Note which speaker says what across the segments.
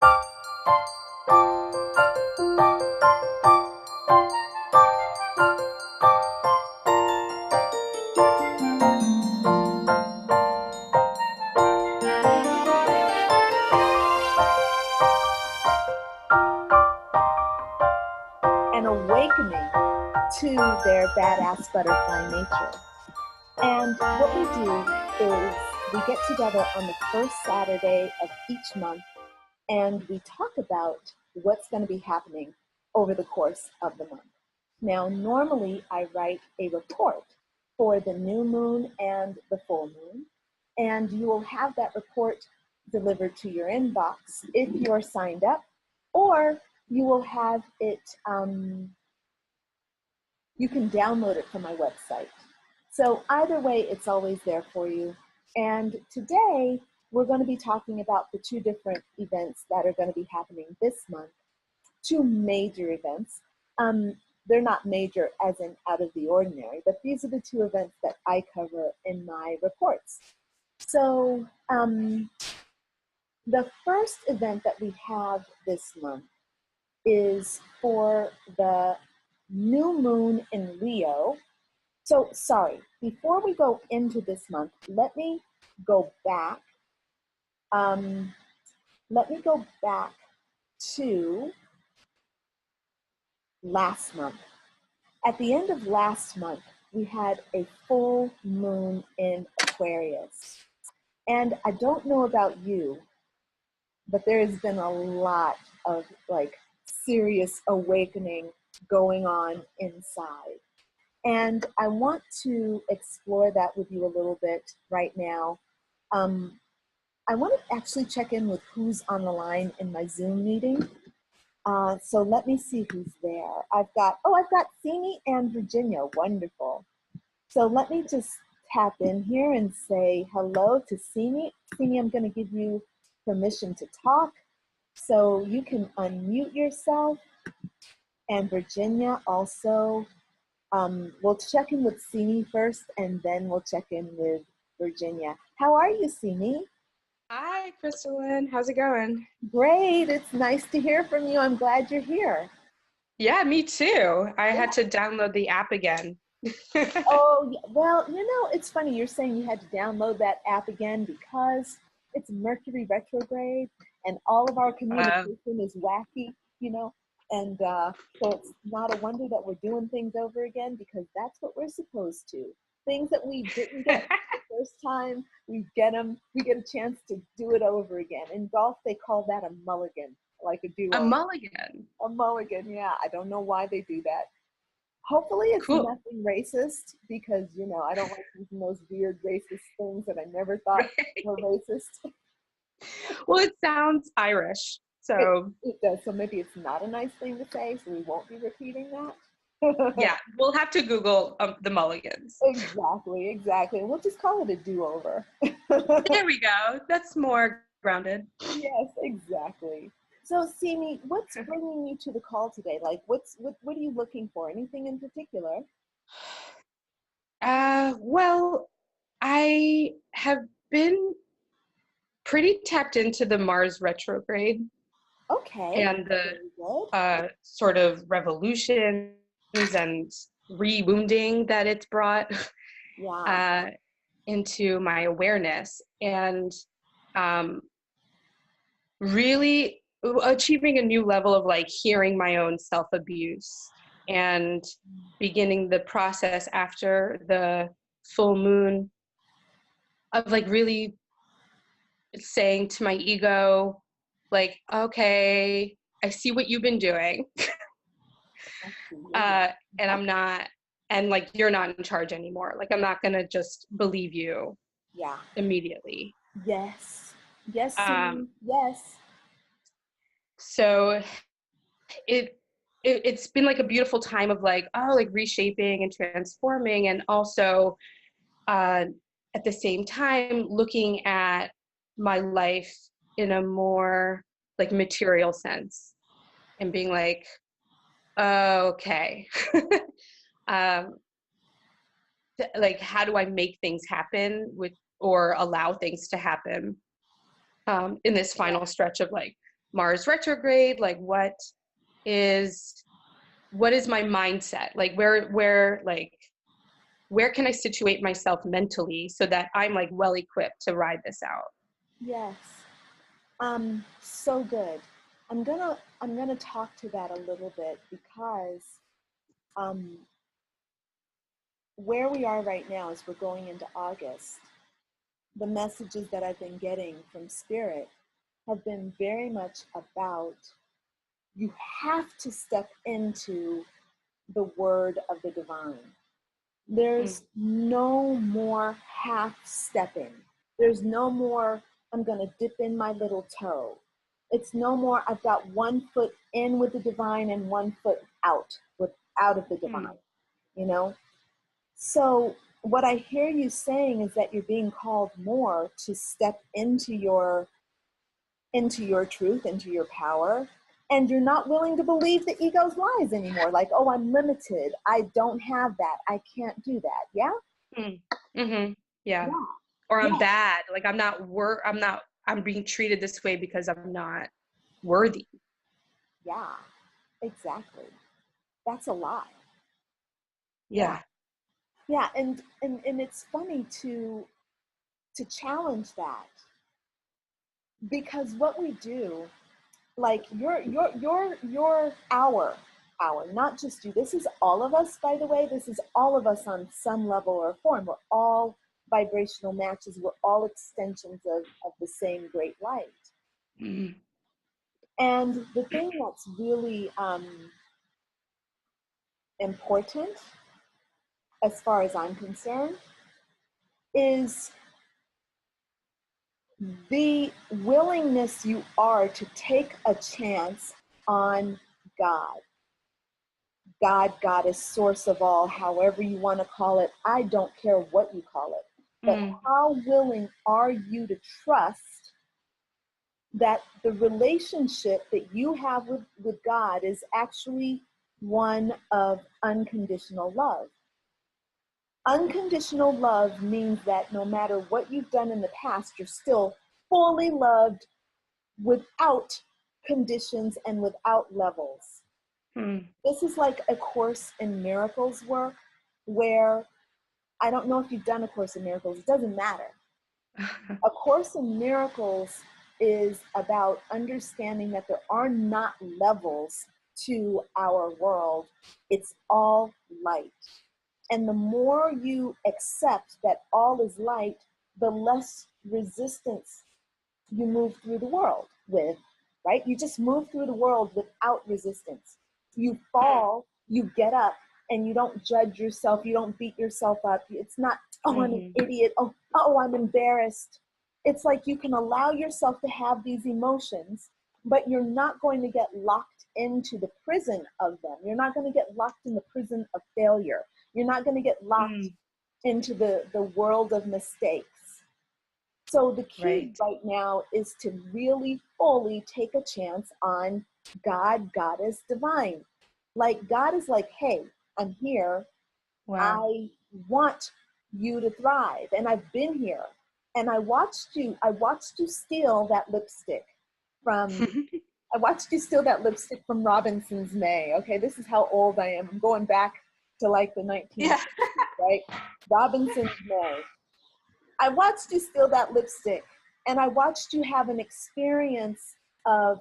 Speaker 1: An awakening to their badass butterfly nature. And what we do is we get together on the first Saturday of each month and we talk about what's going to be happening over the course of the month. Now, normally I write a report for the new moon and the full moon, and you will have that report delivered to your inbox if you're signed up, or you will have it, you can download it from my website. So either way, it's always there for you. And today, we're going to be talking about the two different events that are going to be happening this month. Two major events. They're not major as in out of the ordinary, but these are the two events that I cover in my reports. So the first event that we have this month is for the new moon in Leo. So sorry, before we go into this month, let me go back. Let me go back to last month. At the end of last month, we had a full moon in Aquarius. And I don't know about you, but there has been a lot of like serious awakening going on inside. And I want to explore that with you a little bit right now. I want to actually check in with who's on the line in my Zoom meeting. So let me see who's there. I've got Simi and Virginia. Wonderful. So let me just tap in here and say hello to Simi. Simi, I'm going to give you permission to talk. So you can unmute yourself. And Virginia also. We'll check in with Simi first, and then we'll check in with Virginia. How are you, Simi?
Speaker 2: Hi, Crystalline. How's it going?
Speaker 1: Great. It's nice to hear from you. I'm glad you're here.
Speaker 2: Yeah, me too. I had to download the app again.
Speaker 1: Oh, well, you know, it's funny. You're saying you had to download that app again because it's Mercury retrograde and all of our communication is wacky, you know? And so it's not a wonder that we're doing things over again because that's what we're supposed to. Things that we didn't get the first time, we get a chance to do it over again. In golf, they call that a mulligan, like a do-over.
Speaker 2: A mulligan.
Speaker 1: A mulligan, yeah. I don't know why they do that. Hopefully it's
Speaker 2: cool.
Speaker 1: Nothing racist because, you know, I don't like using those weird racist things that I never thought were racist.
Speaker 2: Well, it sounds Irish, so.
Speaker 1: It does, so maybe it's not a nice thing to say, so we won't be repeating that.
Speaker 2: Yeah, we'll have to Google the mulligans.
Speaker 1: Exactly. We'll just call it a do-over.
Speaker 2: There we go. That's more grounded.
Speaker 1: Yes, exactly. So, Simi, what's bringing you to the call today? Like, what are you looking for? Anything in particular?
Speaker 2: Well, I have been pretty tapped into the Mars retrograde.
Speaker 1: Okay.
Speaker 2: And the sort of revolutions and re-wounding that it's brought into my awareness, and really achieving a new level of like hearing my own self-abuse and beginning the process after the full moon of like really saying to my ego, like, okay, I see what you've been doing. And I'm not, and like, you're not in charge anymore. Like, I'm not going to just believe you immediately.
Speaker 1: Yes. Yes. Yes.
Speaker 2: So it's been like a beautiful time of like, like reshaping and transforming. And also at the same time, looking at my life in a more like material sense and being like, okay, like how do I make things happen or allow things to happen in this final stretch of like Mars retrograde? Like is my mindset? Like where can I situate myself mentally so that I'm like well equipped to ride this out?
Speaker 1: Yes. So good. I'm gonna talk to that a little bit because um, where we are right now as we're going into August, the messages that I've been getting from Spirit have been very much about you have to step into the word of the divine.
Speaker 2: Mm,
Speaker 1: There's no more half stepping. There's no more, I'm going to dip in my little toe. It's no more, I've got one foot in with the divine and one foot out of the
Speaker 2: mm,
Speaker 1: divine, you know? So what I hear you saying is that you're being called more to step into your truth, into your power, and you're not willing to believe the ego's lies anymore. Like, oh, I'm limited. I don't have that. I can't do that. Yeah?
Speaker 2: mm, mm-hmm. Yeah.
Speaker 1: Yeah.
Speaker 2: Or I'm
Speaker 1: Yeah.
Speaker 2: bad. Like I'm being treated this way because I'm not worthy.
Speaker 1: Yeah. Exactly. That's a lie. Yeah.
Speaker 2: Yeah.
Speaker 1: Yeah. And it's funny to challenge that because what we do, like your our, not just you, this is all of us, by the way, this is all of us on some level or form. We're all vibrational matches, we're all extensions of the same great light.
Speaker 2: Mm,
Speaker 1: And the thing that's really important as far as I'm concerned is the willingness you are to take a chance on God. God, Goddess, source of all, however you want to call it. I don't care what you call it. But
Speaker 2: mm,
Speaker 1: how willing are you to trust that the relationship that you have with God is actually one of unconditional love? Unconditional love means that no matter what you've done in the past, you're still fully loved without conditions and without levels.
Speaker 2: mm.
Speaker 1: This is like a Course in Miracles work where I don't know if you've done A Course in Miracles, it doesn't matter. A Course in Miracles is about understanding that there are not levels to our world, it's all light. And the more you accept that all is light, the less resistance you move through the world with, right? You just move through the world without resistance. You
Speaker 2: Mm,
Speaker 1: fall, you get up, and you don't judge yourself. You don't beat yourself up. It's not, oh, I'm an
Speaker 2: mhm,
Speaker 1: idiot. Oh, I'm embarrassed. It's like you can allow yourself to have these emotions, but you're not going to get locked into the prison of them. You're not going to get locked in the prison of failure. You're not going to get locked
Speaker 2: mm.
Speaker 1: into the world of mistakes. So the key
Speaker 2: Right.
Speaker 1: right now is to really fully take a chance on God, Goddess, divine. Like God is like, hey, I'm here.
Speaker 2: Wow.
Speaker 1: I want you to thrive. And I've been here. And I watched you steal that lipstick from Robinson's May. Okay, this is how old I am. I'm going back to like the
Speaker 2: Yeah.
Speaker 1: 1960s, right? Robinson's May. I watched you steal that lipstick, and I watched you have an experience of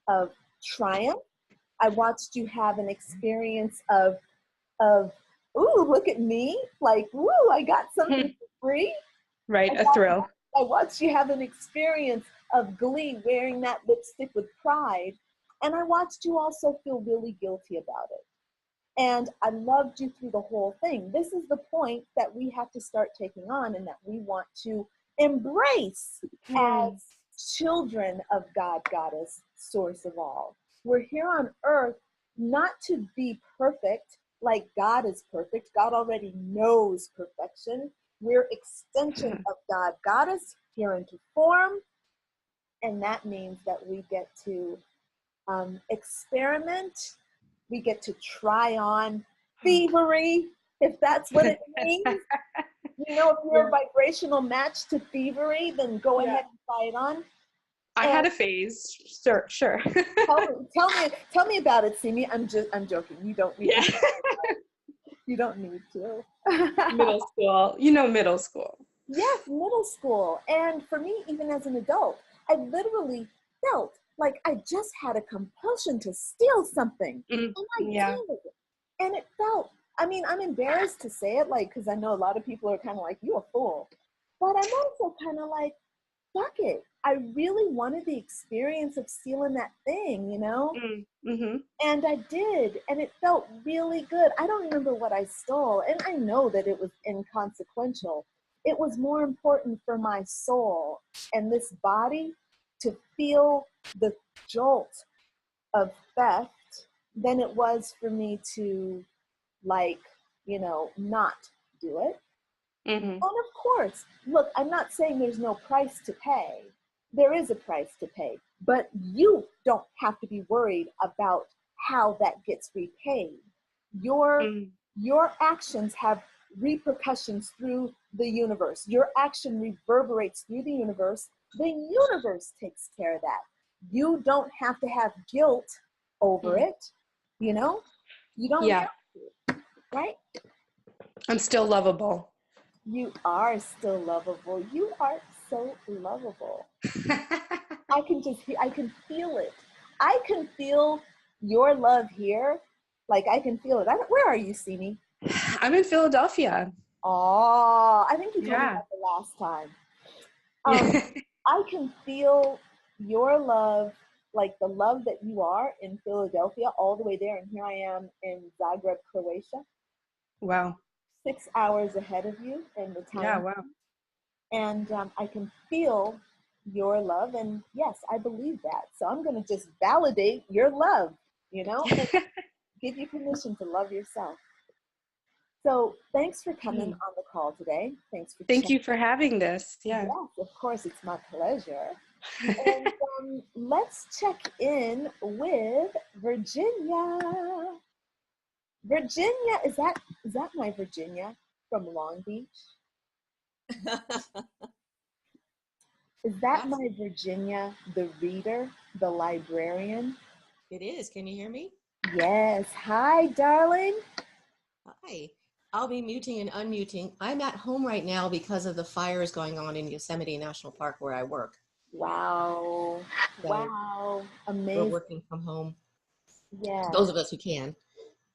Speaker 1: of triumph. I watched you have an experience of ooh, look at me, like ooh, I got something for free.
Speaker 2: Right.
Speaker 1: I
Speaker 2: A
Speaker 1: got,
Speaker 2: thrill.
Speaker 1: I watched you have an experience of glee wearing that lipstick with pride, and I watched you also feel really guilty about it. And I loved you through the whole thing. This is the point that we have to start taking on and that we want to embrace
Speaker 2: Mm,
Speaker 1: as children of God, Goddess, source of all. We're here on earth not to be perfect like God is perfect. God already knows perfection. We're extension of God, Goddess, here into form. And that means that we get to experiment. We get to try on thievery, if that's what it means. You know, if you're
Speaker 2: yeah.
Speaker 1: a vibrational match to thievery, then go
Speaker 2: Yeah.
Speaker 1: ahead and try it on.
Speaker 2: I
Speaker 1: And
Speaker 2: had a phase. Sure, sure.
Speaker 1: tell me about it, Simi. I'm joking. You don't need
Speaker 2: Yeah.
Speaker 1: to. You don't need to.
Speaker 2: Middle school. You know, middle school.
Speaker 1: Yes, middle school. And for me, even as an adult, I literally felt like I just had a compulsion to steal something.
Speaker 2: Mm,
Speaker 1: And I
Speaker 2: yeah.
Speaker 1: did. And it felt, I mean, I'm embarrassed to say it, like, because I know a lot of people are kind of like, you a fool. But I'm also kind of like, fuck it. I really wanted the experience of stealing that thing, you know?
Speaker 2: Mm, mm-hmm.
Speaker 1: And I did, and it felt really good. I don't remember what I stole, and I know that it was inconsequential. It was more important for my soul and this body to feel the jolt of theft than it was for me to, like, not do it.
Speaker 2: Mm-hmm.
Speaker 1: And of course, look, I'm not saying there's no price to pay. There is a price to pay, but you don't have to be worried about how that gets repaid. Your
Speaker 2: Mm,
Speaker 1: your actions have repercussions through the universe. Your action reverberates through the universe. The universe takes care of that. You don't have to have guilt over
Speaker 2: mm.
Speaker 1: it, you know? You don't
Speaker 2: Yeah.
Speaker 1: have to, right?
Speaker 2: I'm still lovable.
Speaker 1: You are still lovable. You are so lovable. I can feel it. I can feel your love here. Like I can feel it. Where are you, Simi?
Speaker 2: I'm in Philadelphia.
Speaker 1: Oh, I think you told me
Speaker 2: Yeah.
Speaker 1: that the last time. Um,
Speaker 2: Yeah.
Speaker 1: I can feel your love, like the love that you are in Philadelphia, all the way there. And here I am in Zagreb, Croatia,
Speaker 2: Wow.
Speaker 1: 6 hours ahead of you in the
Speaker 2: Yeah,
Speaker 1: time.
Speaker 2: wow.
Speaker 1: And I can feel your love. And yes, I believe that. So I'm going to just validate your love, and give you permission to love yourself. So thanks for coming on the call today. Thanks for
Speaker 2: Thank
Speaker 1: checking.
Speaker 2: you for having this. Yeah.
Speaker 1: Yes, of course, it's my pleasure. And let's check in with Virginia. Virginia, is that my Virginia from Long Beach? Is that my Virginia, the reader, the librarian?
Speaker 3: It is. Can you hear me?
Speaker 1: Yes. Hi, darling.
Speaker 3: Hi. I'll be muting and unmuting. I'm at home right now because of the fires going on in Yosemite National Park where I work.
Speaker 1: Wow.
Speaker 3: So
Speaker 1: Wow.
Speaker 3: we're
Speaker 1: Amazing.
Speaker 3: working from home.
Speaker 1: Yes.
Speaker 3: Those of us who can.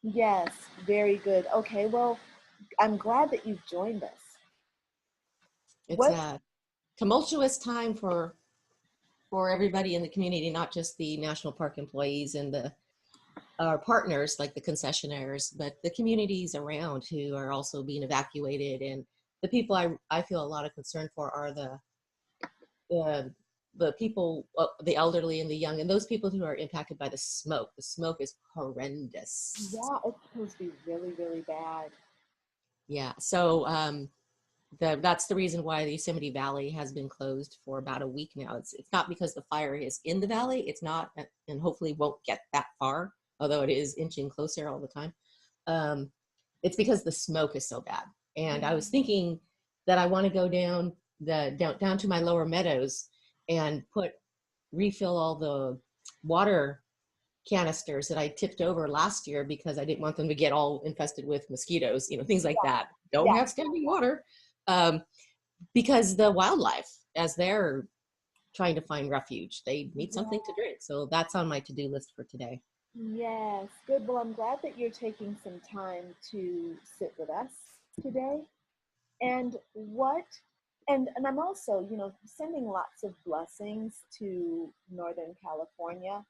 Speaker 1: Yes. Very good. Okay. Well, I'm glad that you've joined us.
Speaker 3: It's
Speaker 1: What?
Speaker 3: a tumultuous time for everybody in the community, not just the national park employees and our partners like the concessionaires, but the communities around who are also being evacuated. And the people I feel a lot of concern for are the people, the elderly and the young, and those people who are impacted by the smoke. The smoke is horrendous.
Speaker 1: Yeah, it's supposed to be really, really bad.
Speaker 3: Yeah. So that's the reason why the Yosemite Valley has been closed for about a week now. It's not because the fire is in the valley. It's not, and hopefully won't get that far, although it is inching closer all the time. It's because the smoke is so bad. And I was thinking that I want to go down down to my lower meadows and refill all the water canisters that I tipped over last year because I didn't want them to get all infested with mosquitoes, things like that. Don't
Speaker 1: Yeah.
Speaker 3: have standing water. Because the wildlife, as they're trying to find refuge, they need something to drink. So that's on my to-do list for today.
Speaker 1: Yes, good. Well, I'm glad that you're taking some time to sit with us today. And and I'm also, sending lots of blessings to Northern California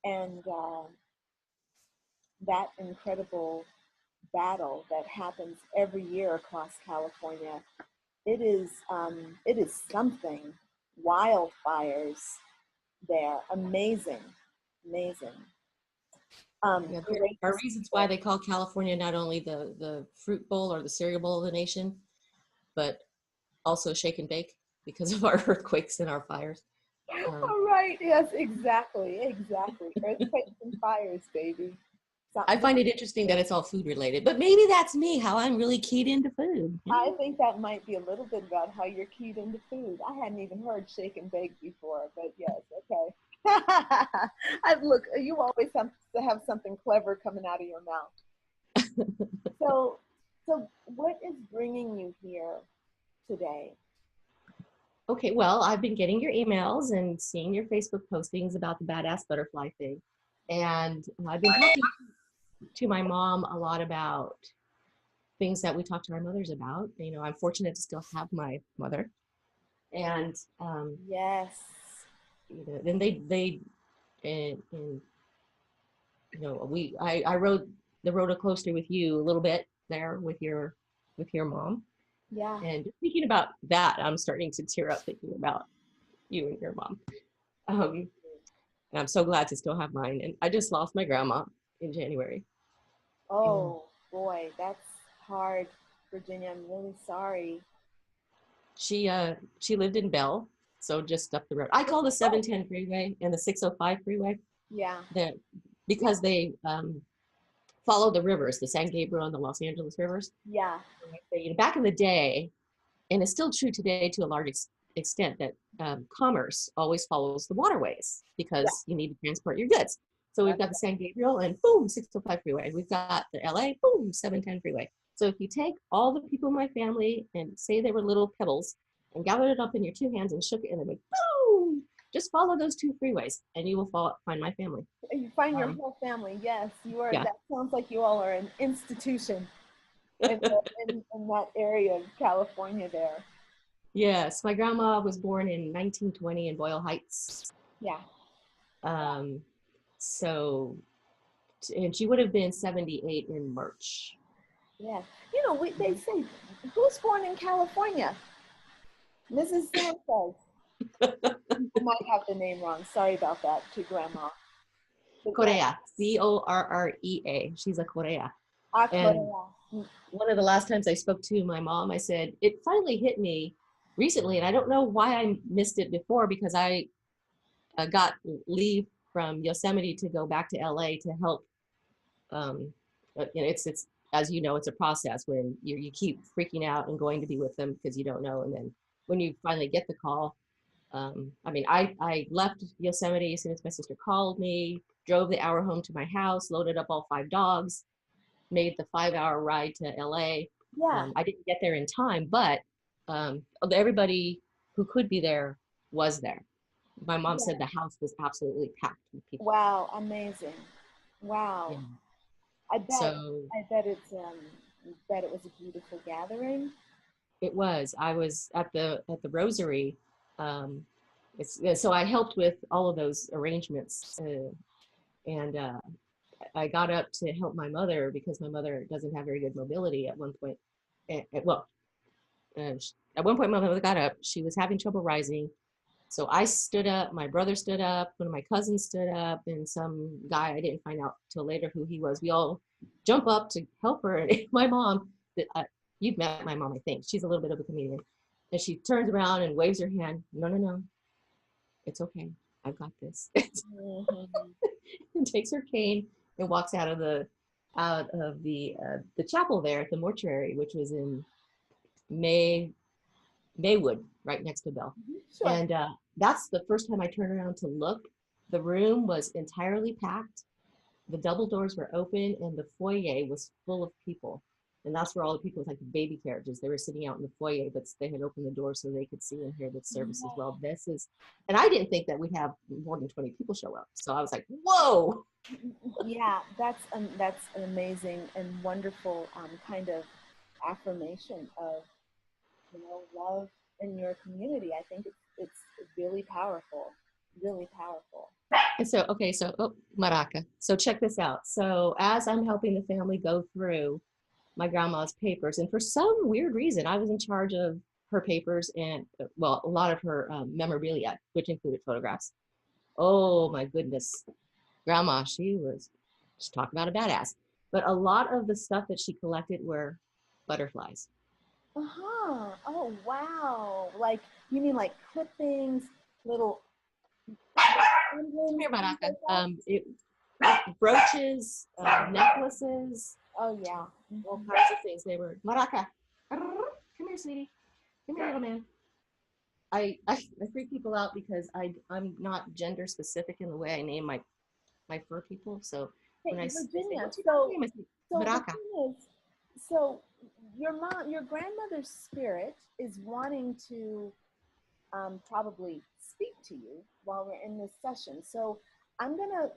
Speaker 1: and that incredible battle that happens every year across California. It is something. Wildfires there, amazing, amazing.
Speaker 3: Yeah, there
Speaker 1: Great.
Speaker 3: are reasons why they call California not only the fruit bowl or the cereal bowl of the nation, but also shake and bake because of our earthquakes and our fires.
Speaker 1: All right. Yes, exactly. Earthquakes and fires, baby.
Speaker 3: I find it interesting that it's all food related, but maybe that's me, how I'm really keyed into food.
Speaker 1: I think that might be a little bit about how you're keyed into food. I hadn't even heard shake and bake before, but yes, okay. Look, you always have to have something clever coming out of your mouth. So what is bringing you here today?
Speaker 3: Okay, well, I've been getting your emails and seeing your Facebook postings about the badass butterfly thing. And I've been talking to my mom a lot about things that we talk to our mothers about. You know, I'm fortunate to still have my mother. And,
Speaker 1: Yes.
Speaker 3: you know, then and you know, I rode the roller coaster with you a little bit there with your mom.
Speaker 1: Yeah.
Speaker 3: And thinking about that, I'm starting to tear up thinking about you and your mom. And I'm so glad to still have mine. And I just lost my grandma in January.
Speaker 1: Oh boy, that's hard, Virginia. I'm really sorry.
Speaker 3: She lived in Bell, so just up the road. I call the 710 freeway and the 605 freeway.
Speaker 1: Yeah.
Speaker 3: That because they follow the rivers, the San Gabriel and the Los Angeles rivers.
Speaker 1: Yeah.
Speaker 3: You know, back in the day, and it's still true today to a large extent, that commerce always follows the waterways because you need to transport your goods. So we've got the San Gabriel and boom, 605 freeway. We've got the LA, boom, 710 freeway. So if you take all the people in my family and say they were little pebbles and gathered it up in your two hands and shook it and then went boom, just follow those two freeways and you will find my family.
Speaker 1: You find your whole family. Yes, you are.
Speaker 3: Yeah.
Speaker 1: That sounds like you all are an institution in that area of California there.
Speaker 3: Yes, my grandma was born in 1920 in Boyle Heights.
Speaker 1: Yeah.
Speaker 3: So, and she would have been 78 in March.
Speaker 1: Yeah. You know, they say, who's born in California? Mrs. Sanchez. I might have the name wrong. Sorry about that to Grandma.
Speaker 3: Correa, Correa. She's a Correa.
Speaker 1: Correa.
Speaker 3: And one of the last times I spoke to my mom, I said, it finally hit me recently, and I don't know why I missed it before because I got leave from Yosemite to go back to LA to help. You know, it's as you know, it's a process when you keep freaking out and going to be with them because you don't know, and then when you finally get the call, I mean, I left Yosemite as soon as my sister called me, drove the hour home to my house, loaded up all 5 dogs, made the 5-hour ride to LA.
Speaker 1: Yeah.
Speaker 3: I didn't get there in time, but everybody who could be there was there. My mom said the house was absolutely packed with people.
Speaker 1: Wow, amazing. Wow.
Speaker 3: Yeah.
Speaker 1: I bet it was a beautiful gathering.
Speaker 3: It was. I was at the Rosary. So I helped with all of those arrangements, and I got up to help my mother because my mother doesn't have very good mobility at one point. At one point, my mother got up. She was having trouble rising. So I stood up, my brother stood up, one of my cousins stood up, and some guy, I didn't find out till later who he was. We all jump up to help her. And my mom, you've met my mom, I think. She's a little bit of a comedian. And she turns around and waves her hand. No. It's okay. I've got this. And takes her cane and walks out of the chapel there at the mortuary, which was in Maywood, right next to Bell.
Speaker 1: Sure.
Speaker 3: And that's the first time I turned around to look. The room was entirely packed. The double doors were open and the foyer was full of people. And that's where all the people with like the baby carriages, they were sitting out in the foyer, but they had opened the door so they could see and hear the service as well. And I didn't think that we'd have more than 20 people show up. So I was like, whoa.
Speaker 1: Yeah, that's an amazing and wonderful kind of affirmation of, you know, love in your community. I think it's really powerful, really powerful.
Speaker 3: And so, Maraca. So check this out. So as I'm helping the family go through my grandma's papers, and for some weird reason, I was in charge of her papers and, well, a lot of her memorabilia, which included photographs. Oh my goodness. Grandma, she was just talking about a badass. But a lot of the stuff that she collected were butterflies.
Speaker 1: Uh-huh. Oh, wow. Like, you mean like clippings, little...
Speaker 3: Here, Maraca. brooches, necklaces,
Speaker 1: Oh yeah.
Speaker 3: all kinds of things. They were Maraca. Come here, sweetie. Come here, little man. I freak people out because I'm not gender specific in the way I name my fur people. So
Speaker 1: Hey,
Speaker 3: when I say,
Speaker 1: Virginia.
Speaker 3: what's your dog's name? I say,
Speaker 1: So
Speaker 3: Maraca.
Speaker 1: the thing is, so your grandmother's spirit is wanting to probably speak to you while we're in this session. So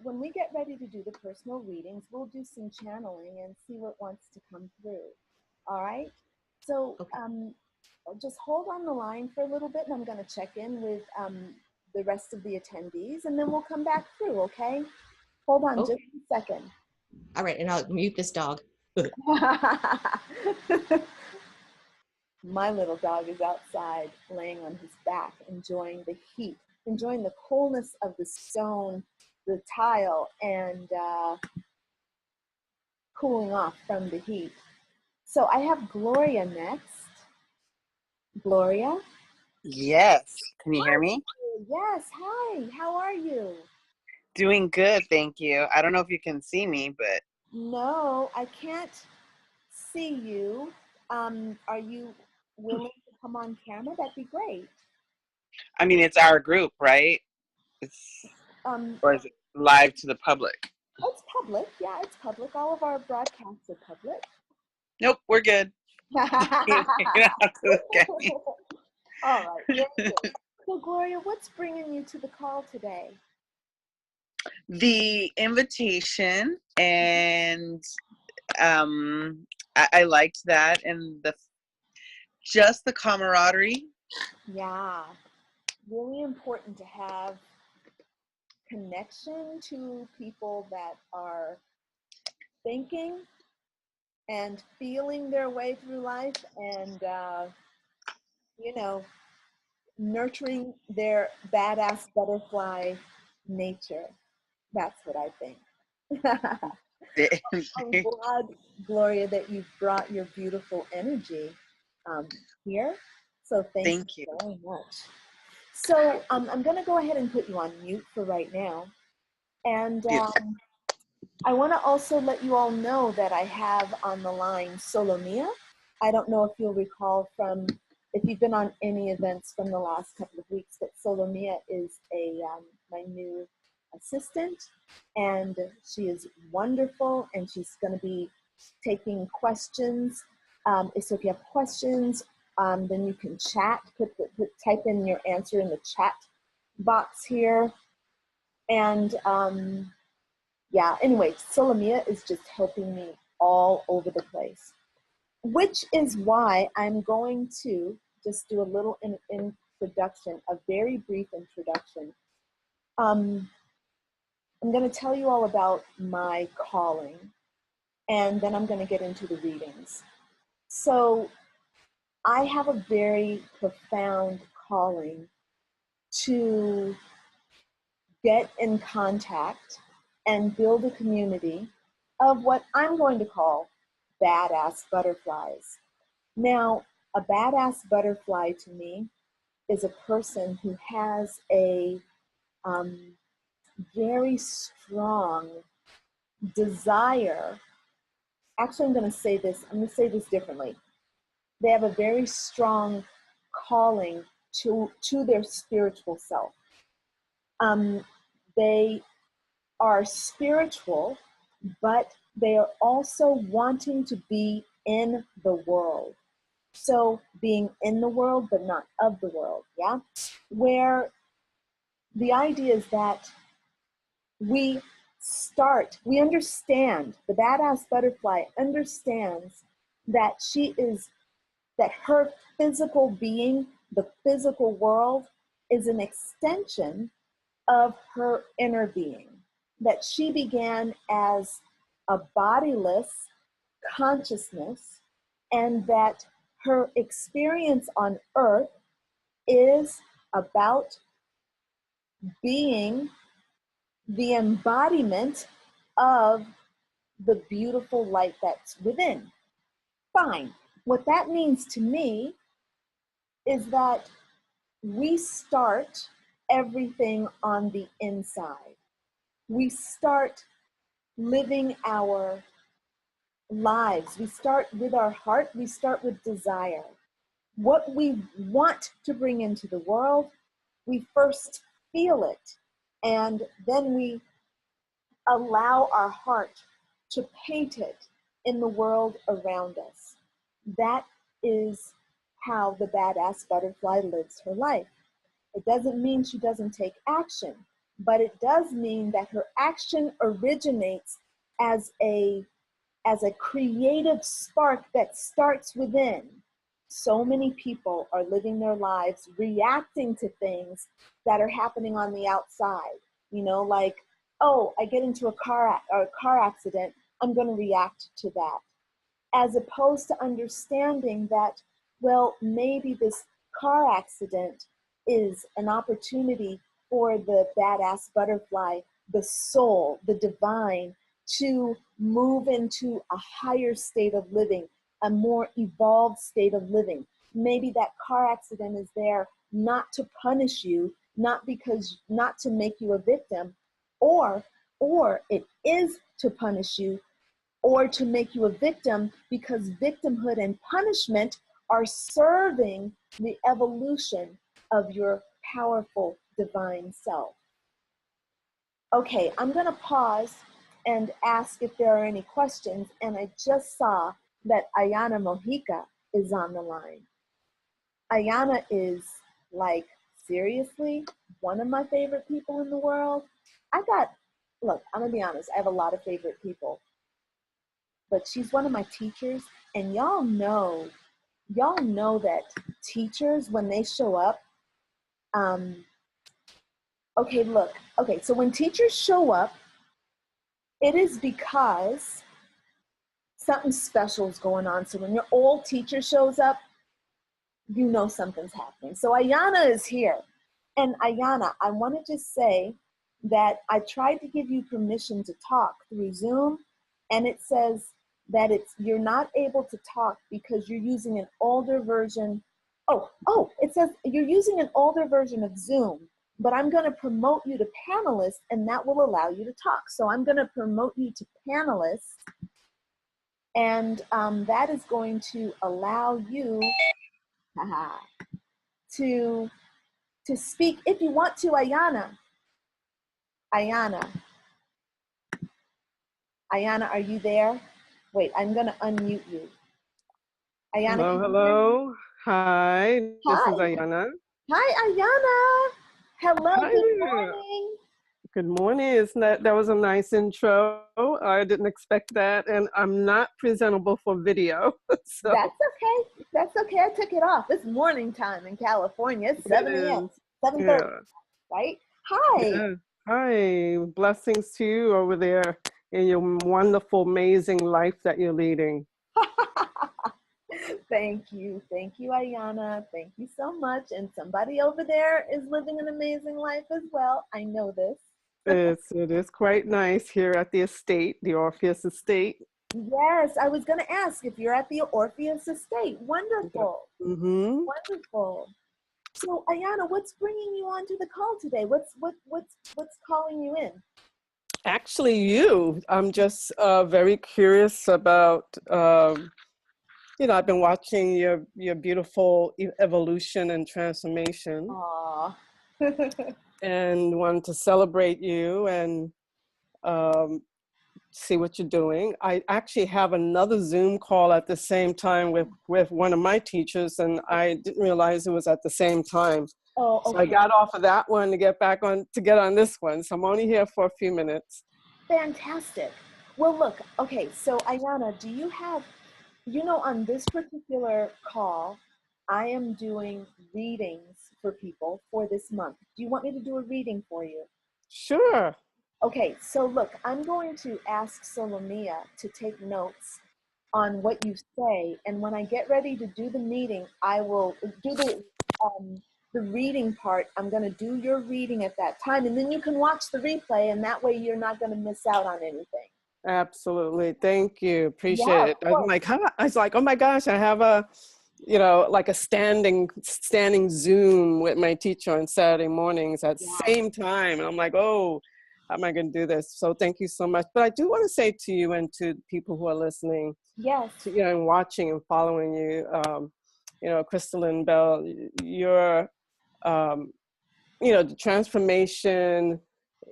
Speaker 1: when we get ready to do the personal readings, we'll do some channeling and see what wants to come through. All right. So
Speaker 3: Okay.
Speaker 1: just hold on the line for a little bit, and I'm going to check in with the rest of the attendees, and then we'll come back through. Okay. Hold on just a second.
Speaker 3: All right, and I'll mute this dog.
Speaker 1: My little dog is outside laying on his back, enjoying the heat, enjoying the coolness of the stone, the tile, and cooling off from the heat. So I have Gloria next. Gloria?
Speaker 4: Yes. Can you hear me?
Speaker 1: Yes, hi. How are you?
Speaker 4: Doing good, thank you. I don't know if you can see me, but
Speaker 1: No, I can't see you. Are you willing to come on camera? That'd be great.
Speaker 4: I mean, it's our group, right? It's, or is it live to the public?
Speaker 1: It's public. Yeah, it's public. All of our broadcasts are public.
Speaker 4: Nope, we're good. You don't have to look at me.
Speaker 1: All right, very good. So, Gloria, what's bringing you to the call today?
Speaker 4: The invitation, and I liked that, and just the camaraderie.
Speaker 1: Yeah, really important to have connection to people that are thinking and feeling their way through life, and nurturing their badass butterfly nature. That's what I think. I'm glad, Gloria, that you brought your beautiful energy here. So
Speaker 4: Thank you.
Speaker 1: very much. So I'm going to go ahead and put you on mute for right now. And I want to also let you all know that I have on the line Solomia. I don't know if you'll recall if you've been on any events from the last couple of weeks, but Solomia is my new assistant, and she is wonderful, and she's going to be taking questions. So if you have questions, then you can chat, type in your answer in the chat box here. And yeah, anyway, Solomia is just helping me all over the place, which is why I'm going to just do a little introduction, a very brief introduction. I'm going to tell you all about my calling, and then I'm going to get into the readings. So I have a very profound calling to get in contact and build a community of what I'm going to call badass butterflies. Now, a badass butterfly to me is a person who has a very strong desire. Actually, I'm going to say this differently. They have a very strong calling to their spiritual self. They are spiritual, but they are also wanting to be in the world. So being in the world, but not of the world, yeah? Where the idea is that we understand, the badass butterfly understands that that her physical being, the physical world, is an extension of her inner being. That she began as a bodiless consciousness, and that her experience on earth is about being the embodiment of the beautiful light that's within. Fine. What that means to me is that we start everything on the inside. We start living our lives. We start with our heart, we start with desire. What we want to bring into the world, we first feel it, and then we allow our heart to paint it in the world around us. That is how the badass butterfly lives her life. It doesn't mean she doesn't take action, but it does mean that her action originates as a creative spark that starts within. So many people are living their lives reacting to things that are happening on the outside. You know, like, oh, I get into a car accident, I'm going to react to that. As opposed to understanding that, well, maybe this car accident is an opportunity for the badass butterfly, the soul, the divine, to move into a higher state of living, a more evolved state of living. Maybe that car accident is there not to punish you, not to make you a victim, or it is to punish you or to make you a victim, because victimhood and punishment are serving the evolution of your powerful divine self. Okay, I'm going to pause and ask if there are any questions, and I just saw that Ayana Mojica is on the line. Ayana is, like, seriously one of my favorite people in the world. Look, I'm going to be honest, I have a lot of favorite people, but she's one of my teachers, and y'all know that teachers, when they show up, so when teachers show up, it is because something special is going on. So when your old teacher shows up, you know something's happening. So Ayana is here. And Ayana, I want to just say that I tried to give you permission to talk through Zoom, and it says that you're not able to talk because you're using an older version. It says you're using an older version of Zoom, but I'm going to promote you to panelist, and that will allow you to talk. So I'm going to promote you to panelist, and that is going to allow you to speak if you want to. Ayana, are you there? Wait, I'm going to unmute you. Ayana,
Speaker 5: hello, hello. Hi, this is Ayana.
Speaker 1: Hi, Ayana. Hello,
Speaker 5: Hi
Speaker 1: good
Speaker 5: there.
Speaker 1: morning.
Speaker 5: Good morning. That was a nice intro. I didn't expect that, and I'm not presentable for video. So.
Speaker 1: That's okay. That's okay. I took it off. It's morning time in California. It's 7 a.m. 7:30, yeah. Right? Hi.
Speaker 5: Yeah. Hi. Blessings to you over there in your wonderful, amazing life that you're leading.
Speaker 1: Thank you, Ayana. Thank you so much. And somebody over there is living an amazing life as well. I know this.
Speaker 5: It is quite nice here at the estate, the Orpheus Estate.
Speaker 1: Yes, I was going to ask if you're at the Orpheus Estate. Wonderful.
Speaker 5: Mm-hmm.
Speaker 1: Wonderful. So, Ayana, what's bringing you onto the call today? What's calling you in?
Speaker 5: Actually, I'm just very curious about. I've been watching your beautiful evolution and transformation.
Speaker 1: Aww.
Speaker 5: And wanted to celebrate you and see what you're doing. I actually have another Zoom call at the same time with one of my teachers, and I didn't realize it was at the same time.
Speaker 1: Oh, okay.
Speaker 5: So I got off of that one to get on this one. So I'm only here for a few minutes.
Speaker 1: Fantastic. Well, look, okay, so Ayana, do you have, on this particular call, I am doing readings for people for this month. Do you want me to do a reading for you?
Speaker 5: Sure.
Speaker 1: Okay, so look, I'm going to ask Solomia to take notes on what you say, and when I get ready to do the meeting, I will do the reading part. I'm going to do your reading at that time, and then you can watch the replay, and that way you're not going to miss out on anything.
Speaker 5: Absolutely. Thank you. Appreciate it. I was like, oh my gosh, I have a standing Zoom with my teacher on Saturday mornings at the same time. And I'm like, oh, how am I going to do this? So thank you so much. But I do want to say to you and to people who are listening,
Speaker 1: yes,
Speaker 5: to, you know, and watching and following you, you know, Crystalline Bell, you're, you know, the transformation,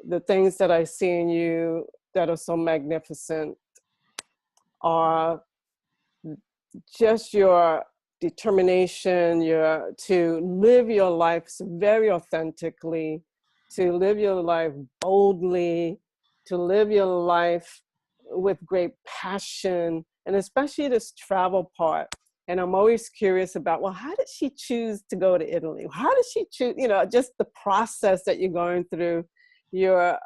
Speaker 5: the things that I see in you that are so magnificent are just your determination, your to live your life very authentically, to live your life boldly, to live your life with great passion, and especially this travel part. And I'm always curious about, well, how did she choose to go to Italy? How did she choose, you know, just the process that you're going through, your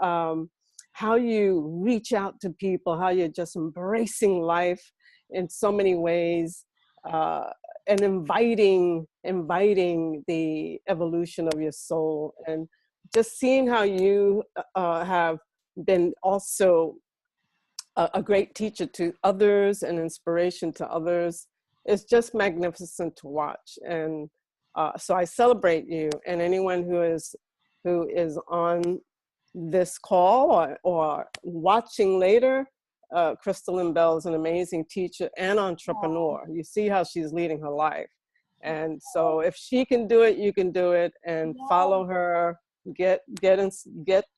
Speaker 5: how you reach out to people, how you're just embracing life in so many ways, and inviting the evolution of your soul, and just seeing how you have been also a great teacher to others and inspiration to others. It's just magnificent to watch. And so I celebrate you, and anyone who is on this call or watching later. Crystalline Bell is an amazing teacher and entrepreneur. You see how she's leading her life. And so if she can do it, you can do it, and follow her, get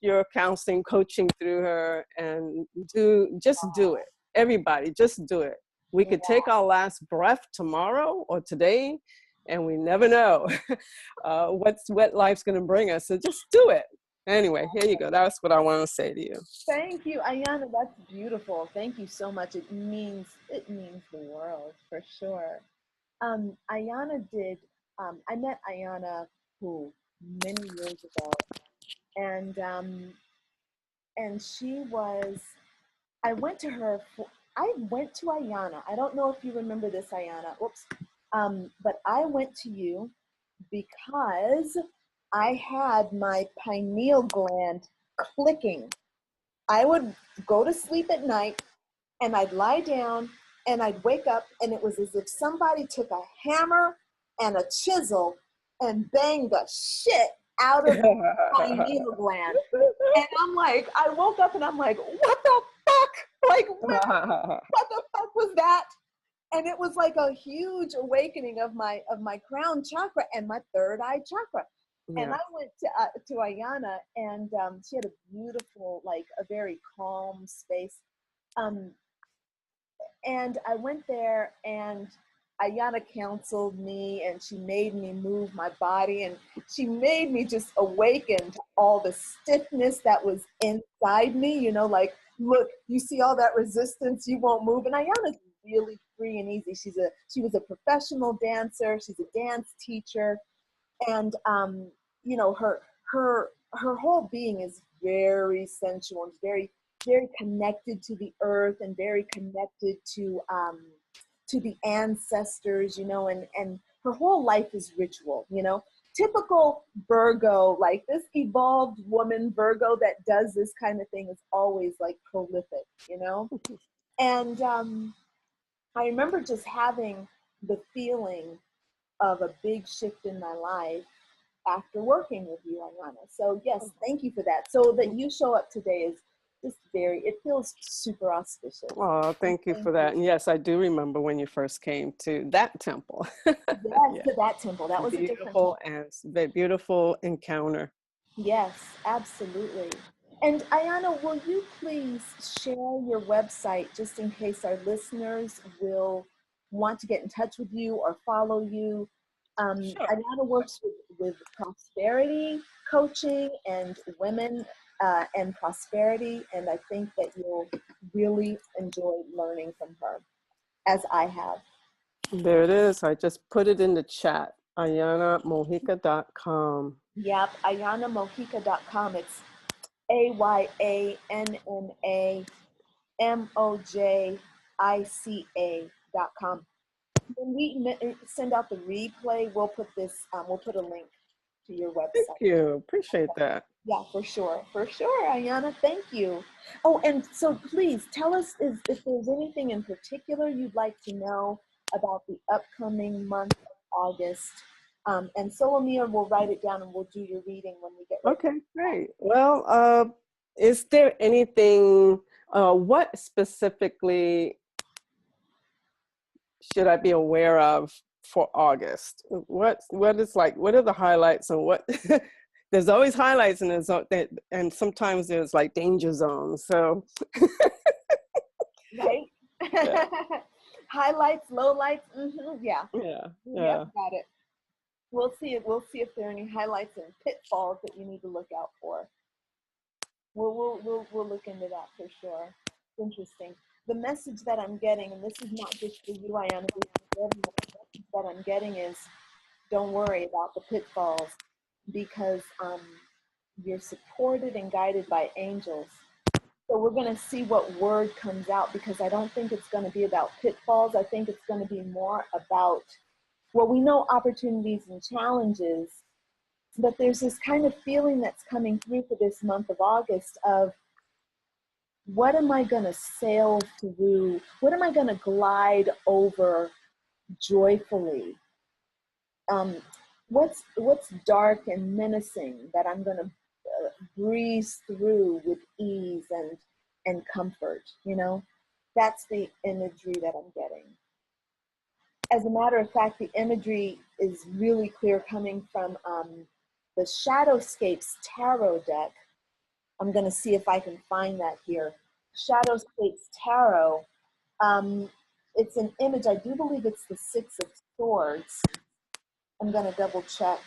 Speaker 5: your counseling, coaching through her, and just do it. Everybody, just do it. We could take our last breath tomorrow or today, and we never know what life's going to bring us. So just do it. Anyway, here you go. That's what I want to say to you.
Speaker 1: Thank you, Ayana. That's beautiful. Thank you so much. It means the world for sure. Ayana did. I met Ayana many years ago, and she was. I went to her. I went to Ayana. I don't know if you remember this, Ayana. Oops. But I went to you because I had my pineal gland clicking. I would go to sleep at night and I'd lie down and I'd wake up and it was as if somebody took a hammer and a chisel and banged the shit out of my pineal gland. And I'm like, I woke up and I'm like, what the fuck? Like, what the fuck was that? And it was like a huge awakening of my crown chakra and my third eye chakra. Yeah. And I went to Ayana, and she had a beautiful, like a very calm space. And I went there, and Ayana counseled me, and she made me move my body, and she made me just awaken to all the stiffness that was inside me. You know, like, look, you see all that resistance, you won't move. And Ayana's really free and easy. She was a professional dancer. She's a dance teacher, and you know, her whole being is very sensual and very, very connected to the earth and very connected to the ancestors, you know, and her whole life is ritual, you know. Typical Virgo, like this evolved woman Virgo that does this kind of thing is always like prolific, you know. And I remember just having the feeling of a big shift in my life after working with you, Ayana. So yes, thank you for that. So that you show up today is just it feels super auspicious.
Speaker 5: Oh, thank you for that. And yes, I do remember when you first came to that temple.
Speaker 1: Yes, to that temple. That was
Speaker 5: beautiful,
Speaker 1: a different
Speaker 5: and very beautiful encounter.
Speaker 1: Yes, absolutely. And Ayana, will you please share your website just in case our listeners will want to get in touch with you or follow you? Sure. Ayana works with prosperity coaching and women and prosperity, and I think that you'll really enjoy learning from her, as I have.
Speaker 5: There it is. I just put it in the chat, ayanamojica.com.
Speaker 1: Yep, ayanamojica.com. It's AYANAMOJICA.com. When we send out the replay, we'll put a link to your website.
Speaker 5: Thank you. Appreciate that.
Speaker 1: Yeah, for sure, Ayana. Thank you. Oh, and so please tell us if there's anything in particular you'd like to know about the upcoming month of August. And Solomia will write it down and we'll do your reading when we get ready.
Speaker 5: Okay, great. Well, is there anything, what specifically should I be aware of for August? What is like, what are the highlights and what, there's always highlights and and sometimes there's like danger zones. So.
Speaker 1: Right?
Speaker 5: Yeah.
Speaker 1: Highlights, lowlights, yeah.
Speaker 5: Yeah.
Speaker 1: Yep, got it. We'll see if there are any highlights and pitfalls that you need to look out for. We'll look into that for sure. It's interesting. The message that I'm getting, and this is not just for you, Ayana, this is for everyone, the message that I'm getting is don't worry about the pitfalls because you're supported and guided by angels. So we're going to see what word comes out because I don't think it's going to be about pitfalls. I think it's going to be more about, well, we know opportunities and challenges, but there's this kind of feeling that's coming through for this month of August of what am I going to sail through? What am I going to glide over joyfully? What's dark and menacing that I'm going to breeze through with ease and comfort, you know? That's the imagery that I'm getting. As a matter of fact, the imagery is really clear coming from the Shadowscapes Tarot deck. I'm going to see if I can find that here. Shadowscapes Tarot. It's an image, I do believe it's the Six of Swords. I'm going to double check.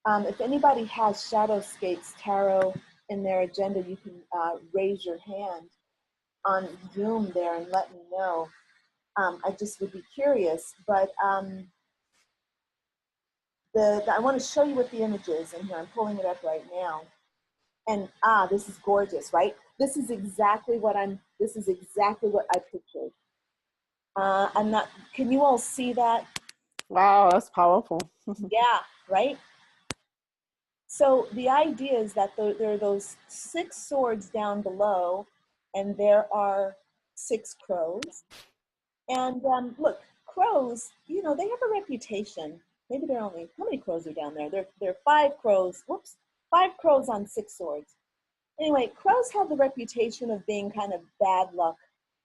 Speaker 1: If anybody has Shadowscapes Tarot in their agenda, you can raise your hand on Zoom there and let me know. I just would be curious, but I want to show you what the image is in here. I'm pulling it up right now. And this is gorgeous, right? This is exactly what I pictured. Can you all see that?
Speaker 5: Wow, that's powerful.
Speaker 1: Yeah, right? So the idea is that there are those 6 swords down below, and there are 6 crows. And look, crows, you know, they have a reputation. Maybe they're only, how many crows are down there? There are 5 crows, 5 crows on 6 swords. Anyway, crows have the reputation of being kind of bad luck.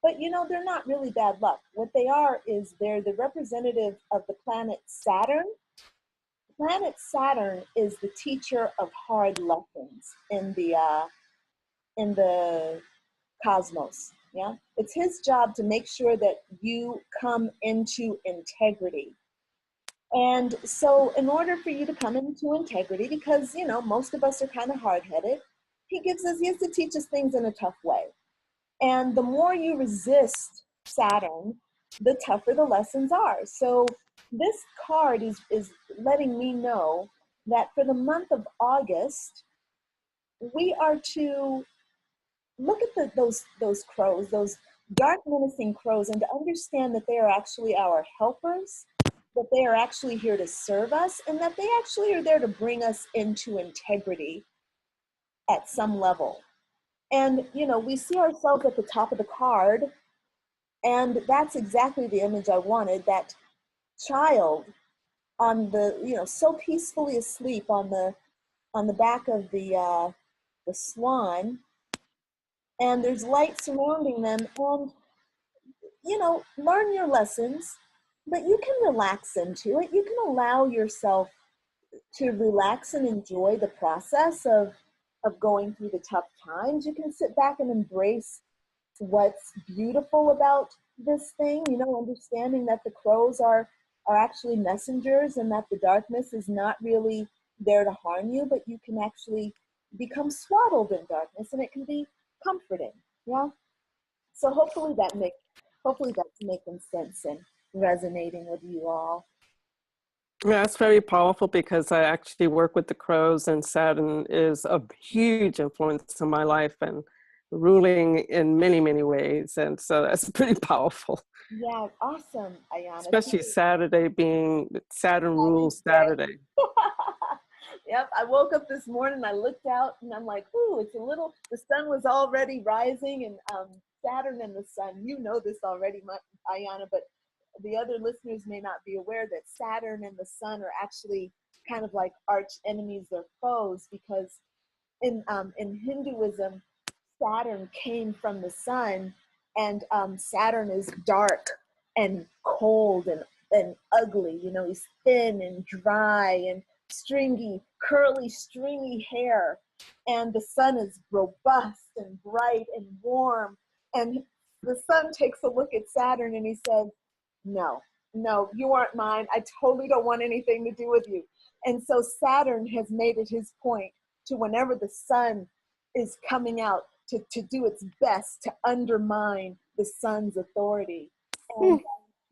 Speaker 1: But, you know, they're not really bad luck. What they are is they're the representative of the planet Saturn. Planet Saturn is the teacher of hard lessons in the cosmos. Yeah, it's his job to make sure that you come into integrity. And so in order for you to come into integrity, because, you know, most of us are kind of hard-headed, he has to teach us things in a tough way. And the more you resist Saturn, the tougher the lessons are. So this card is letting me know that for the month of August, we are to look at those crows, those dark menacing crows, and to understand that they are actually our helpers, that they are actually here to serve us, and that they actually are there to bring us into integrity at some level. And, you know, we see ourselves at the top of the card, and that's exactly the image I wanted, that child on the, you know, so peacefully asleep on the back of the swan, and there's light surrounding them, and, you know, learn your lessons, but you can relax into it. You can allow yourself to relax and enjoy the process of going through the tough times. You can sit back and embrace what's beautiful about this thing, you know, understanding that the crows are actually messengers and that the darkness is not really there to harm you, but you can actually become swaddled in darkness and it can be comforting. Yeah. So hopefully that's making sense and resonating with you all.
Speaker 5: Yeah, it's very powerful because I actually work with the crows, and Saturn is a huge influence in my life and ruling in many, many ways. And so that's pretty powerful.
Speaker 1: Yeah, awesome, Ayana.
Speaker 5: Especially Saturday being Saturn rules Saturday.
Speaker 1: Yep, I woke up this morning, I looked out and I'm like, ooh, the sun was already rising, and Saturn and the sun, you know this already, Ayana, but the other listeners may not be aware that Saturn and the sun are actually kind of like arch enemies or foes, because in Hinduism, Saturn came from the sun, and Saturn is dark and cold and ugly. You know, he's thin and dry and stringy, curly, stringy hair. And the sun is robust and bright and warm. And the sun takes a look at Saturn and he says, no, no, you aren't mine. I totally don't want anything to do with you. And so Saturn has made it his point to, whenever the sun is coming out, to do its best to undermine the sun's authority. And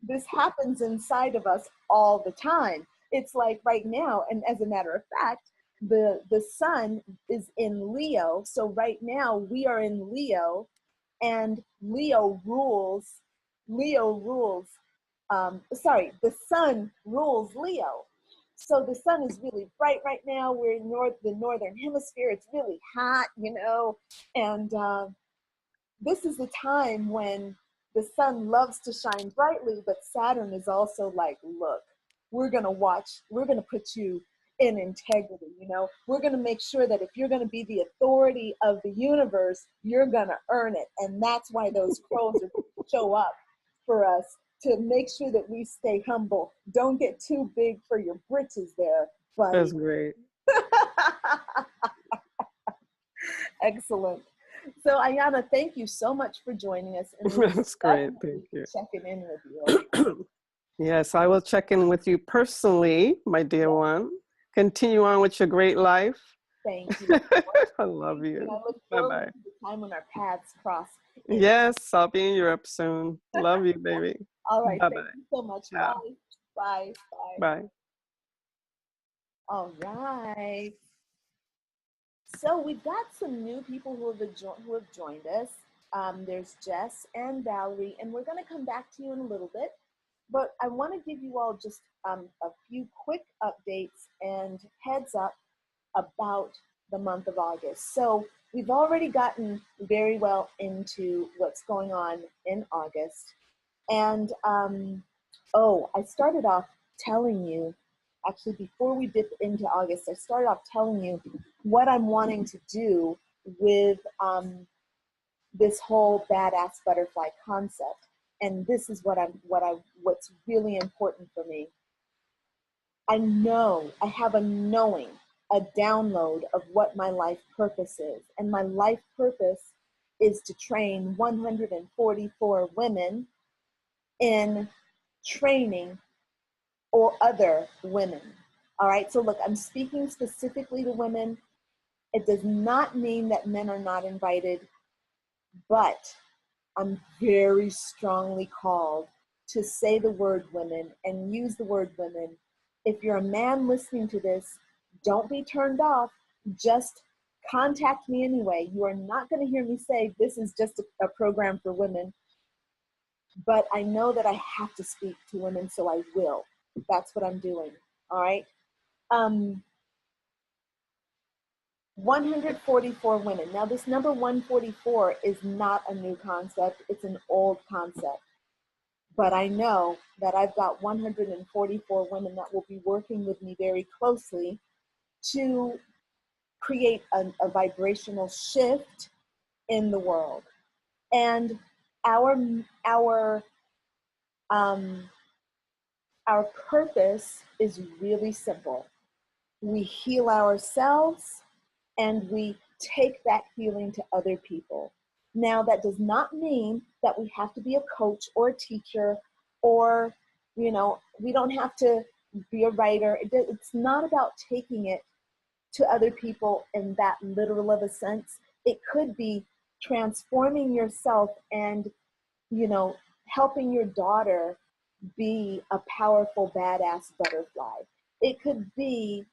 Speaker 1: this happens inside of us all the time. It's like right now, and as a matter of fact, the sun is in Leo. So right now we are in Leo, and Leo rules, the sun rules Leo. So the sun is really bright right now. We're in the northern hemisphere. It's really hot, you know, and this is the time when the sun loves to shine brightly, but Saturn is also like, look, we're going to put you in integrity, you know. We're going to make sure that if you're going to be the authority of the universe, you're going to earn it. And that's why those crows show up for us, to make sure that we stay humble. Don't get too big for your britches there, buddy.
Speaker 5: That's great.
Speaker 1: Excellent. So Ayana, thank you so much for joining us. And
Speaker 5: That's great. Thank you.
Speaker 1: Checking in with you.
Speaker 5: Yes, I will check in with you personally, my dear one. Continue on with your great life.
Speaker 1: Thank you.
Speaker 5: I love you.
Speaker 1: And I look forward to the time when our paths cross.
Speaker 5: Yes, I'll be in Europe soon. Love you, baby.
Speaker 1: All right.
Speaker 5: Bye-bye.
Speaker 1: Thank you so much.
Speaker 5: Ciao.
Speaker 1: Bye. Bye.
Speaker 5: Bye.
Speaker 1: All right. So we've got some new people who have joined us. There's Jess and Valerie, and we're going to come back to you in a little bit. But I want to give you all just a few quick updates and heads up about the month of August. So we've already gotten very well into what's going on in August. And, I started off telling you, actually before we dip into August, I started off telling you what I'm wanting to do with this whole badass butterfly concept. And this is what's really important for me. I have a knowing, a download of what my life purpose is. And my life purpose is to train 144 women in training or other women. All right, so look, I'm speaking specifically to women. It does not mean that men are not invited, but I'm very strongly called to say the word women and use the word women. If you're a man listening to this, don't be turned off. Just contact me anyway. You are not going to hear me say this is just a program for women, but I know that I have to speak to women, so I will. That's what I'm doing. All right. 144 women. Now this number 144 is not a new concept. It's an old concept. But I know that I've got 144 women that will be working with me very closely to create a vibrational shift in the world. And our purpose is really simple. We heal ourselves and we take that healing to other people. Now, that does not mean that we have to be a coach or a teacher, or, we don't have to be a writer. It's not about taking it to other people in that literal of a sense. It could be transforming yourself and, helping your daughter be a powerful, badass butterfly. It could be,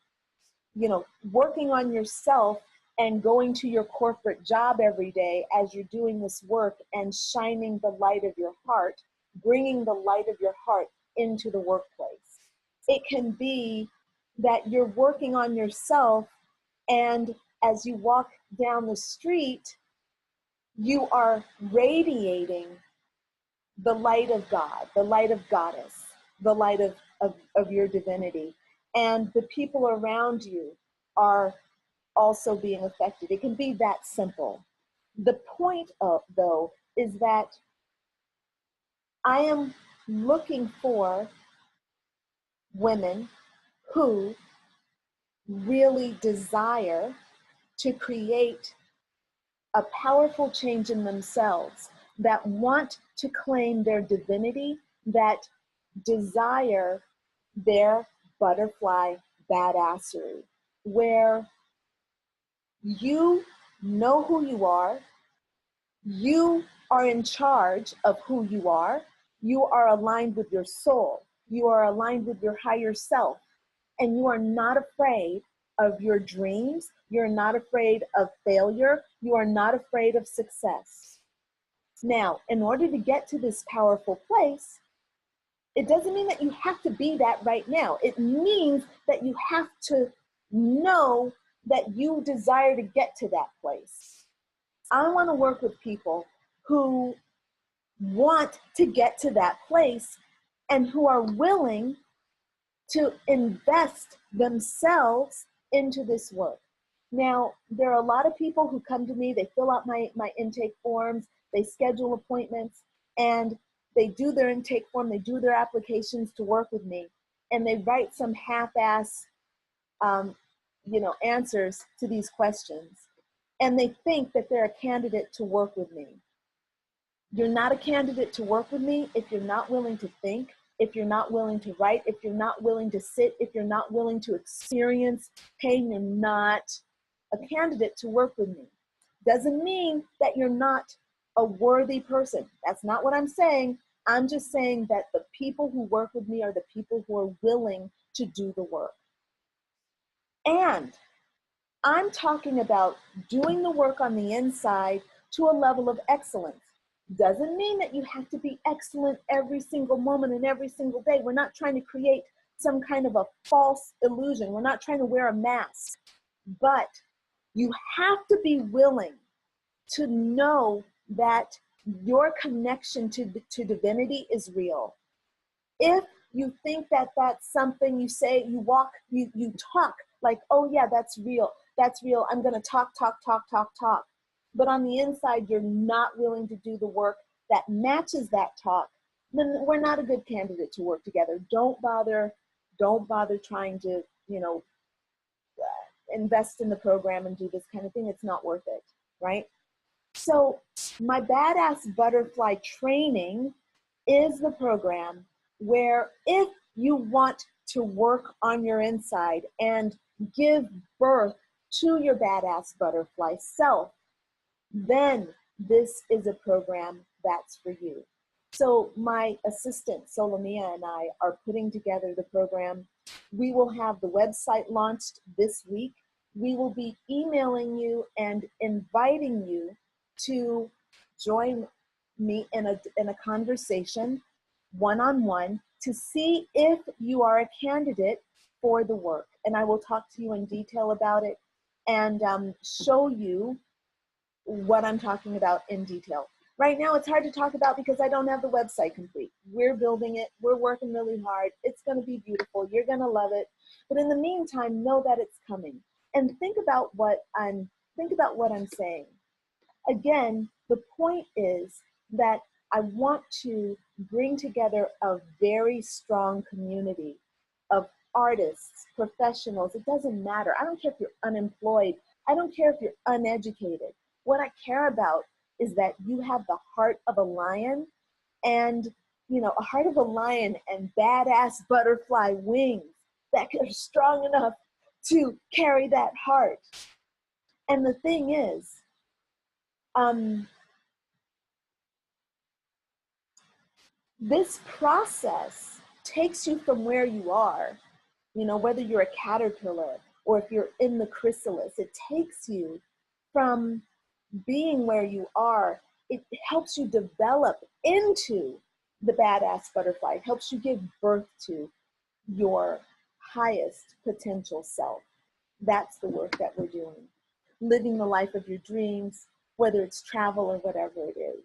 Speaker 1: working on yourself and going to your corporate job every day as you're doing this work and shining the light of your heart, bringing the light of your heart into the workplace. It can be that you're working on yourself, and as you walk down the street, you are radiating the light of God, the light of Goddess, the light of your divinity. And the people around you are also being affected. It can be that simple. The point of, though, is that I am looking for women who really desire to create a powerful change in themselves, that want to claim their divinity, that desire their butterfly badassery, where you know who you are in charge of who you are aligned with your soul, you are aligned with your higher self, and you are not afraid of your dreams, you're not afraid of failure, you are not afraid of success. Now, in order to get to this powerful place, it doesn't mean that you have to be that right now. It means that you have to know that you desire to get to that place. I want to work with people who want to get to that place and who are willing to invest themselves into this work. Now, there are a lot of people who come to me, they fill out my intake forms, they schedule appointments, and they do their intake form, they do their applications to work with me, and they write some half-ass answers to these questions. And they think that they're a candidate to work with me. You're not a candidate to work with me if you're not willing to think, if you're not willing to write, if you're not willing to sit, if you're not willing to experience pain. You're not a candidate to work with me. Doesn't mean that you're not a worthy person. That's not what I'm saying. I'm just saying that the people who work with me are the people who are willing to do the work. And I'm talking about doing the work on the inside to a level of excellence. Doesn't mean that you have to be excellent every single moment and every single day. We're not trying to create some kind of a false illusion. We're not trying to wear a mask. But you have to be willing to know that your connection to divinity is real. If you think that that's something you say, you walk, you talk like, oh yeah, that's real, I'm gonna talk. But on the inside, you're not willing to do the work that matches that talk, then we're not a good candidate to work together. Don't bother trying to, invest in the program and do this kind of thing. It's not worth it, right? So my Badass Butterfly training is the program where if you want to work on your inside and give birth to your badass butterfly self, then this is a program that's for you. So my assistant, Solomia, and I are putting together the program. We will have the website launched this week. We will be emailing you and inviting you to join me in a conversation one-on-one to see if you are a candidate for the work. And I will talk to you in detail about it and show you what I'm talking about in detail. Right now, it's hard to talk about because I don't have the website complete. We're building it. We're working really hard. It's going to be beautiful. You're going to love it. But in the meantime, know that it's coming. And think about what I'm saying. Again, the point is that I want to bring together a very strong community of artists, professionals. It doesn't matter. I don't care if you're unemployed. I don't care if you're uneducated. What I care about is that you have the heart of a lion and, a heart of a lion and badass butterfly wings that are strong enough to carry that heart. And the thing is, this process takes you from where you are, whether you're a caterpillar or if you're in the chrysalis, it takes you from being where you are. It helps you develop into the badass butterfly. It helps you give birth to your highest potential self. That's the work that we're doing. Living the life of your dreams, whether it's travel or whatever it is.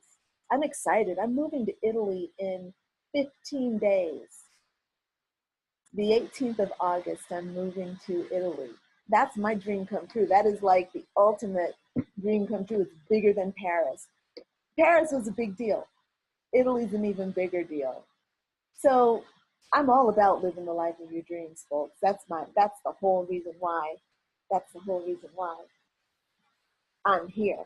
Speaker 1: I'm excited. I'm moving to Italy in 15 days. The 18th of August, I'm moving to Italy. that's my dream come true. That is like the ultimate dream come true. It's bigger than Paris. Paris was a big deal. Italy's an even bigger deal. So I'm all about living the life of your dreams, folks. That's the whole reason why. That's the whole reason why I'm here.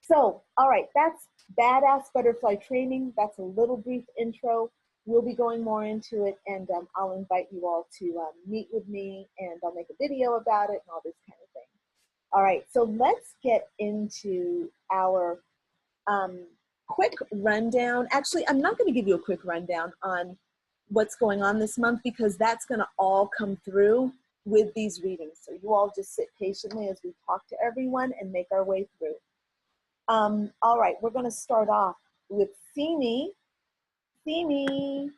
Speaker 1: So, all right, that's Badass Butterfly Training. That's a little brief intro. We'll be going more into it, and I'll invite you all to meet with me, and I'll make a video about it and all this kind of thing. All right, so let's get into our quick rundown. Actually, I'm not going to give you a quick rundown on what's going on this month because that's going to all come through with these readings. So you all just sit patiently as we talk to everyone and make our way through. All right, we're going to start off with Simi. Simi.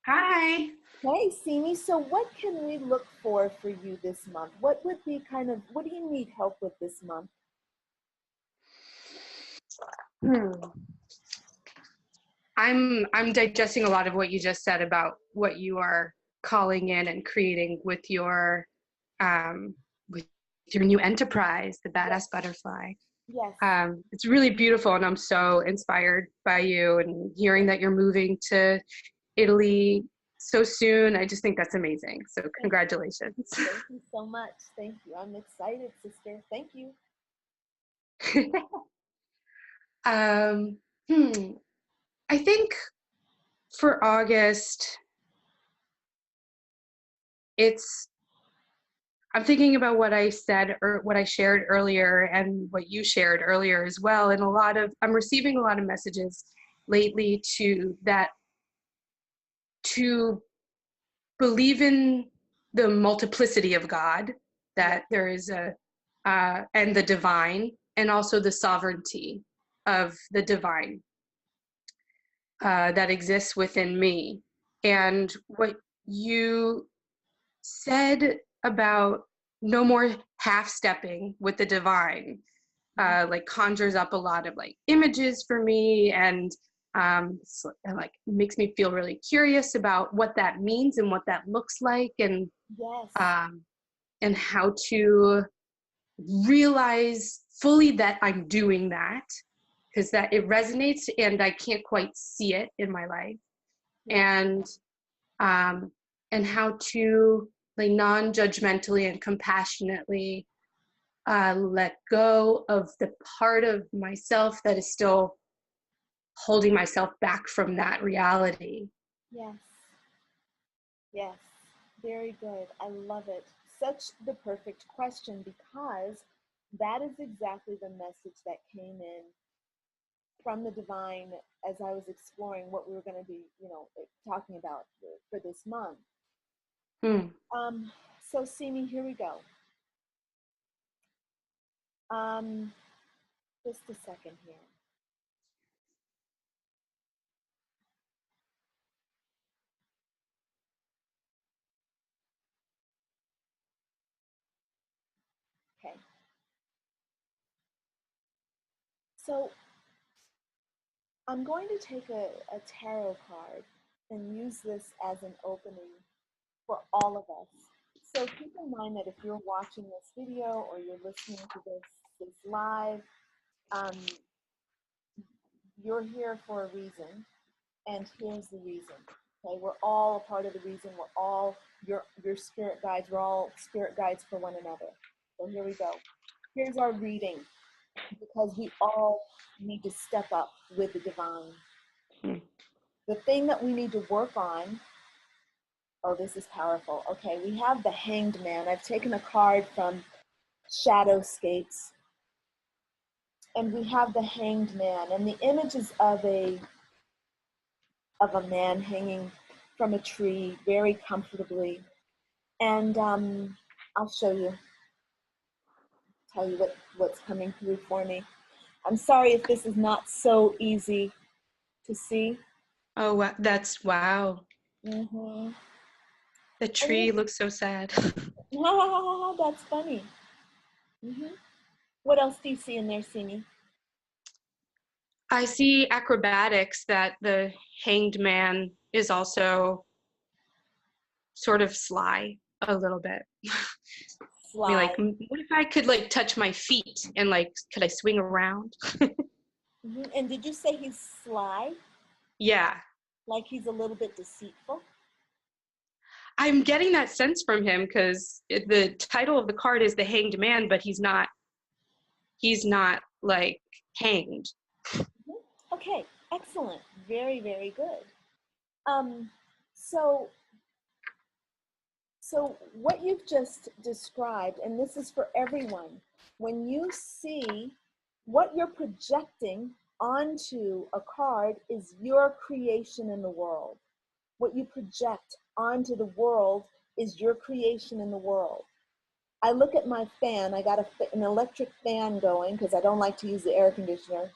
Speaker 2: Hi.
Speaker 1: Hey, Simi. So what can we look for you this month? What would be what do you need help with this month?
Speaker 2: I'm digesting a lot of what you just said about what you are calling in and creating with your new enterprise, the Badass Butterfly.
Speaker 1: Yes.
Speaker 2: It's really beautiful, and I'm so inspired by you and hearing that you're moving to Italy so soon. I just think that's amazing. So congratulations.
Speaker 1: Thank you so much. Thank you. I'm excited, sister. Thank you.
Speaker 2: I think for August, I'm thinking about what I said or what I shared earlier and what you shared earlier as well. And I'm receiving a lot of messages lately to believe in the multiplicity of God, that there is and the divine, and also the sovereignty of the divine that exists within me. And what you said about no more half-stepping with the divine, like conjures up a lot of like images for me, and like makes me feel really curious about what that means and what that looks like, and and how to realize fully that I'm doing that, because that it resonates and I can't quite see it in my life, and how to like non-judgmentally and compassionately let go of the part of myself that is still holding myself back from that reality.
Speaker 1: Yes. Yes. Very good. I love it. Such the perfect question, because that is exactly the message that came in from the divine as I was exploring what we were going to be, talking about for this month. So Simi, here we go. Just a second here. Okay. So I'm going to take a tarot card and use this as an opening for all of us. So keep in mind that if you're watching this video or you're listening to this live, you're here for a reason, and here's the reason. Okay, we're all a part of the reason. We're all your spirit guides. We're all spirit guides for one another. So here we go. Here's our reading, because we all need to step up with the divine. The thing that we need to work on, oh, this is powerful. Okay, we have the Hanged Man. I've taken a card from Shadowscapes, and we have the Hanged Man, and the image is of a man hanging from a tree very comfortably. And I'll show you, tell you what's coming through for me. I'm sorry if this is not so easy to see.
Speaker 2: Oh, that's wow.
Speaker 1: Mm-hmm.
Speaker 2: The tree looks so sad.
Speaker 1: That's funny. Mm-hmm. What else do you see in there, Simi?
Speaker 2: I see acrobatics, that the Hanged Man is also sort of sly a little bit. I mean,
Speaker 1: Fly.
Speaker 2: like, what if I could like touch my feet and like, could I swing around?
Speaker 1: And did you say he's sly?
Speaker 2: Yeah.
Speaker 1: Like he's a little bit deceitful?
Speaker 2: I'm getting that sense from him because the title of the card is the Hanged Man, but he's not like hanged.
Speaker 1: Okay, excellent. Very, very good. So what you've just described, and this is for everyone, when you see what you're projecting onto a card is your creation in the world. What you project onto the world is your creation in the world. I look at my fan, I got an electric fan going because I don't like to use the air conditioner.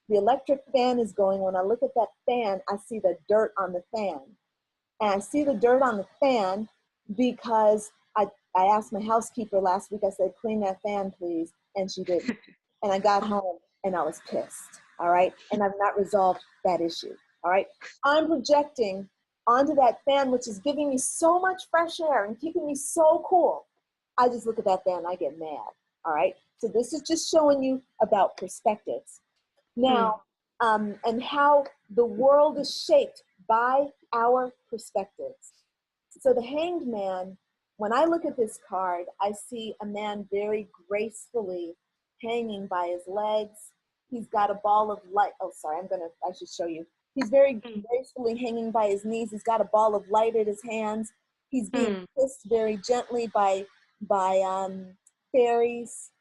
Speaker 1: The electric fan is going. When I look at that fan, I see the dirt on the fan. And I see the dirt on the fan because I asked my housekeeper last week, I said, clean that fan, please. And she didn't. And I got home and I was pissed. All right. And I've not resolved that issue. All right. I'm projecting onto that fan, which is giving me so much fresh air and keeping me so cool. I just look at that fan and I get mad. All right. So this is just showing you about perspectives. Now, and how the world is shaped by our perspectives. So the Hanged Man, when I look at this card, I see a man very gracefully hanging by his legs. He's got a ball of light. Oh, sorry, I should show you. He's very gracefully hanging by his knees. He's got a ball of light in his hands. He's being kissed very gently by fairies.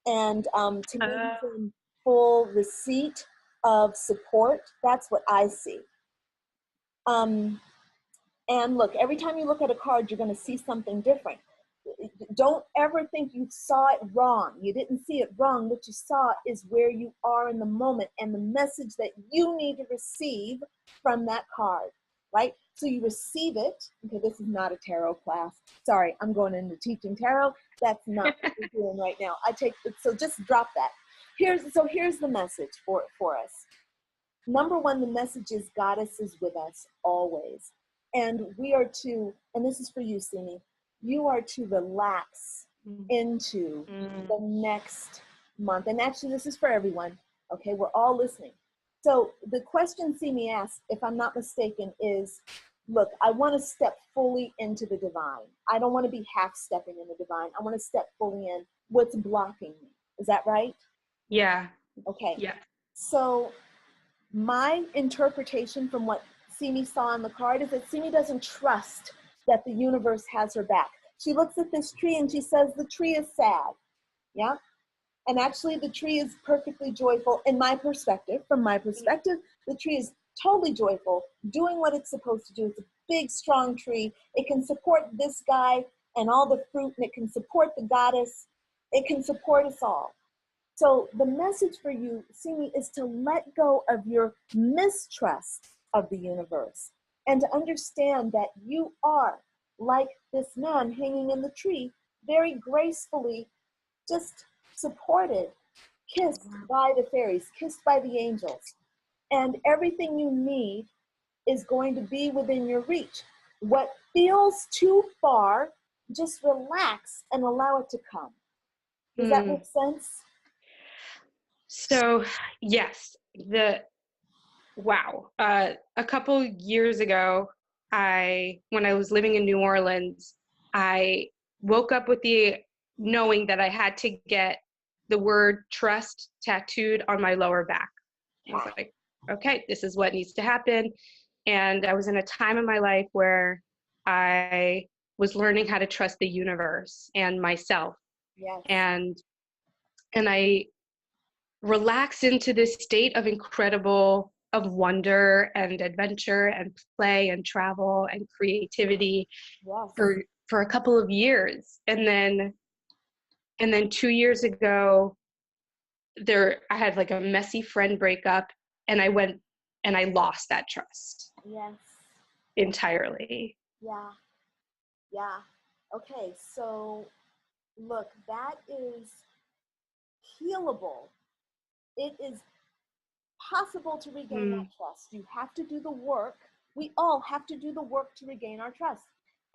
Speaker 1: And to me, he's in full receipt of support. That's what I see. And look, every time you look at a card, you're going to see something different. Don't ever think you saw it wrong. You didn't see it wrong. What you saw is where you are in the moment and the message that you need to receive from that card, right? So you receive it. Okay, this is not a tarot class. Sorry, I'm going into teaching tarot. That's not what we're doing right now. So just drop that. Here's the message for us. Number one, the message is Goddess is with us always. And we are to, and this is for you, Simi, you are to relax into the next month. And actually, this is for everyone. Okay, we're all listening. So the question Simi asked, if I'm not mistaken, is, look, I want to step fully into the divine. I don't want to be half stepping in the divine. I want to step fully in. What's blocking me? Is that right?
Speaker 2: Yeah.
Speaker 1: Okay.
Speaker 2: Yeah.
Speaker 1: So my interpretation from what Simi saw on the card is that Simi doesn't trust that the universe has her back. She looks at this tree and she says, the tree is sad. Yeah. And actually the tree is perfectly joyful in my perspective. From my perspective, the tree is totally joyful, doing what it's supposed to do. It's a big, strong tree. It can support this guy and all the fruit, and it can support the goddess. It can support us all. So the message for you, Simi, is to let go of your mistrust of the universe and to understand that you are, like this man hanging in the tree, very gracefully just supported, kissed by the fairies, kissed by the angels. And everything you need is going to be within your reach. What feels too far, just relax and allow it to come. Does that make sense?
Speaker 2: So, yes, a couple years ago, when I was living in New Orleans, I woke up with the knowing that I had to get the word trust tattooed on my lower back. I was like, okay, this is what needs to happen. And I was in a time in my life where I was learning how to trust the universe and myself.
Speaker 1: Yes.
Speaker 2: And I relax into this state of of wonder and adventure and play and travel and creativity for a couple of years. And then 2 years ago, I had like a messy friend breakup, and I went and I lost that trust.
Speaker 1: Yes.
Speaker 2: Entirely.
Speaker 1: Yeah. Yeah. Okay, so look, that is healable. It is possible to regain that trust. You have to do the work. We all have to do the work to regain our trust.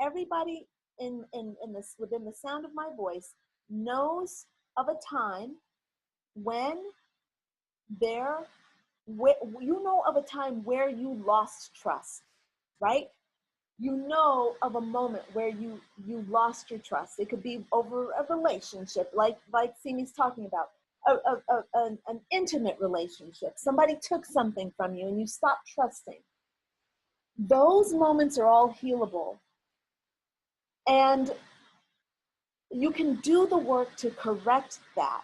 Speaker 1: Everybody in this, within the sound of my voice, knows of a time when you know of a time where you lost trust, right? You know of a moment where you lost your trust. It could be over a relationship, like Simi's talking about, an intimate relationship. Somebody took something from you and you stopped trusting. Those moments are all healable. And you can do the work to correct that.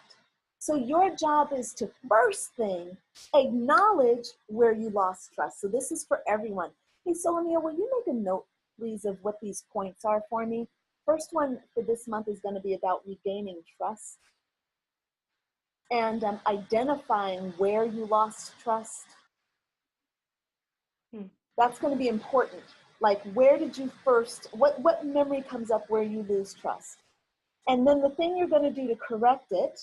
Speaker 1: So your job is to, first thing, acknowledge where you lost trust. So this is for everyone. Hey, Solomia, will you make a note, please, of what these points are for me? First one for this month is going to be about regaining trust and identifying where you lost trust. That's going to be important. Like, where did you first, what memory comes up where you lose trust? And then the thing you're going to do to correct it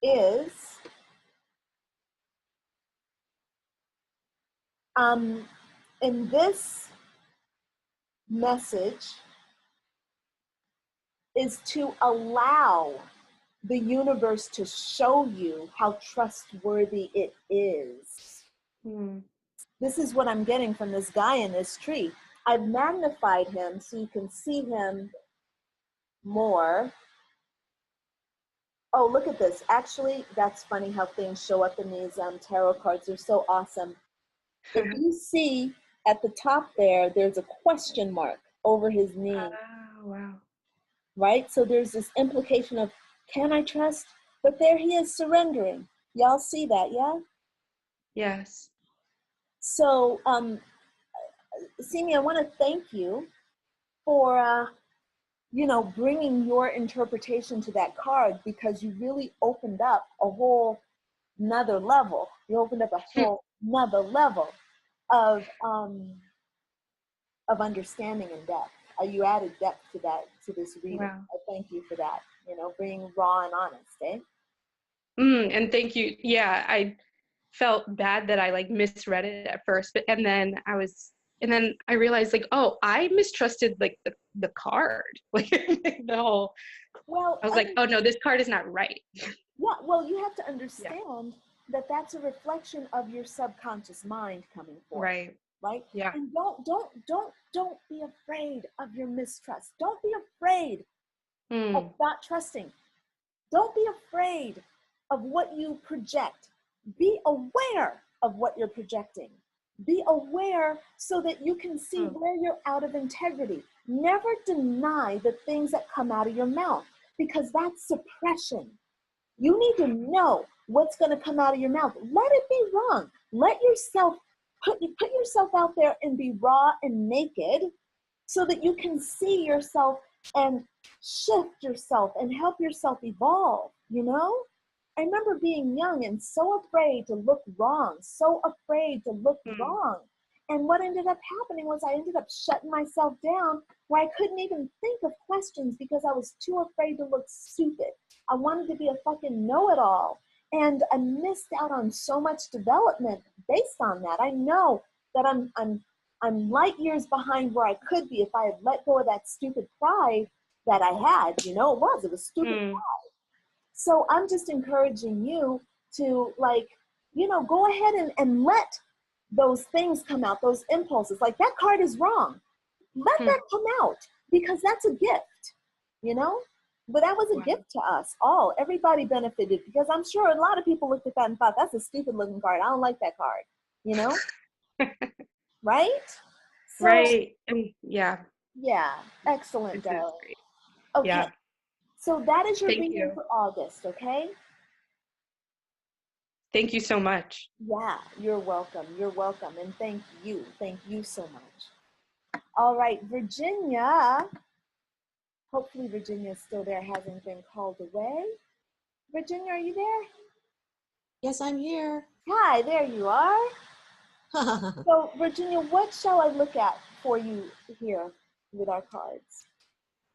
Speaker 1: is in this message is to allow the universe to show you how trustworthy it is. This is what I'm getting from this guy in this tree. I've magnified him so you can see him more. Oh, look at this. Actually, that's funny how things show up in these tarot cards. They're so awesome. If you see at the top there, there's a question mark over his knee.
Speaker 2: Oh, wow.
Speaker 1: Right? So there's this implication of, can I trust? But there he is surrendering. Y'all see that, yeah?
Speaker 2: Yes.
Speaker 1: So, Simi, I want to thank you for, bringing your interpretation to that card, because you really opened up a whole nother level. You opened up a whole nother level of understanding and depth. You added depth to this reading.
Speaker 2: Wow.
Speaker 1: I thank you for that. Being raw and honest, eh?
Speaker 2: And thank you. Yeah, I felt bad that I misread it at first, and then I realized I mistrusted the card, the whole.
Speaker 1: Well,
Speaker 2: I was like, oh no, this card is not right.
Speaker 1: Yeah, well, you have to understand that that's a reflection of your subconscious mind coming forth.
Speaker 2: Right.
Speaker 1: Right?
Speaker 2: Yeah.
Speaker 1: And don't be afraid of your mistrust. Don't be afraid of not trusting. Don't be afraid of what you project. Be aware of what you're projecting. Be aware so that you can see where you're out of integrity. Never deny the things that come out of your mouth, because that's suppression. You need to know what's going to come out of your mouth. Let it be wrong. Let yourself put yourself out there and be raw and naked, so that you can see yourself and shift yourself and help yourself evolve. I remember being young and so afraid to look wrong, so afraid to look wrong. And what ended up happening was I ended up shutting myself down, where I couldn't even think of questions because I was too afraid to look stupid. I wanted to be a fucking know-it-all. And I missed out on so much development based on that. I know that I'm light years behind where I could be if I had let go of that stupid pride that I had. It was stupid pride. So I'm just encouraging you to go ahead and let those things come out, those impulses. Like, that card is wrong. Let that come out, because that's a gift, But that was a gift to us all. Everybody benefited, because I'm sure a lot of people looked at that and thought, that's a stupid looking card. I don't like that card, Right? So,
Speaker 2: Right. And yeah.
Speaker 1: Yeah. Excellent, darling. Okay.
Speaker 2: Yeah.
Speaker 1: So that is your
Speaker 2: Thank
Speaker 1: reading
Speaker 2: you.
Speaker 1: for August, okay?
Speaker 2: Thank you so much.
Speaker 1: Yeah, you're welcome. You're welcome. And thank you. Thank you so much. All right, Virginia. Hopefully Virginia's still there, hasn't been called away. Virginia, are you there?
Speaker 3: Yes, I'm here.
Speaker 1: Hi, there you are. So, Virginia, what shall I look at for you here with our cards?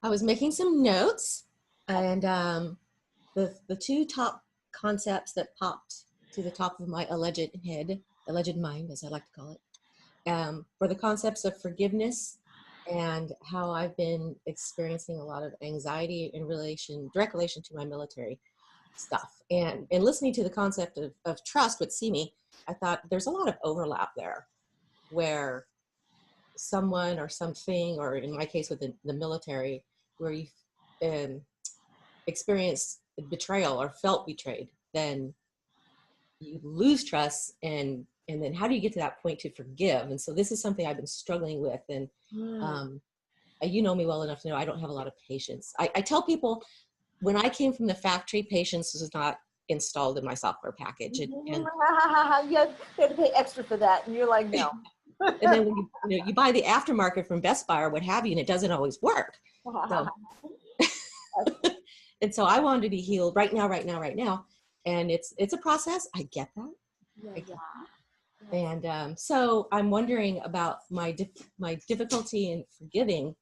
Speaker 3: I was making some notes, and the two top concepts that popped to the top of my alleged mind, as I like to call it, were the concepts of forgiveness and how I've been experiencing a lot of anxiety in direct relation to my military stuff. And listening to the concept of trust with Simi, I thought there's a lot of overlap there where someone or something, or in my case with the military, where you experienced betrayal or felt betrayed, then you lose trust, and then how do you get to that point to forgive? And so this is something I've been struggling with. And you know me well enough to know I don't have a lot of patience. I tell people, when I came from the factory, patience was not installed in my software package. And
Speaker 1: you had to pay extra for that, and you're like, no.
Speaker 3: And then when you buy the aftermarket from Best Buy or what have you, and it doesn't always work. So, and so I wanted to be healed right now. And it's a process. I get that. And so I'm wondering about my difficulty in forgiving.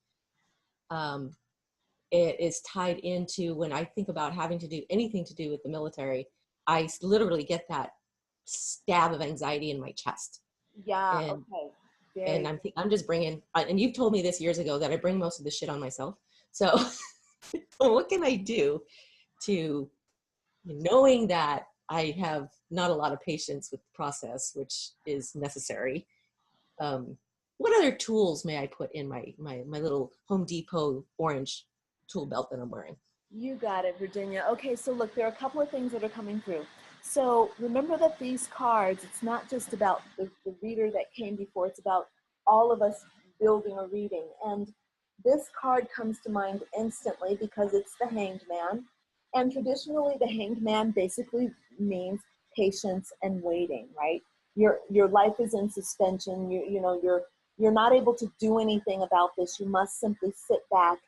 Speaker 3: It is tied into when I think about having to do anything to do with the military, I literally get that stab of anxiety in my chest.
Speaker 1: Yeah.
Speaker 3: And,
Speaker 1: okay.
Speaker 3: And I'm just bringing, and you've told me this years ago that I bring most of the shit on myself. So what can I do to, knowing that I have not a lot of patience with the process, which is necessary. What other tools may I put in my little Home Depot orange tool belt that I'm wearing?
Speaker 1: You got it, Virginia. Okay, so look, there are a couple of things that are coming through. So remember that these cards, it's not just about the reader that came before, it's about all of us building a reading. And this card comes to mind instantly because it's the Hanged Man. And traditionally, the Hanged Man basically means patience and waiting, right? Your life is in suspension. You're not able to do anything about this. You must simply sit back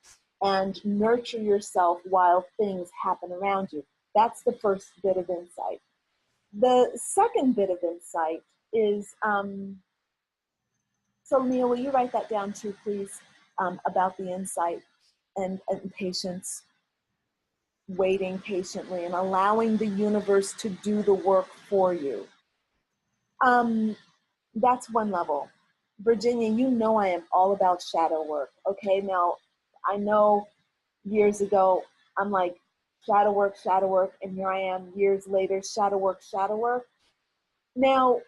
Speaker 1: and nurture yourself while things happen around you. That's the first bit of insight. The second bit of insight is, so Neil, will you write that down too, please, about the insight and patience, waiting patiently and allowing the universe to do the work for you. That's one level. Virginia, you know I am all about shadow work, okay? Now, I know years ago, I'm like, shadow work, and here I am years later, shadow work. Now,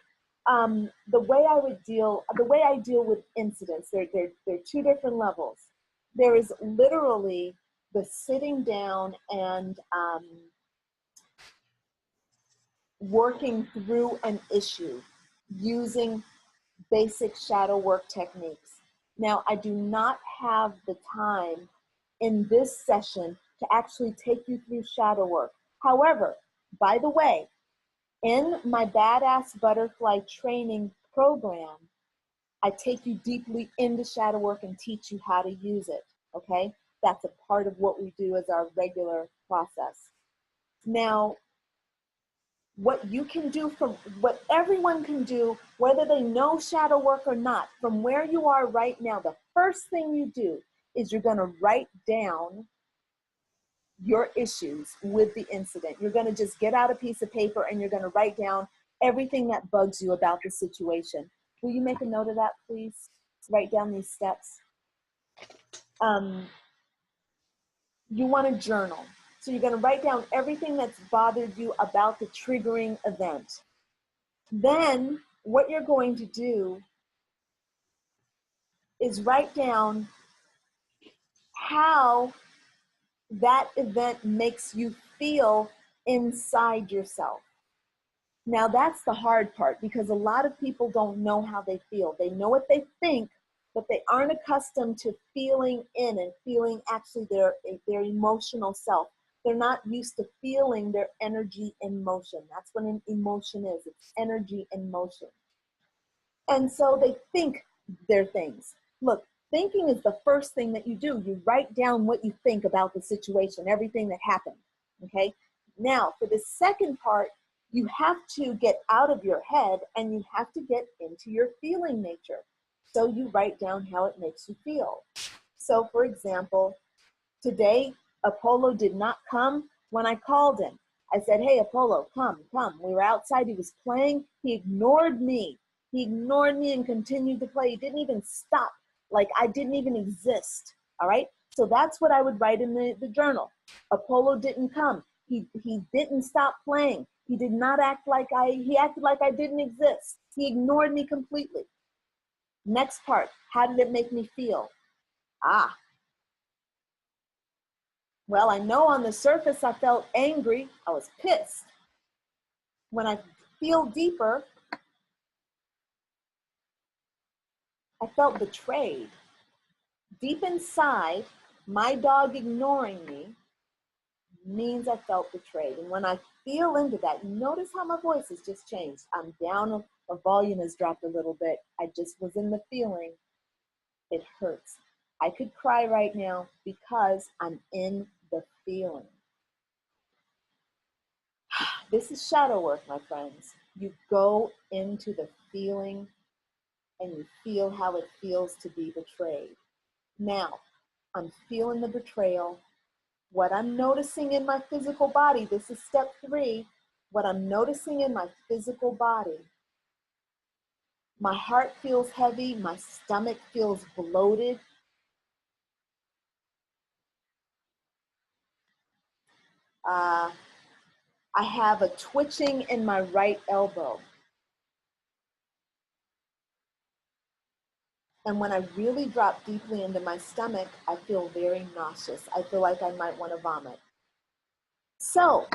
Speaker 1: the way I deal with incidents, there are two different levels. There is literally the sitting down and working through an issue using basic shadow work techniques. Now, I do not have the time in this session to actually take you through shadow work. However, by the way, in my Badass Butterfly training program, I take you deeply into shadow work and teach you how to use it, okay? That's a part of what we do as our regular process. Now, what you can do, from what everyone can do, whether they know shadow work or not, from where you are right now, the first thing you do is you're gonna write down your issues with the incident. You're gonna just get out a piece of paper and you're gonna write down everything that bugs you about the situation. Will you make a note of that, please? Write down these steps. You wanna journal. So you're gonna write down everything that's bothered you about the triggering event. Then what you're going to do is write down how that event makes you feel inside yourself. Now that's the hard part, because a lot of people don't know how they feel. They know what they think, but they aren't accustomed to feeling in and feeling actually their emotional self. They're not used to feeling their energy in motion. That's what an emotion is. It's energy in motion. And so they think their things. Look, thinking is the first thing that you do. You write down what you think about the situation, everything that happened, okay? Now, for the second part, you have to get out of your head and you have to get into your feeling nature. So you write down how it makes you feel. So for example, today, Apollo did not come when I called him. I said, hey, Apollo, come. We were outside, he was playing, he ignored me. He ignored me and continued to play. He didn't even stop like I didn't even exist. All right. So that's what I would write in the journal. Apollo didn't come. He didn't stop playing. He did not act like he acted like I didn't exist. He ignored me completely. Next part, how did it make me feel? Well, I know on the surface I felt angry. I was pissed. When I feel deeper, I felt betrayed. Deep inside, my dog ignoring me means I felt betrayed. And when I feel into that, notice how my voice has just changed. I'm down, the volume has dropped a little bit. I just was in the feeling. It hurts. I could cry right now because I'm in the feeling. This is shadow work, my friends. You go into the feeling and you feel how it feels to be betrayed. Now, I'm feeling the betrayal. What I'm noticing in my physical body, this is step 3, what I'm noticing in my physical body. My heart feels heavy, my stomach feels bloated. I have a twitching in my right elbow. And when I really drop deeply into my stomach, I feel very nauseous. I feel like I might want to vomit. So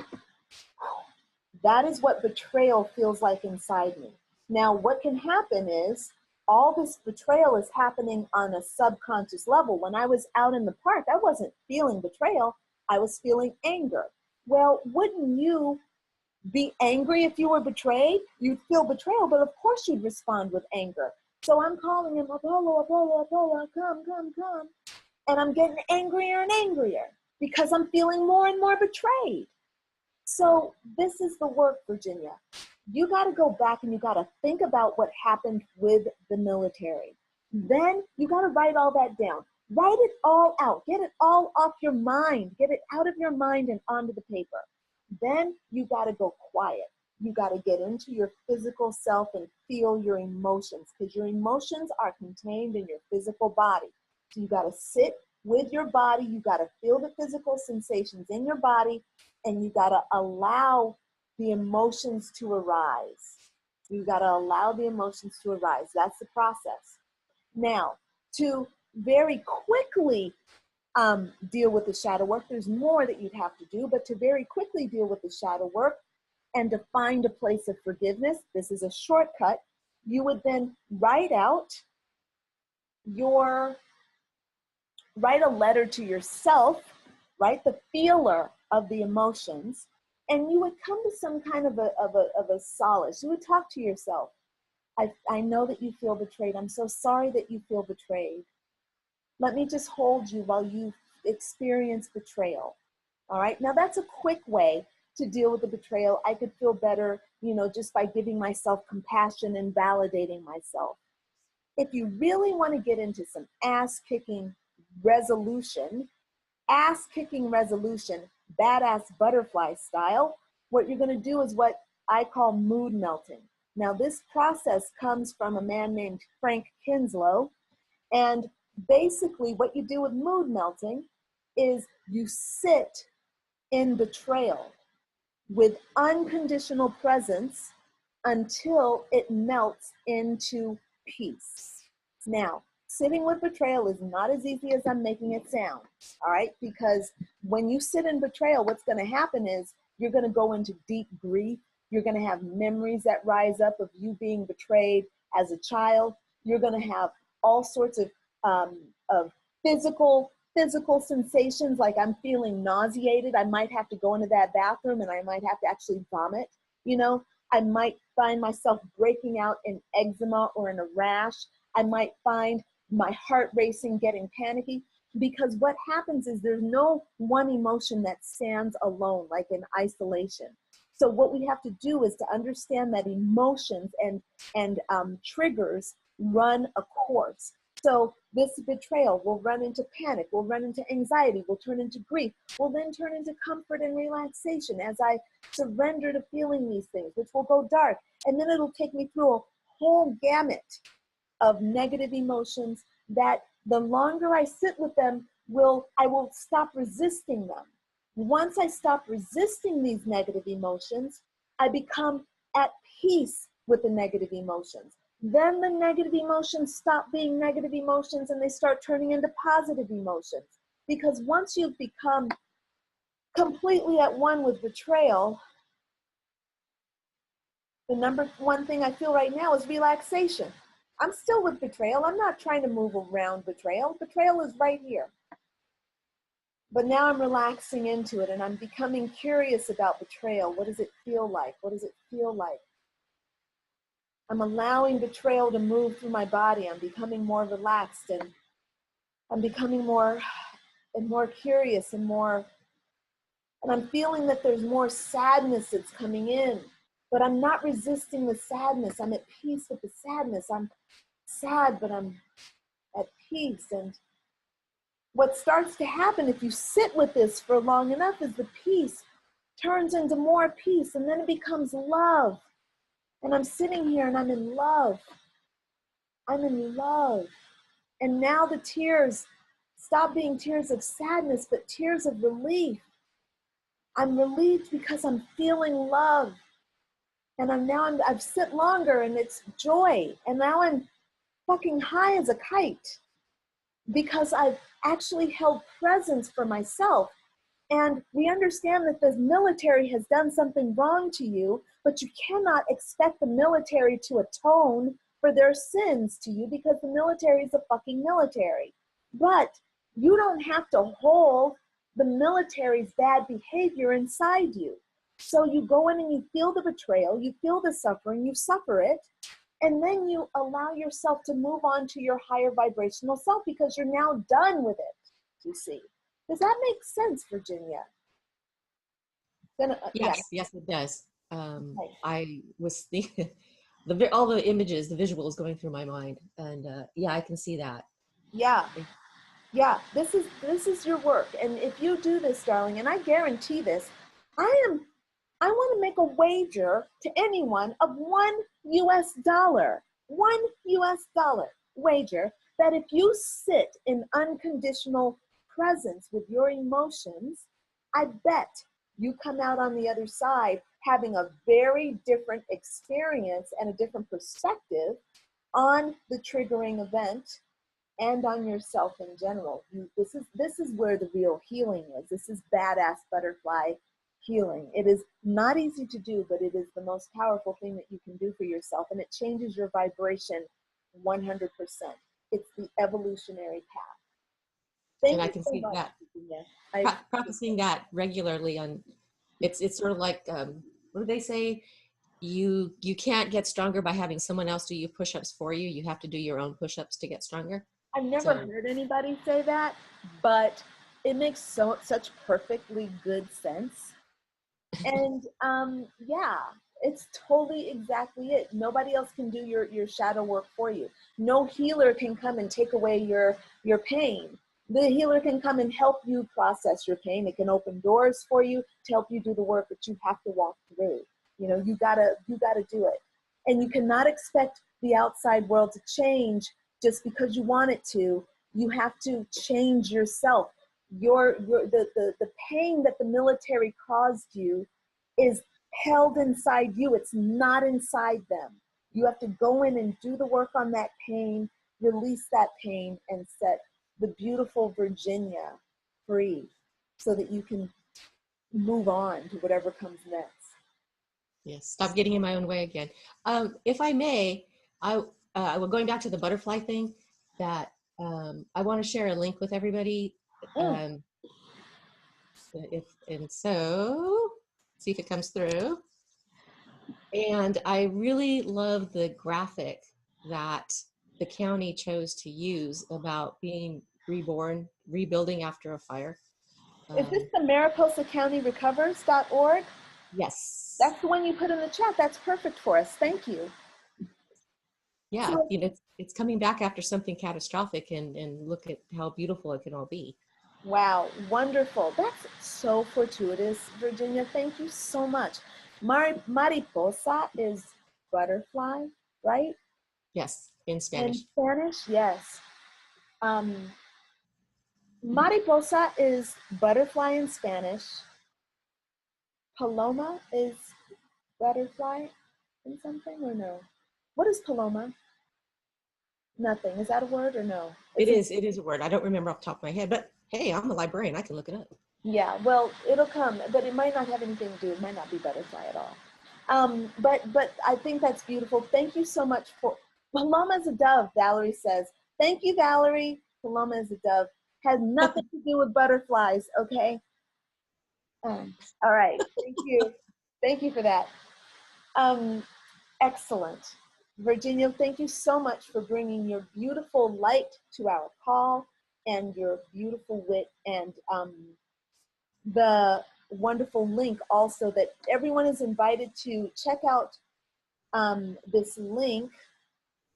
Speaker 1: that is what betrayal feels like inside me. Now, what can happen is all this betrayal is happening on a subconscious level. When I was out in the park, I wasn't feeling betrayal. I was feeling anger. Well, wouldn't you be angry if you were betrayed? You'd feel betrayal, but of course you'd respond with anger. So I'm calling him, Apollo, Apollo, Apollo, come, come, come. And I'm getting angrier and angrier because I'm feeling more and more betrayed. So this is the work, Virginia. You got to go back and you got to think about what happened with the military. Then you got to write all that down. Write it all out. Get it all off your mind. Get it out of your mind and onto the paper. Then you got to go quiet. You got to get into your physical self and feel your emotions, because your emotions are contained in your physical body. So you got to sit with your body. You got to feel the physical sensations in your body, and you got to allow the emotions to arise. You got to allow the emotions to arise. That's the process. Now, to very quickly deal with the shadow work, there's more that you'd have to do, but to very quickly deal with the shadow work and to find a place of forgiveness, this is a shortcut. You would then write a letter to yourself, write the feeler of the emotions, and you would come to some kind of a solace. You would talk to yourself. I know that you feel betrayed. I'm so sorry that you feel betrayed. Let me just hold you while you experience betrayal. All right. Now that's a quick way to deal with the betrayal. I could feel better, just by giving myself compassion and validating myself. If you really want to get into some ass-kicking resolution, badass butterfly style, what you're going to do is what I call mood melting. Now this process comes from a man named Frank Kinslow, and basically what you do with mood melting is you sit in betrayal with unconditional presence until it melts into peace. Now, sitting with betrayal is not as easy as I'm making it sound, all right? Because when you sit in betrayal, what's going to happen is you're going to go into deep grief. You're going to have memories that rise up of you being betrayed as a child. You're going to have all sorts of physical sensations, like I'm feeling nauseated. I might have to go into that bathroom and I might have to actually vomit. I might find myself breaking out in eczema or in a rash. I might find my heart racing, getting panicky, because what happens is there's no one emotion that stands alone, like in isolation. So what we have to do is to understand that emotions and triggers run a course. So this betrayal will run into panic, will run into anxiety, will turn into grief, will then turn into comfort and relaxation as I surrender to feeling these things, which will go dark. And then it'll take me through a whole gamut of negative emotions, that the longer I sit with them, I will stop resisting them. Once I stop resisting these negative emotions, I become at peace with the negative emotions. Then the negative emotions stop being negative emotions and they start turning into positive emotions. Because once you've become completely at one with betrayal, the number one thing I feel right now is relaxation. I'm still with betrayal. I'm not trying to move around betrayal. Betrayal is right here. But now I'm relaxing into it and I'm becoming curious about betrayal. What does it feel like? What does it feel like? I'm allowing betrayal to move through my body. I'm becoming more relaxed and I'm becoming more and more curious and I'm feeling that there's more sadness that's coming in, but I'm not resisting the sadness. I'm at peace with the sadness. I'm sad, but I'm at peace. And what starts to happen if you sit with this for long enough is the peace turns into more peace, and then it becomes love. And I'm sitting here and I'm in love. I'm in love. And now the tears stop being tears of sadness, but tears of relief. I'm relieved because I'm feeling love. And I've sit longer and it's joy. And now I'm fucking high as a kite because I've actually held presence for myself. And we understand that the military has done something wrong to you, but you cannot expect the military to atone for their sins to you because the military is a fucking military. But you don't have to hold the military's bad behavior inside you. So you go in and you feel the betrayal, you feel the suffering, you suffer it, and then you allow yourself to move on to your higher vibrational self because you're now done with it, you see. Does that make sense, Virginia?
Speaker 3: Yes, yes, it does. I was thinking, all the images, the visuals going through my mind, and yeah, I can see that.
Speaker 1: Yeah, yeah. This is your work, and if you do this, darling, and I guarantee this, I want to make a wager to anyone of $1 $1 wager that if you sit in unconditional presence with your emotions, I bet you come out on the other side having a very different experience and a different perspective on the triggering event and on yourself in general. This is where the real healing is. This is badass butterfly healing. It is not easy to do, but it is the most powerful thing that you can do for yourself, and it changes your vibration 100%. It's the evolutionary path.
Speaker 3: And I can see that. Practicing that regularly it's sort of like, what do they say? You can't get stronger by having someone else do your push-ups for you. You have to do your own push-ups to get stronger.
Speaker 1: I've never heard anybody say that, but it makes such perfectly good sense. And yeah, it's totally exactly it. Nobody else can do your shadow work for you. No healer can come and take away your pain. The healer can come and help you process your pain. It can open doors for you to help you do the work that you have to walk through. You know, you gotta do it. And you cannot expect the outside world to change just because you want it to. You have to change yourself. The pain that the military caused you is held inside you. It's not inside them. You have to go in and do the work on that pain, release that pain, and set the beautiful Virginia free so that you can move on to whatever comes next.
Speaker 3: Yes, stop getting in my own way again. If I may, we're going back to the butterfly thing, that I want to share a link with everybody. So see if it comes through. And I really love the graphic that the county chose to use about being reborn, rebuilding after a fire.
Speaker 1: Is this the MariposaCountyRecovers.org?
Speaker 3: Yes.
Speaker 1: That's the one you put in the chat. That's perfect for us. Thank you.
Speaker 3: Yeah, so, you know, it's coming back after something catastrophic, and look at how beautiful it can all be.
Speaker 1: Wow, wonderful. That's so fortuitous, Virginia. Thank you so much. Mariposa is butterfly, right?
Speaker 3: Yes, in Spanish.
Speaker 1: In Spanish, yes. Mariposa is butterfly in Spanish. Paloma is butterfly in something or no? What is paloma? Nothing. Is that a word or no?
Speaker 3: It is a word. I don't remember off the top of my head, but hey, I'm a librarian. I can look it up.
Speaker 1: Yeah, well, it'll come, but it might not have anything to do. It might not be butterfly at all. But I think that's beautiful. Thank you so much for Paloma is a dove. Valerie says, "Thank you, Valerie. Paloma is a dove. Has nothing to do with butterflies." Okay. All right. Thank you for that. Excellent. Virginia, thank you so much for bringing your beautiful light to our call and your beautiful wit and the wonderful link also that everyone is invited to check out this link.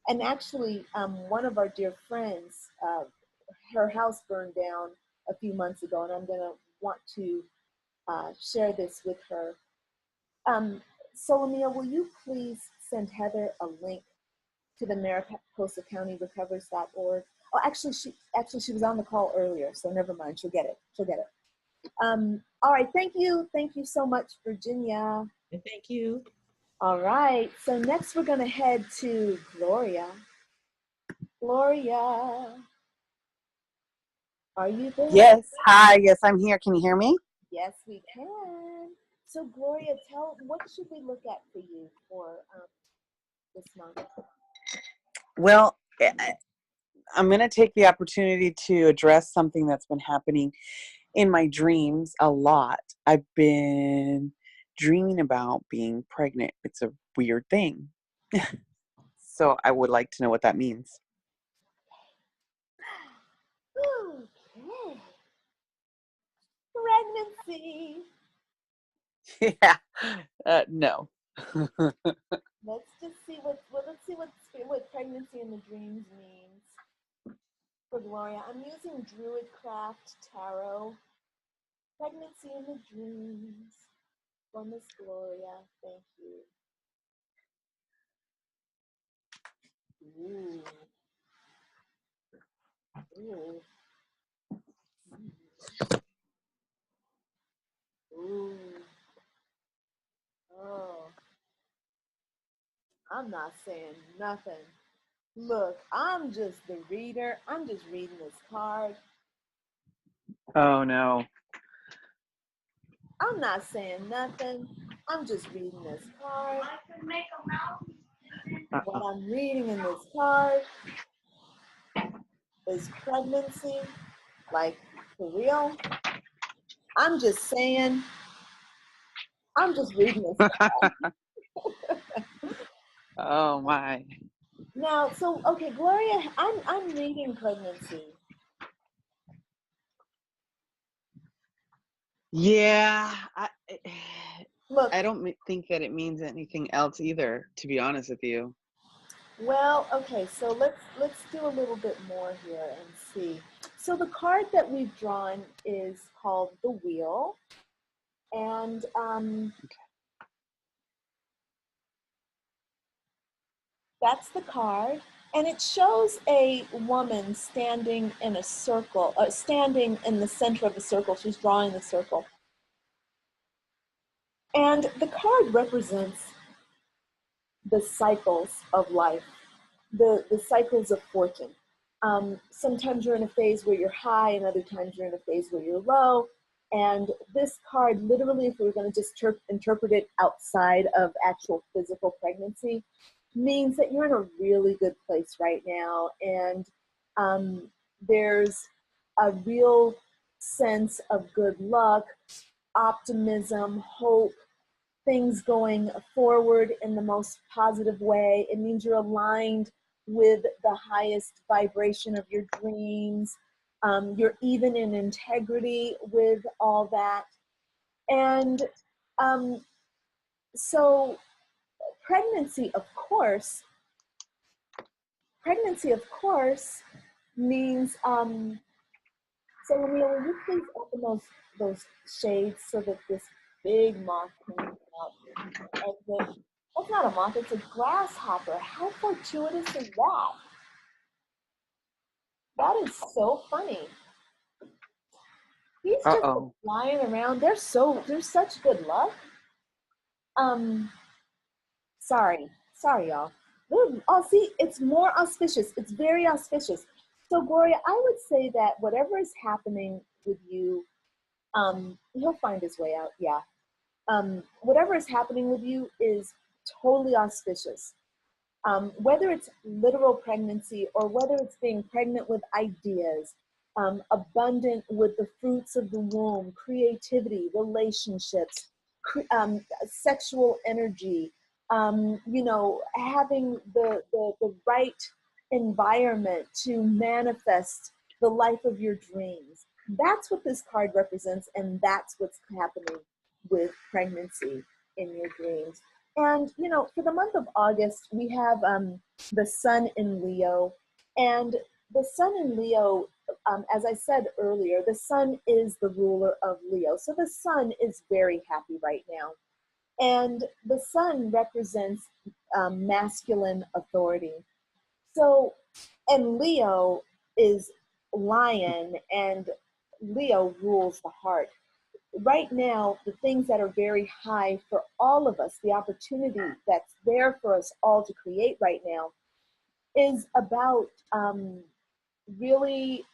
Speaker 1: And actually, one of our dear friends, her house burned down a few months ago, and I'm going to want to share this with her. Solomia, will you please send Heather a link to the Mariposa County Recovers.org? Oh, actually, she was on the call earlier, so never mind. She'll get it. All right, thank you so much, Virginia.
Speaker 3: Thank you.
Speaker 1: All right, so next we're going to head to Gloria. Gloria, are you there?
Speaker 6: Yes, hi, yes, I'm here. Can you hear me?
Speaker 1: Yes, we can. So Gloria, what should we look at for you for this month?
Speaker 6: Well, I'm going to take the opportunity to address something that's been happening in my dreams a lot. I've been dreaming about being pregnant. It's a weird thing. So I would like to know what that means.
Speaker 1: Okay. Pregnancy.
Speaker 6: Yeah, no.
Speaker 1: Let's just see what pregnancy in the dreams means for Gloria. I'm using Druidcraft Tarot. Pregnancy in the dreams for Miss Gloria. Thank you. Ooh. Ooh. Ooh. Oh. I'm not saying nothing. Look, I'm just the reader. I'm just reading this card.
Speaker 6: Oh, no.
Speaker 1: I'm not saying nothing. I'm just reading this card. What I'm reading in this card is pregnancy. Like, for real. I'm just saying. I'm just reading this card.
Speaker 6: Oh, my.
Speaker 1: Now, so, okay, Gloria, I'm reading pregnancy.
Speaker 6: Yeah,
Speaker 1: Look,
Speaker 6: I don't think that it means anything else either, to be honest with you.
Speaker 1: well, okay, so let's do a little bit more here and see. So the card that we've drawn is called the Wheel, and that's the card, and it shows a woman standing in a circle, standing in the center of a circle. She's drawing the circle, and the card represents the cycles of life, the cycles of fortune. Sometimes you're in a phase where you're high, and other times you're in a phase where you're low. And this card, literally, if we were going to just interpret it outside of actual physical pregnancy, means that you're in a really good place right now. And there's a real sense of good luck, optimism, hope, things going forward in the most positive way. It means you're aligned with the highest vibration of your dreams. You're even in integrity with all that. And so pregnancy, of course, means, so Lamia, will you please open those shades so that this big moth can exit? That's not a moth, it's a grasshopper. How fortuitous is that? That is so funny. He's just flying around. They're such good luck. Sorry, y'all. Oh, see, it's more auspicious. It's very auspicious. So, Gloria, I would say that whatever is happening with you, he'll find his way out. Yeah. Whatever is happening with you is totally auspicious. Whether it's literal pregnancy or whether it's being pregnant with ideas, abundant with the fruits of the womb, creativity, relationships, sexual energy, having the right environment to manifest the life of your dreams. That's what this card represents, and that's what's happening with pregnancy in your dreams. And, for the month of August, we have the sun in Leo. And the sun in Leo, as I said earlier, the sun is the ruler of Leo. So the sun is very happy right now. And the sun represents masculine authority. So, and Leo is lion, and Leo rules the heart. Right now, the things that are very high for all of us, the opportunity that's there for us all to create right now, is about really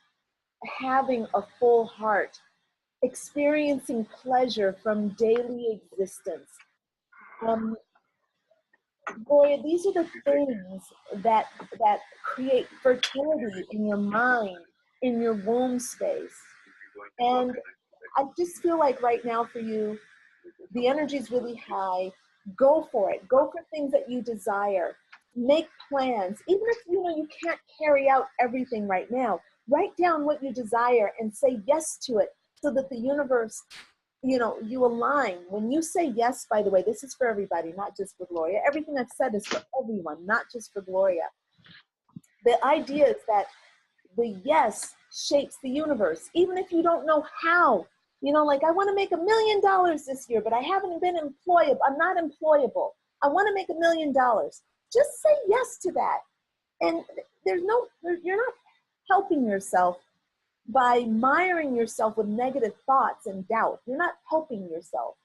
Speaker 1: having a full heart, experiencing pleasure from daily existence. Boy, these are the things that create fertility in your mind, in your womb space. And I just feel like right now for you, the energy is really high. Go for it. Go for things that you desire. Make plans. Even if you can't carry out everything right now, write down what you desire and say yes to it so that the universe, you align. When you say yes, by the way, this is for everybody, not just for Gloria. Everything I've said is for everyone, not just for Gloria. The idea is that the yes shapes the universe, even if you don't know how. Like, I want to make $1 million this year, but I haven't been employable. I'm not employable. I want to make $1 million. Just say yes to that. And you're not helping yourself by miring yourself with negative thoughts and doubt. You're not helping yourself.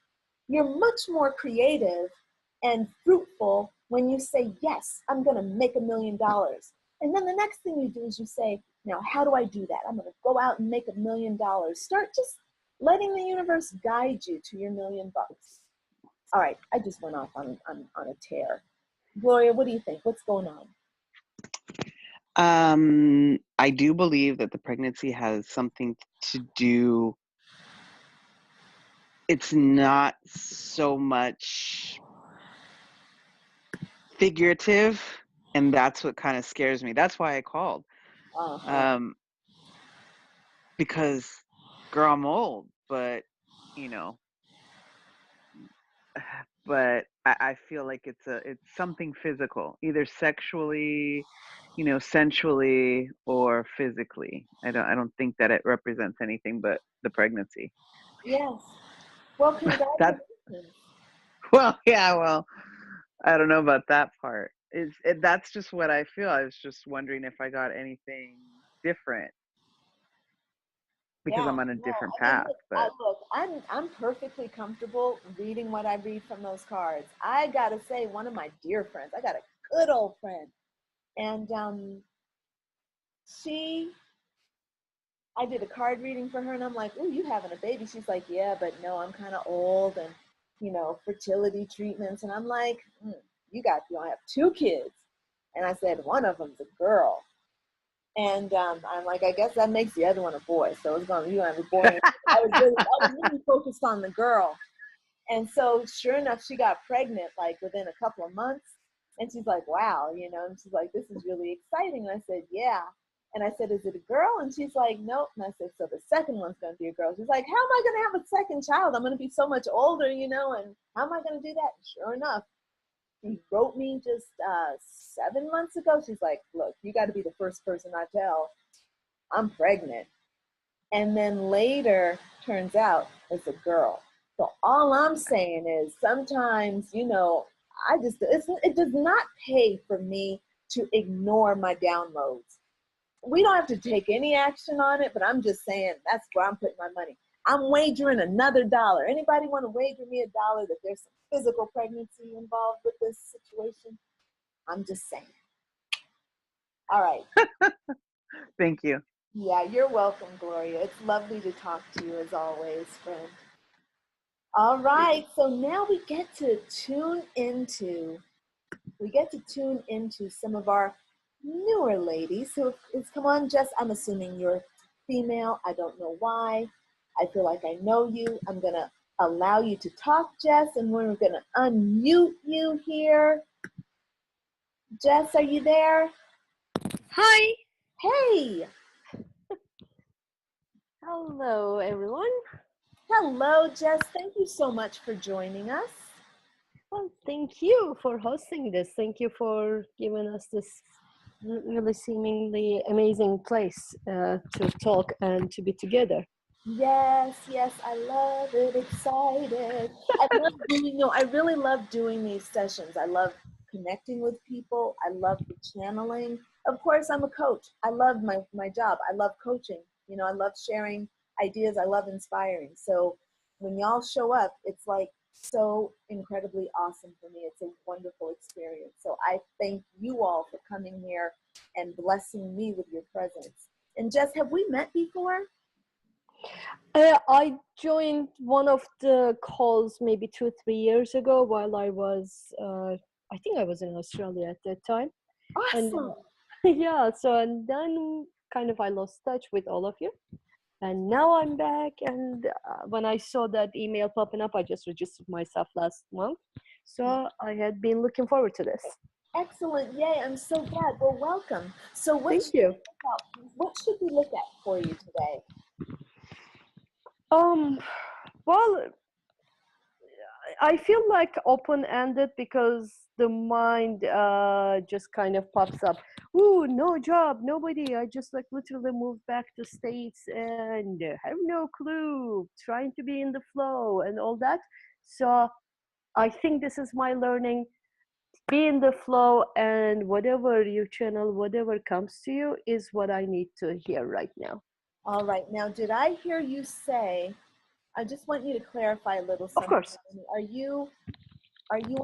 Speaker 1: You're much more creative and fruitful when you say, yes, I'm going to make $1 million. And then the next thing you do is you say, now, how do I do that? I'm going to go out and make $1 million. Start just letting the universe guide you to your $1 million. All right, I just went off on a tear. Gloria, what do you think? What's going on?
Speaker 6: I do believe that the pregnancy has something to do. It's not so much figurative, and that's what kind of scares me. That's why I called. Because, girl, I'm old, but but I feel like it's something physical, either sexually, sensually, or physically. I don't think that it represents anything but the pregnancy.
Speaker 1: Yes. Well, congratulations.
Speaker 6: Well, I don't know about that part. That's just what I feel. I was just wondering if I got anything different because I'm on a different path.
Speaker 1: Look, I'm perfectly comfortable reading what I read from those cards. I gotta say, one of my dear friends, I got a good old friend, and I did a card reading for her, and I'm like, "Ooh, you having a baby?" She's like, "Yeah, but no, I'm kind of old, and fertility treatments." And I'm like, "You have 2 kids," and I said, "One of them's a girl." And I'm like, I guess that makes the other one a boy. So it's going to, have a boy. I was really focused on the girl. And so sure enough, she got pregnant like within a couple of months. And she's like, wow, and she's like, this is really exciting. And I said, yeah. And I said, is it a girl? And she's like, nope. And I said, so the second one's going to be a girl. She's like, how am I going to have a second child? I'm going to be so much older, and how am I going to do that? And sure enough, she wrote me just 7 months ago. She's like, look, you got to be the first person I tell I'm pregnant. And then later, turns out it's a girl. So all I'm saying is sometimes, it does not pay for me to ignore my downloads. we don't have to take any action on it, but I'm just saying that's where I'm putting my money. I'm wagering another $1. Anybody want to wager me $1 that there's some physical pregnancy involved with this situation? I'm just saying. All right.
Speaker 6: Thank you.
Speaker 1: Yeah, you're welcome, Gloria. It's lovely to talk to you as always, friend. All right, so now we get to tune into some of our newer ladies. So it's come on, Jess. I'm assuming you're female. I don't know why. I feel like I know you. I'm gonna allow you to talk, Jess, and we're gonna unmute you here. Jess, are you there?
Speaker 7: Hi.
Speaker 1: Hey.
Speaker 7: Hello, everyone.
Speaker 1: Hello, Jess. Thank you so much for joining us.
Speaker 7: Well, thank you for hosting this. Thank you for giving us this really seemingly amazing place to talk and to be together.
Speaker 1: Yes, I love it. Excited. I really love doing these sessions. I love connecting with people. I love the channeling. Of course, I'm a coach. I love my job. I love coaching. I love sharing ideas. I love inspiring. So when y'all show up, it's like so incredibly awesome for me. It's a wonderful experience. So I thank you all for coming here and blessing me with your presence. And Jess, have we met before?
Speaker 7: I joined one of the calls maybe 2-3 years ago while I was, I think I was in Australia at that time.
Speaker 1: Awesome.
Speaker 7: And, yeah, and then kind of I lost touch with all of you. And now I'm back, and when I saw that email popping up, I just registered myself last month. So I had been looking forward to this.
Speaker 1: Excellent. Yay. I'm so glad. Well, welcome. So what should we look at for you today?
Speaker 7: Well, I feel like open-ended because the mind just kind of pops up. Ooh, no job, nobody. I just like literally moved back to States and have no clue, trying to be in the flow and all that. So I think this is my learning. Be in the flow, and whatever you channel, whatever comes to you is what I need to hear right now.
Speaker 1: All right. Now, did I hear you say, I just want you to clarify a little something.
Speaker 7: Of course.
Speaker 1: Are you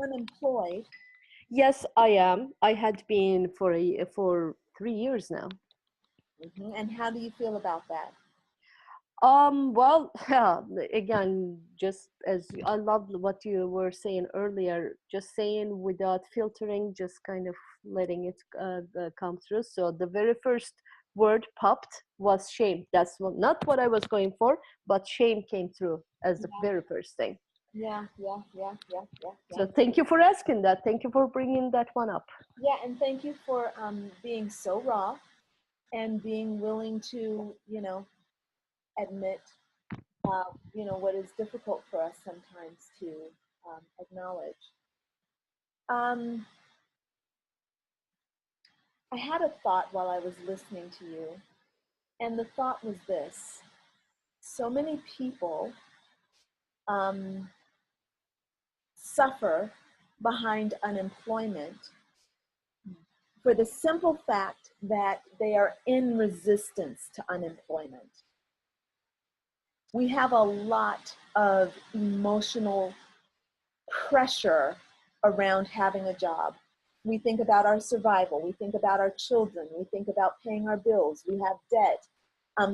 Speaker 1: unemployed?
Speaker 7: Yes, I am. I had been for 3 years now.
Speaker 1: Mm-hmm. And how do you feel about that?
Speaker 7: Well, yeah, again, just as I loved what you were saying earlier, just saying without filtering, just kind of letting it come through. So the very first word popped was shame. That's not what I was going for, but shame came through as the very first thing.
Speaker 1: Yeah.
Speaker 7: So thank you for asking that. Thank you for bringing that one up.
Speaker 1: Yeah, and thank you for being so raw and being willing to, admit, what is difficult for us sometimes to acknowledge. I had a thought while I was listening to you, and the thought was this. So many people suffer behind unemployment for the simple fact that they are in resistance to unemployment. We have a lot of emotional pressure around having a job. We think about our survival. We think about our children. We think about paying our bills. We have debt.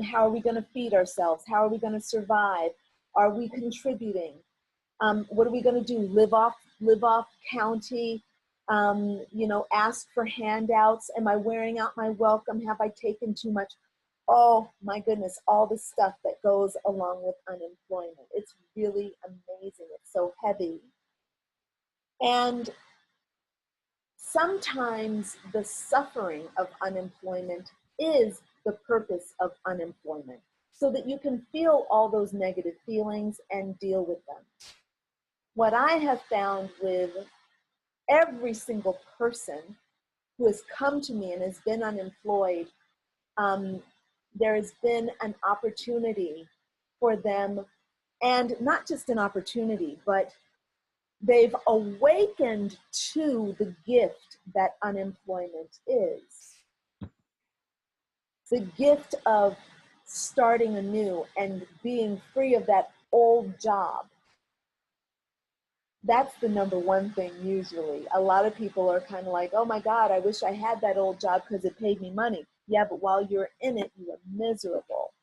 Speaker 1: How are we going to feed ourselves? How are we going to survive? Are we contributing? What are we going to do? Live off county? Ask for handouts? Am I wearing out my welcome? Have I taken too much? Oh my goodness, all the stuff that goes along with unemployment. It's really amazing. It's so heavy. And sometimes the suffering of unemployment is the purpose of unemployment, so that you can feel all those negative feelings and deal with them. What I have found with every single person who has come to me and has been unemployed, there has been an opportunity for them, and not just an opportunity, but they've awakened to the gift that unemployment is. the gift of starting anew and being free of that old job. That's the number one thing usually. A lot of people are kind of like, oh my God, I wish I had that old job because it paid me money. Yeah, but while you're in it, you are miserable.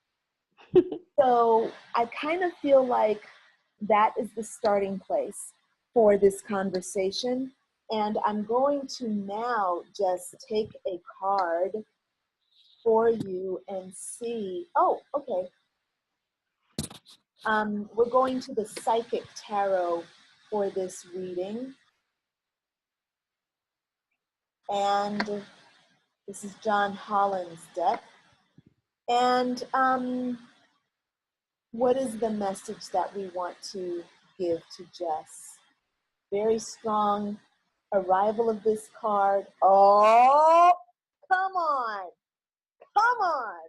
Speaker 1: So I kind of feel like that is the starting place for this conversation. And I'm going to now just take a card for you and see. Oh, okay. We're going to the Psychic Tarot for this reading. And this is John Holland's deck. And what is the message that we want to give to Jess? Very strong arrival of this card. Oh, come on. Come on.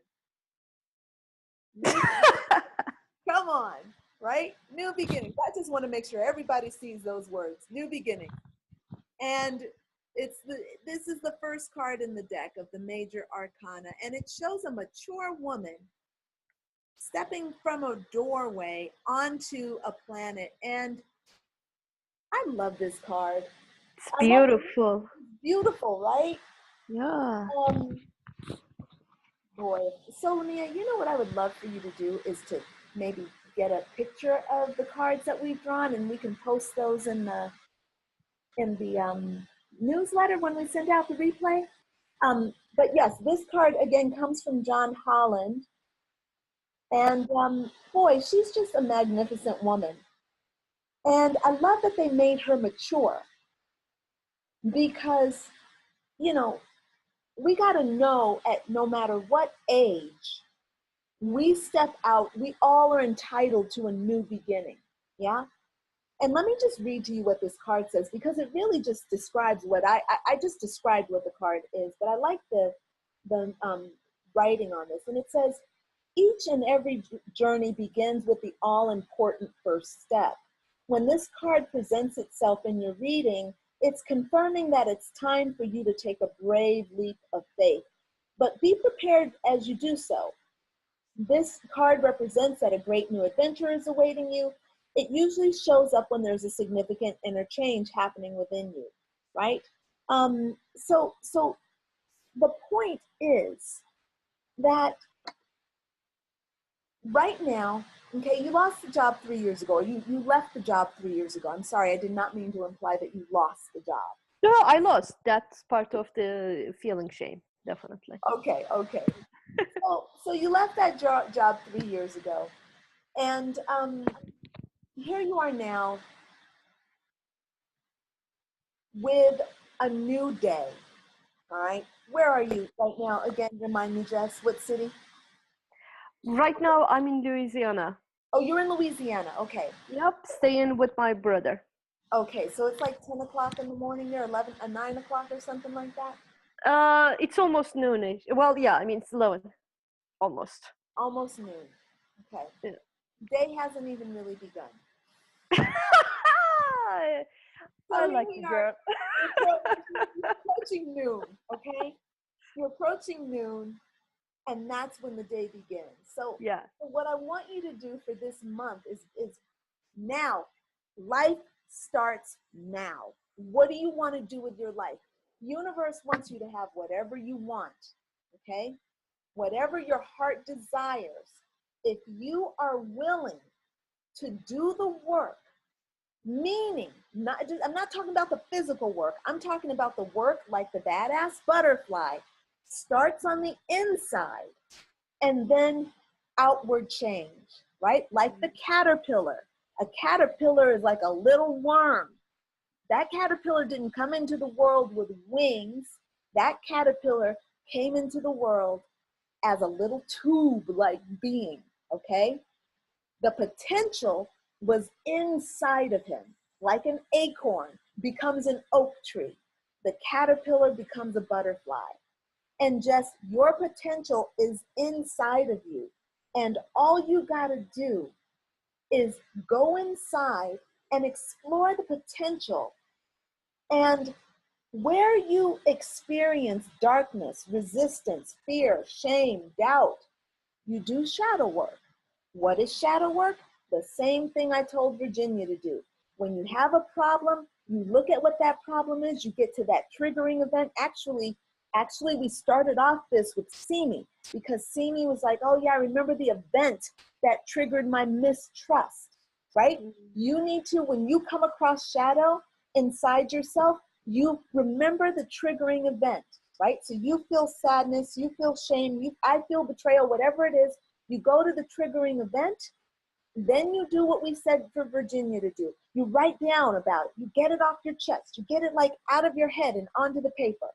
Speaker 1: Come on, right? New beginnings. I just want to make sure everybody sees those words. New beginnings. And this is the first card in the deck of the major arcana, and it shows a mature woman stepping from a doorway onto a planet. And I love this card.
Speaker 7: It's beautiful.
Speaker 1: Beautiful, right?
Speaker 7: Yeah.
Speaker 1: Boy, so Nia, you know what I would love for you to do is to maybe get a picture of the cards that we've drawn, and we can post those in the newsletter when we send out the replay. But yes, this card again comes from John Holland, and boy, she's just a magnificent woman. And I love that they made her mature, because, you know, we got to know at no matter what age we step out, we all are entitled to a new beginning. Yeah. And let me just read to you what this card says, because it really just describes what I just described what the card is, but I like the writing on this. And it says, each and every journey begins with the all-important first step. When this card presents itself in your reading, it's confirming that it's time for you to take a brave leap of faith. But be prepared as you do so. This card represents that a great new adventure is awaiting you. It usually shows up when there's a significant inner change happening within you, right? So the point is that right now, okay, you lost the job 3 years ago. You left the job 3 years ago. I'm sorry, I did not mean to imply that you lost the job.
Speaker 7: No, I lost. That's part of the feeling shame, definitely.
Speaker 1: Okay. So you left that job 3 years ago. And here you are now with a new day, all right? Where are you right now? Again, remind me, Jess, what city?
Speaker 7: Right now, I'm in Louisiana.
Speaker 1: Oh, you're in Louisiana, okay.
Speaker 7: Yep, staying with my brother.
Speaker 1: Okay, so it's like 10 o'clock in the morning there, 9 o'clock or something like that?
Speaker 7: It's almost noonish. Well, yeah, I mean, it's 11, almost.
Speaker 1: Almost noon, okay.
Speaker 7: Yeah.
Speaker 1: Day hasn't even really begun.
Speaker 7: I like you, girl.
Speaker 1: You're approaching noon, okay? You're approaching noon, and that's when the day begins. So,
Speaker 7: yeah.
Speaker 1: So what I want you to do for this month is now. Life starts now. What do you want to do with your life? Universe wants you to have whatever you want, okay? Whatever your heart desires. If you are willing to do the work, meaning, I'm not talking about the physical work. I'm talking about the work like the badass butterfly starts on the inside and then outward change, right? Like the caterpillar. A caterpillar is like a little worm. That caterpillar didn't come into the world with wings. That caterpillar came into the world as a little tube-like being, okay? The potential was inside of him, like an acorn becomes an oak tree. The caterpillar becomes a butterfly. And just your potential is inside of you. And all you gotta do is go inside and explore the potential and Where you experience darkness, resistance, fear, shame, doubt, you do shadow work. What is shadow work? The same thing I told Virginia to do. When you have a problem, you look at what that problem is, you get to that triggering event. Actually, we started off this with Simi, because Simi was like, oh yeah, I remember the event that triggered my mistrust, right? You need to, when you come across shadow inside yourself, you remember the triggering event, right? So you feel sadness, you feel shame, I feel betrayal, whatever it is, you go to the triggering event, then you do what we said for Virginia to do. You write down about it, you get it off your chest, you get it like out of your head and onto the paper.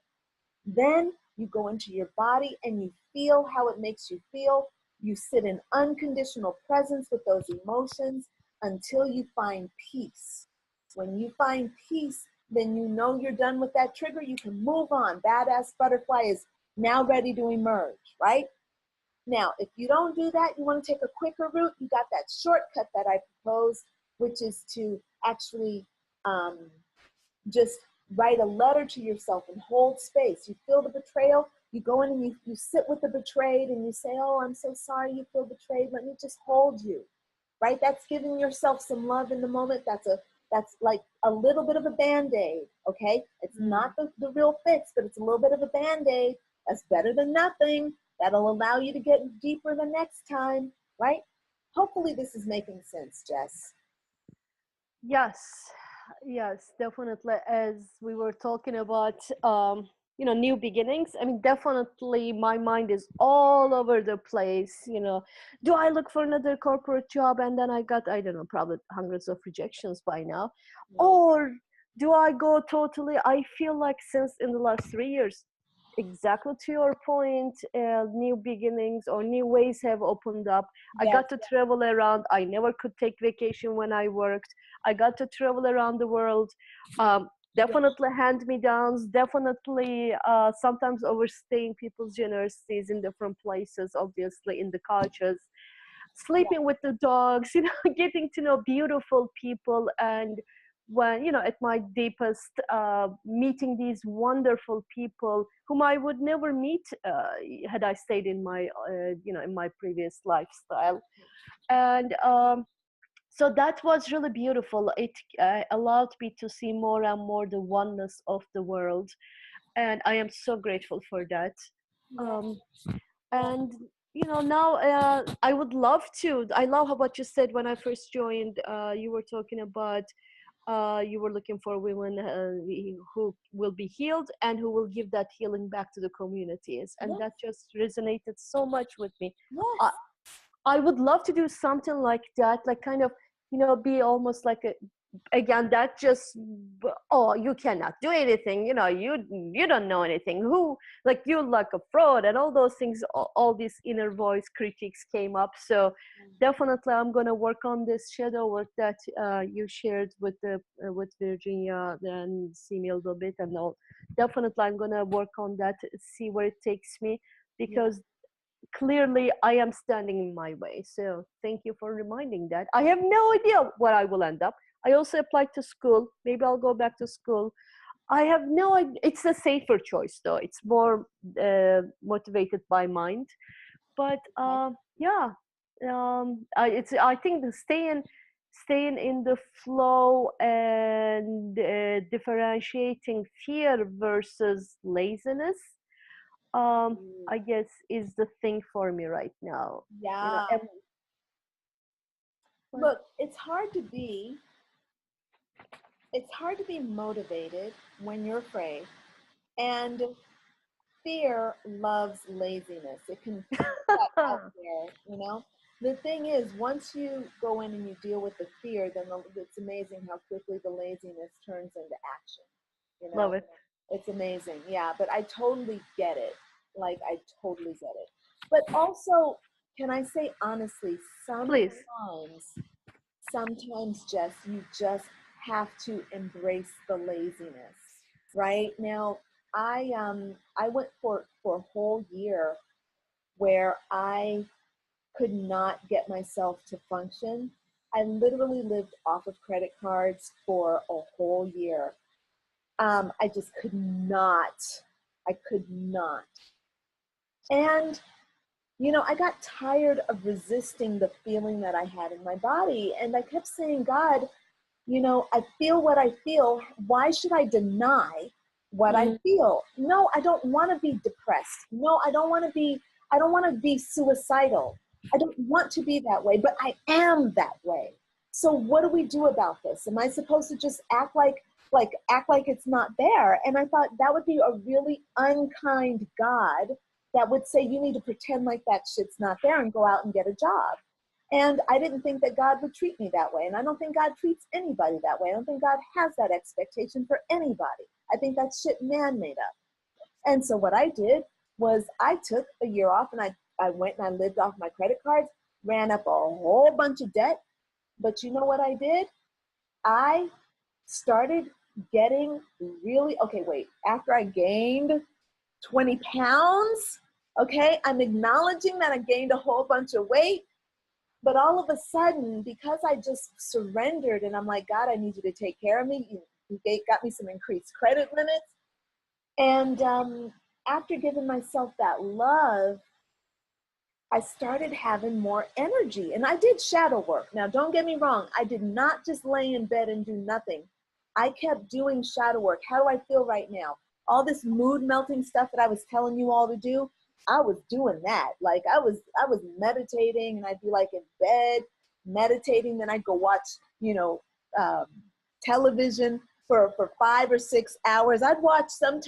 Speaker 1: Then you go into your body and you feel how it makes you feel. You sit in unconditional presence with those emotions until you find peace. When you find peace, then you know you're done with that trigger. You can move on. Badass butterfly is now ready to emerge, right? Now, if you don't do that, you want to take a quicker route, you got that shortcut that I proposed, which is to actually just write a letter to yourself and hold space. You feel the betrayal, you go in and you sit with the betrayed and you say, oh, I'm so sorry you feel betrayed. Let me just hold you, right? That's giving yourself some love in the moment. That's like a little bit of a Band-Aid, okay? It's not the real fix, but it's a little bit of a Band-Aid. That's better than nothing. That'll allow you to get deeper the next time, right? Hopefully this is making sense, Jess.
Speaker 7: Yes, definitely. As we were talking about, new beginnings. I mean, definitely my mind is all over the place. Do I look for another corporate job and then I got, I don't know, probably hundreds of rejections by now, or do I go totally? I feel like since in the last 3 years, exactly to your point, new beginnings or new ways have opened up. I got to travel around. I never could take vacation when I worked. I got to travel around the world. Definitely hand-me-downs, definitely sometimes overstaying people's generosities in different places, obviously in the cultures, sleeping with the dogs, getting to know beautiful people, and when at my deepest, meeting these wonderful people whom I would never meet had I stayed in my in my previous lifestyle. And so that was really beautiful. It allowed me to see more and more the oneness of the world, and I am so grateful for that. And now I would love to. I love what you said when I first joined. You were talking about you were looking for women who will be healed and who will give that healing back to the communities, and that just resonated so much with me. I would love to do something like that, like kind of be almost like again, that just, oh, you cannot do anything, you don't know anything, who, like, you like a fraud, and all those things, all these inner voice critiques came up. So definitely I'm going to work on this shadow work that you shared with with Virginia and see me a little bit, and definitely I'm going to work on that, see where it takes me, because clearly I am standing in my way. So thank you for reminding that. I have no idea where I will end up. I also applied to school. Maybe I'll go back to school. I have no idea. It's a safer choice though. It's more motivated by mind. But I think the staying in the flow and differentiating fear versus laziness, I guess, is the thing for me right now.
Speaker 1: Look, it's hard to be motivated when you're afraid, and fear loves laziness. It can put that out there. The thing is, once you go in and you deal with the fear, then it's amazing how quickly the laziness turns into action.
Speaker 7: Love it.
Speaker 1: It's amazing. Yeah, but I totally get it. Like, I totally get it. But also, can I say honestly, sometimes, Jess, you just have to embrace the laziness. Right now, I went for a whole year where I could not get myself to function. I literally lived off of credit cards for a whole year. I just could not. I could not. And, you know, I got tired of resisting the feeling that I had in my body. And I kept saying, God, you know, I feel what I feel. Why should I deny what I feel? No, I don't want to be depressed. No, I don't want to be suicidal. I don't want to be that way, but I am that way. So what do we do about this? Am I supposed to just act like it's not there? And I thought that would be a really unkind God that would say you need to pretend like that shit's not there and go out and get a job. And I didn't think that God would treat me that way. And I don't think God treats anybody that way. I don't think God has that expectation for anybody. I think that's shit man made up. And so what I did was I took a year off and I went and I lived off my credit cards, ran up a whole bunch of debt. But you know what I did? I started getting really, okay, wait, after I gained 20 pounds, okay, I'm acknowledging that I gained a whole bunch of weight. But all of a sudden, because I just surrendered and I'm like, God, I need you to take care of me. You got me some increased credit limits. And after giving myself that love, I started having more energy. And I did shadow work. Now, don't get me wrong. I did not just lay in bed and do nothing. I kept doing shadow work. How do I feel right now? All this mood melting stuff that I was telling you all to do, I was doing that. Like I was meditating, and I'd be like in bed meditating. Then I'd go watch, you know, television for 5 or 6 hours. I'd watch 3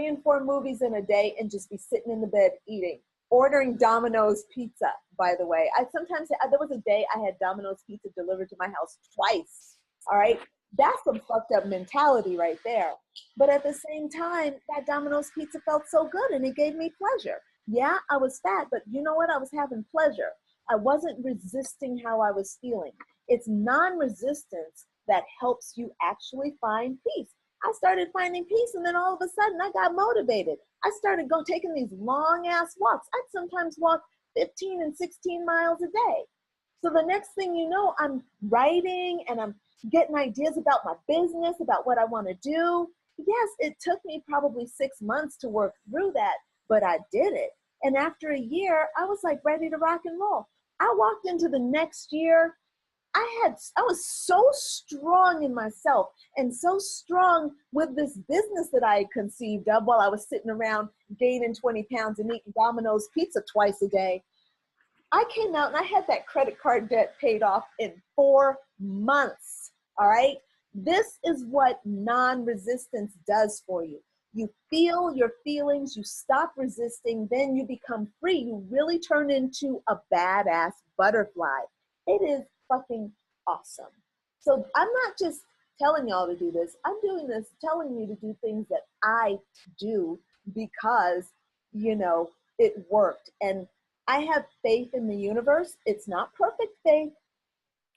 Speaker 1: and 4 movies in a day and just be sitting in the bed eating, ordering Domino's pizza, by the way. There was a day I had Domino's pizza delivered to my house twice. All right. That's some fucked up mentality right there. But at the same time, that Domino's pizza felt so good and it gave me pleasure. Yeah, I was fat, but you know what? I was having pleasure. I wasn't resisting how I was feeling. It's non-resistance that helps you actually find peace. I started finding peace, and then all of a sudden I got motivated. I started taking these long ass walks. I'd sometimes walk 15 and 16 miles a day. So the next thing you know, I'm writing and I'm getting ideas about my business, about what I want to do. Yes, it took me probably 6 months to work through that, but I did it. And after a year, I was like ready to rock and roll. I walked into the next year. I was so strong in myself and so strong with this business that I had conceived of while I was sitting around gaining 20 pounds and eating Domino's pizza twice a day. I came out and I had that credit card debt paid off in 4 months. All right. This is what non-resistance does for you. You feel your feelings, you stop resisting, then you become free. You really turn into a badass butterfly. It is fucking awesome. So I'm not just telling y'all to do this. I'm doing this, telling you to do things that I do because, you know, it worked. And I have faith in the universe. It's not perfect faith,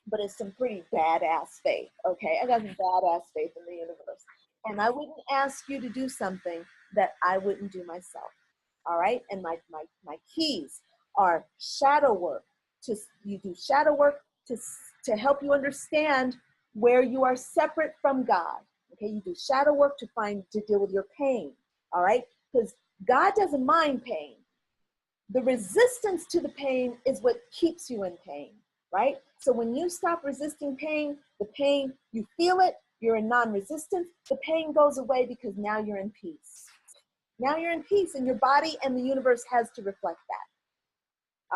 Speaker 1: but it's some pretty badass faith, okay? I got some badass faith in the universe. And I wouldn't ask you to do something that I wouldn't do myself, all right? And my keys are shadow work. You do shadow work to help you understand where you are separate from God, okay? You do shadow work to deal with your pain, all right? Because God doesn't mind pain. The resistance to the pain is what keeps you in pain, right? So when you stop resisting pain, you feel it, you're in non-resistance, the pain goes away because now you're in peace. Now you're in peace, and your body and the universe has to reflect that.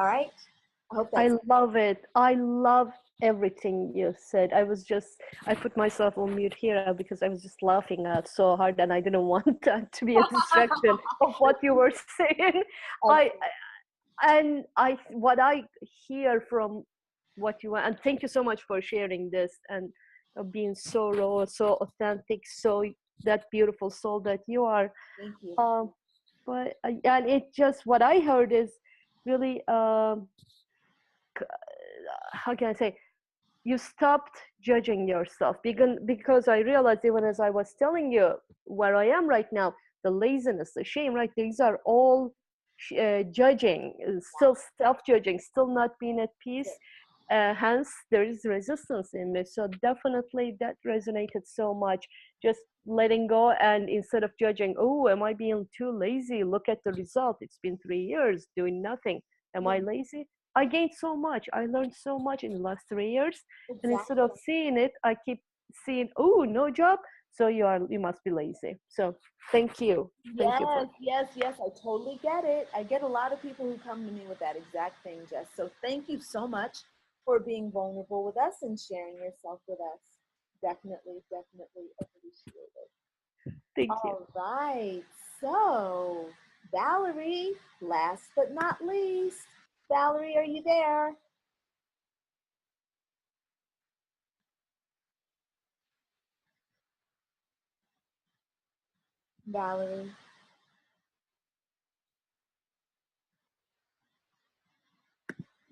Speaker 1: All right? I hope that's...
Speaker 7: I love it. I love everything you said. I put myself on mute here because I was just laughing out so hard, and I didn't want that to be a distraction of what you were saying.
Speaker 1: Okay.
Speaker 7: What I hear from what you want, and thank you so much for sharing this and being so raw, so authentic, so that beautiful soul that you are.
Speaker 1: Thank you.
Speaker 7: And it just, what I heard is really, how can I say, you stopped judging yourself because I realized, even as I was telling you where I am right now, the laziness, the shame, right? These are all judging, still self-judging, still not being at peace. hence there is resistance in me. So definitely that resonated so much. Just letting go, and instead of judging, oh, am I being too lazy? Look at the result. It's been 3 years doing nothing. Am I lazy? I gained so much. I learned so much in the last 3 years.
Speaker 1: Exactly.
Speaker 7: And instead of seeing it, I keep seeing, oh, no job. So you must be lazy. So thank you. Thank you for
Speaker 1: Yes. I totally get it. I get a lot of people who come to me with that exact thing, Jess. So thank you so much for being vulnerable with us and sharing yourself with us. Definitely appreciate it.
Speaker 7: thank you.
Speaker 1: All right. So, Valerie, last but not least. Valerie, are you there? Valerie.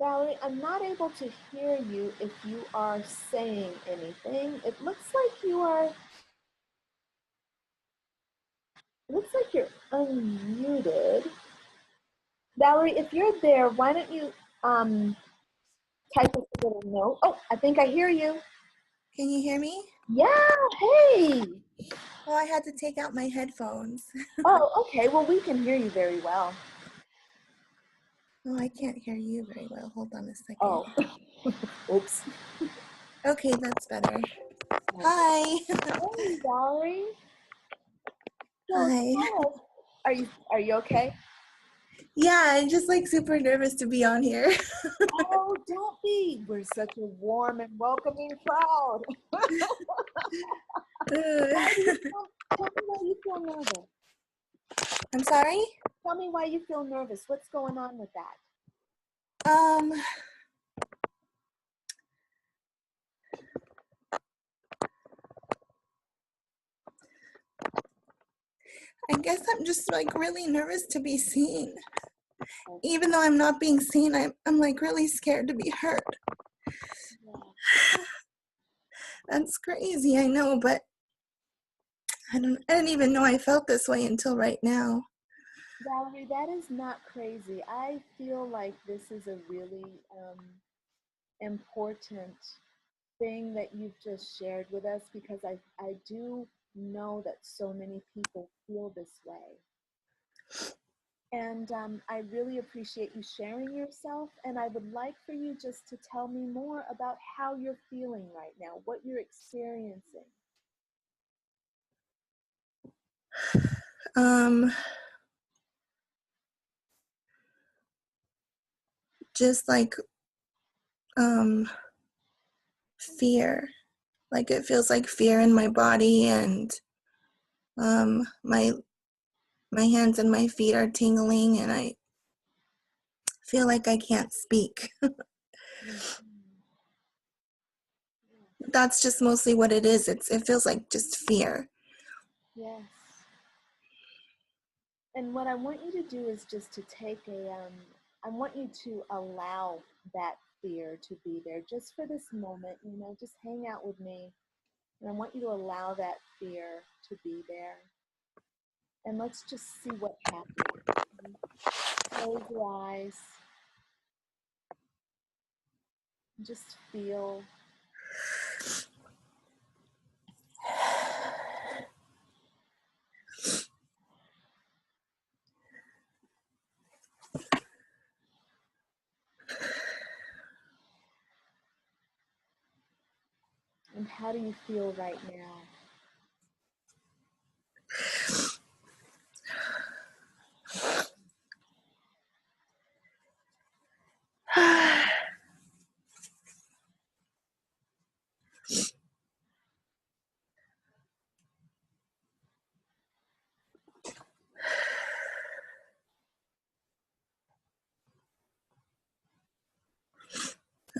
Speaker 1: Valerie, I'm not able to hear you if you are saying anything. It looks like you're unmuted. Valerie, if you're there, why don't you type a little note? Oh, I think I hear you.
Speaker 8: Can you hear me?
Speaker 1: Yeah, hey.
Speaker 8: Well, I had to take out my headphones.
Speaker 1: Oh, okay. Well, we can hear you very well.
Speaker 8: Oh, I can't hear you very well. Hold on a second.
Speaker 1: Oh, oops.
Speaker 8: Okay, that's better. Hi.
Speaker 1: Hey, Valerie. So
Speaker 8: Hi.
Speaker 1: tell us, are you okay?
Speaker 8: Yeah, I'm just like super nervous to be on here.
Speaker 1: Oh, don't be. We're such a warm and welcoming crowd. Tell me why you feel nervous.
Speaker 8: I'm sorry?
Speaker 1: Tell me why you feel nervous. What's going on with that?
Speaker 8: I guess I'm just like really nervous to be seen. Even though I'm not being seen, I'm like really scared to be heard. That's crazy, I know, but I didn't even know I felt this way until right now.
Speaker 1: Valerie, that is not crazy. I feel like this is a really important thing that you've just shared with us, because I do know that so many people feel this way. And I really appreciate you sharing yourself. And I would like for you just to tell me more about how you're feeling right now, what you're experiencing.
Speaker 8: Just like fear. Like it feels like fear in my body, and my hands and my feet are tingling, and I feel like I can't speak. That's just mostly what it is. It feels like just fear.
Speaker 1: Yes. And what I want you to do is just to take I want you to allow that fear to be there just for this moment, just hang out with me. And I want you to allow that fear to be there. And let's just see what happens. Close your eyes. Just feel. And how do you feel right now?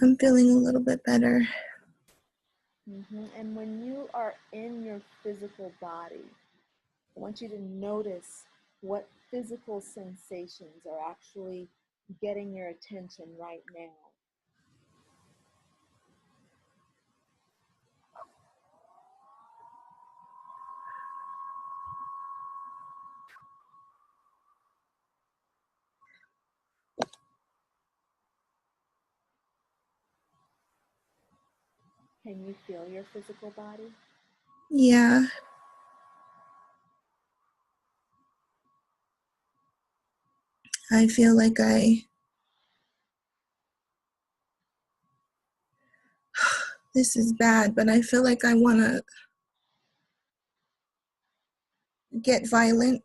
Speaker 8: I'm feeling a little bit better.
Speaker 1: And when you are in your physical body, I want you to notice what physical sensations are actually getting your attention right now. Can you feel your physical body?
Speaker 8: Yeah. I feel like this is bad, but I feel like I want to get violent.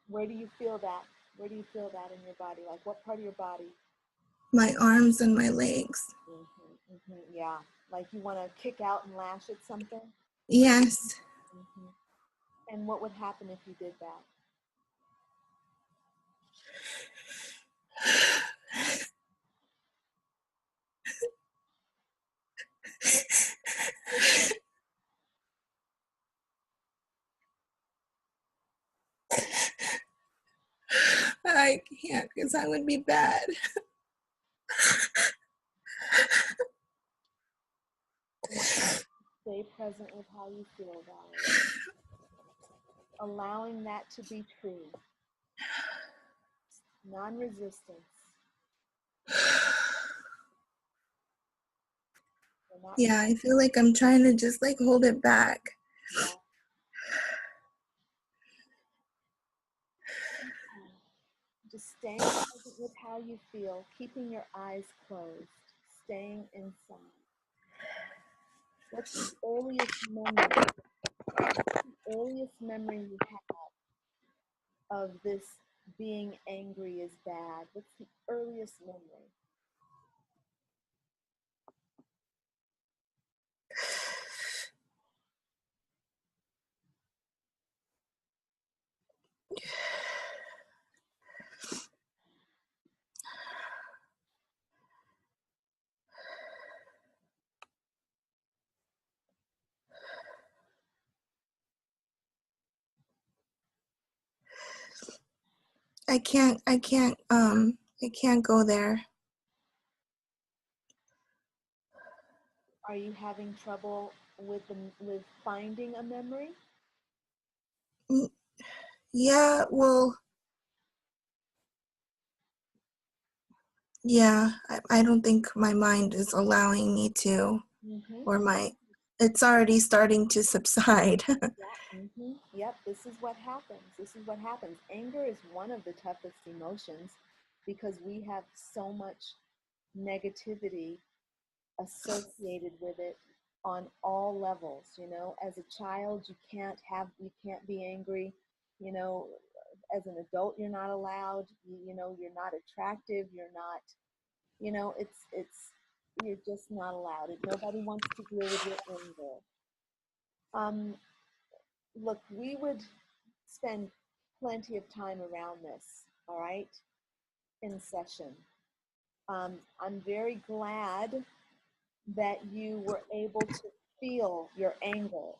Speaker 1: Where do you feel that? Where do you feel that in your body? Like what part of your body?
Speaker 8: My arms and my legs.
Speaker 1: Yeah, like you want to kick out and lash at something?
Speaker 8: Yes.
Speaker 1: And what would happen if you did that?
Speaker 8: I can't because I would be bad.
Speaker 1: Stay present with how you feel, Valerie. Allowing that to be true. Non-resistance.
Speaker 8: Yeah, I feel like I'm trying to just like hold it back.
Speaker 1: Yeah. Just staying present with how you feel, keeping your eyes closed, staying inside. What's the earliest memory you have of this being angry is bad? What's the earliest memory?
Speaker 8: I can't go there.
Speaker 1: Are you having trouble with finding a memory?
Speaker 8: Yeah, well, yeah, I don't think my mind is allowing me to, or it's already starting to subside.
Speaker 1: Yep, this is what happens. Anger is one of the toughest emotions because we have so much negativity associated with it on all levels. You know, as a child, you can't be angry. You know, as an adult, you're not allowed. You know, you're not attractive. You're not. You know, you're just not allowed. Nobody wants to deal with your anger. Look, we would spend plenty of time around this, all right, in session. I'm very glad that you were able to feel your anger.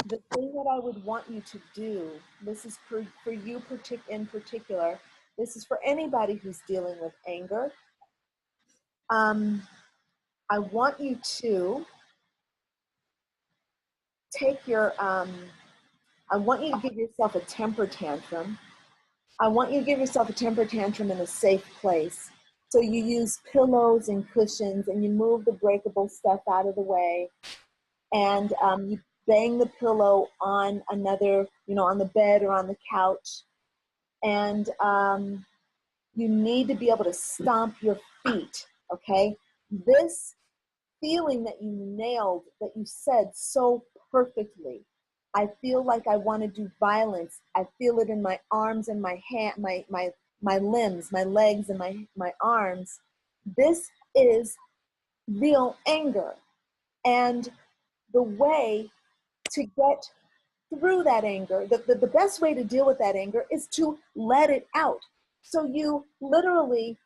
Speaker 1: The thing that I would want you to do, this is for you in particular, this is for anybody who's dealing with anger. I want you to I want you to give yourself a temper tantrum. I want you to give yourself a temper tantrum in a safe place. So you use pillows and cushions and you move the breakable stuff out of the way. And you bang the pillow on another, on the bed or on the couch. And you need to be able to stomp your feet, okay? This feeling that you nailed, that you said so perfectly. I feel like I want to do violence. I feel it in my arms and my hand, my limbs, my legs and my arms. This is real anger. And the way to get through that anger, the best way to deal with that anger is to let it out. So you literally,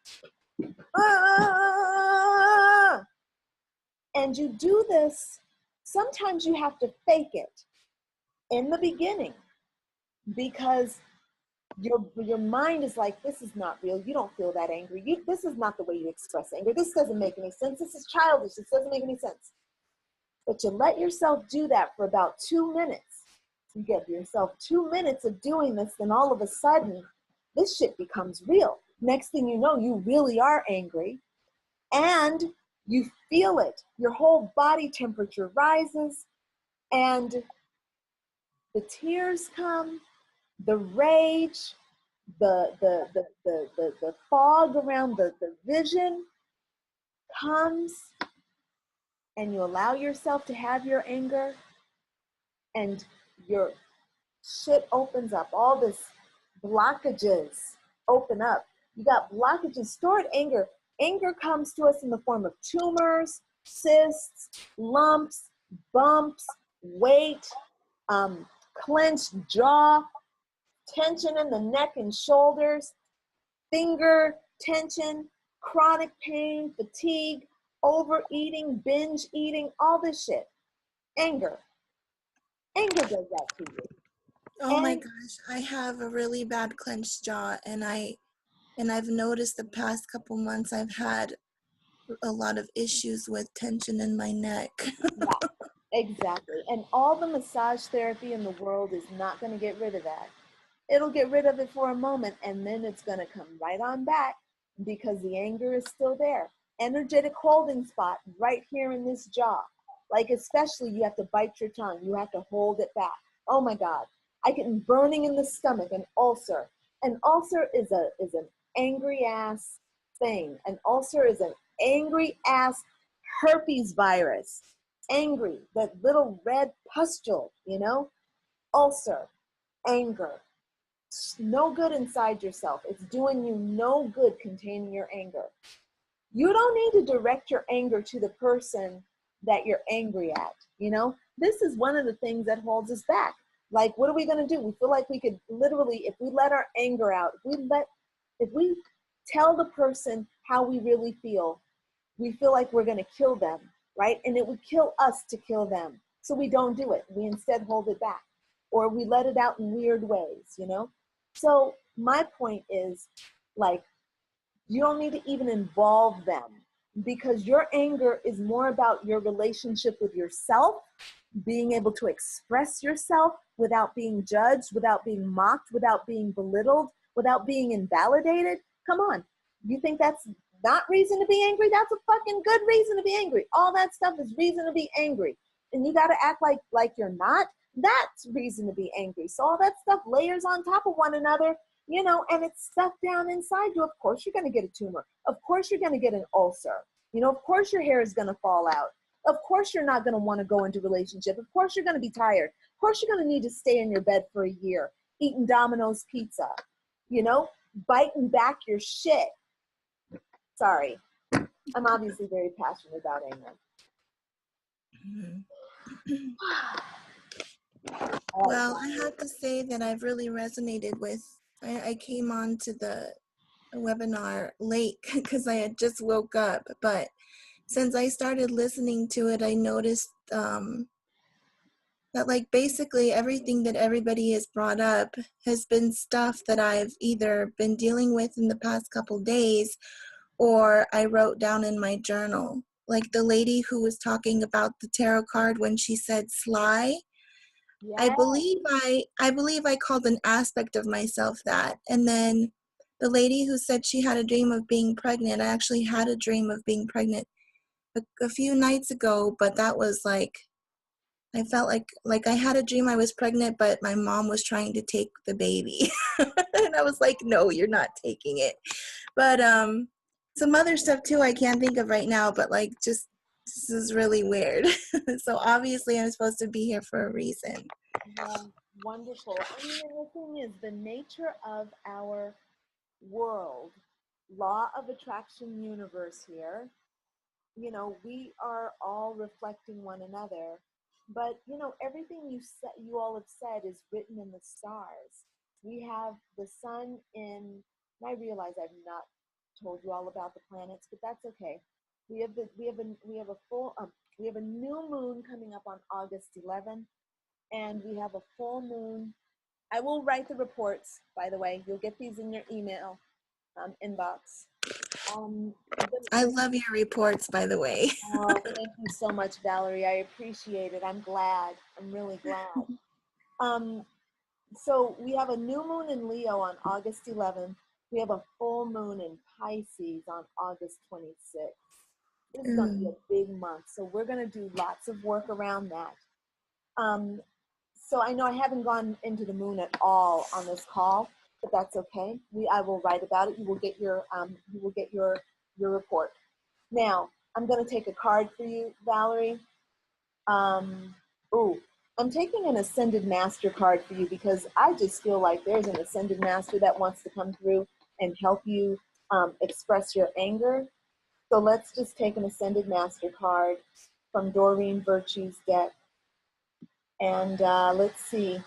Speaker 1: and you do this, sometimes you have to fake it in the beginning because your mind is like, this is not real. You don't feel that angry. This is not the way you express anger. This doesn't make any sense. This is childish. This doesn't make any sense. But you let yourself do that for about 2 minutes. You give yourself 2 minutes of doing this, then all of a sudden, this shit becomes real. Next thing you know, you really are angry. And You feel it. Your whole body temperature rises, and the tears come, the rage, the fog around the vision comes, and you allow yourself to have your anger, and your shit opens up. All this blockages open up. You got blockages, stored anger. Anger comes to us in the form of tumors, cysts, lumps, bumps, weight, clenched jaw, tension in the neck and shoulders, finger tension, chronic pain, fatigue, overeating, binge eating, all this shit. Anger. Anger does that to you.
Speaker 8: Oh my gosh, I have a really bad clenched jaw, and I've noticed the past couple months I've had a lot of issues with tension in my neck.
Speaker 1: Yeah, exactly. And all the massage therapy in the world is not going to get rid of that. It'll get rid of it for a moment, and then it's going to come right on back because the anger is still there. Energetic holding spot right here in this jaw. Like, especially, you have to bite your tongue. You have to hold it back. Oh my God. I get burning in the stomach, an ulcer. An ulcer is an angry ass thing. An ulcer is an angry ass herpes virus. Angry, that little red pustule, you know? Ulcer, anger. No good inside yourself. It's doing you no good containing your anger. You don't need to direct your anger to the person that you're angry at, you know? This is one of the things that holds us back. Like, what are we going to do? We feel like we could literally, if we let our anger out, if we tell the person how we really feel, we feel like we're going to kill them, right? And it would kill us to kill them. So we don't do it. We instead hold it back, or we let it out in weird ways, you know? So my point is, like, you don't need to even involve them, because your anger is more about your relationship with yourself, being able to express yourself without being judged, without being mocked, without being belittled, without being invalidated. Come on. You think that's not reason to be angry? That's a fucking good reason to be angry. All that stuff is reason to be angry. And you got to act like you're not. That's reason to be angry. So all that stuff layers on top of one another, you know, and it's stuffed down inside you. Of course you're going to get a tumor. Of course you're going to get an ulcer. You know, of course your hair is going to fall out. Of course you're not going to want to go into a relationship. Of course you're going to be tired. Of course you're going to need to stay in your bed for a year, eating Domino's pizza, you know, biting back your shit. Sorry. I'm obviously very passionate about anger.
Speaker 8: Well, I have to say that I've really resonated with, I came on to the webinar late because I had just woke up, but since I started listening to it, I noticed that, like, basically everything that everybody has brought up has been stuff that I've either been dealing with in the past couple days or I wrote down in my journal. Like the lady who was talking about the tarot card when she said sly. Yeah. I believe I called an aspect of myself that. And then the lady who said she had a dream of being pregnant, I actually had a dream of being pregnant a few nights ago, but that was like, I felt like I had a dream I was pregnant, but my mom was trying to take the baby. And I was like, no, you're not taking it. But some other stuff too I can't think of right now, but like, just, this is really weird. So obviously I'm supposed to be here for a reason.
Speaker 1: Wonderful. I mean, the thing is, the nature of our world, law of attraction universe here, you know, we are all reflecting one another. But, you know, everything you all have said is written in the stars. We have the sun in, and I realize I've not told you all about the planets, but that's okay. We have a new moon coming up on August 11th, and we have a full moon. I will write the reports, by the way. You'll get these in your email inbox.
Speaker 8: I love your reports, by the way.
Speaker 1: Oh, thank you so much, Valerie. I appreciate it. I'm glad. I'm really glad. So we have a new moon in Leo on August 11th. We have a full moon in Pisces on August 26th. This is going to be a big month, so we're going to do lots of work around that. So I know I haven't gone into the moon at all on this call, but that's okay. I will write about it. You will get your report. Now I'm going to take a card for you, Valerie. I'm taking an Ascended Master card for you because I just feel like there's an Ascended Master that wants to come through and help you express your anger. So let's just take an Ascended Master card from Doreen Virtue's deck. And let's see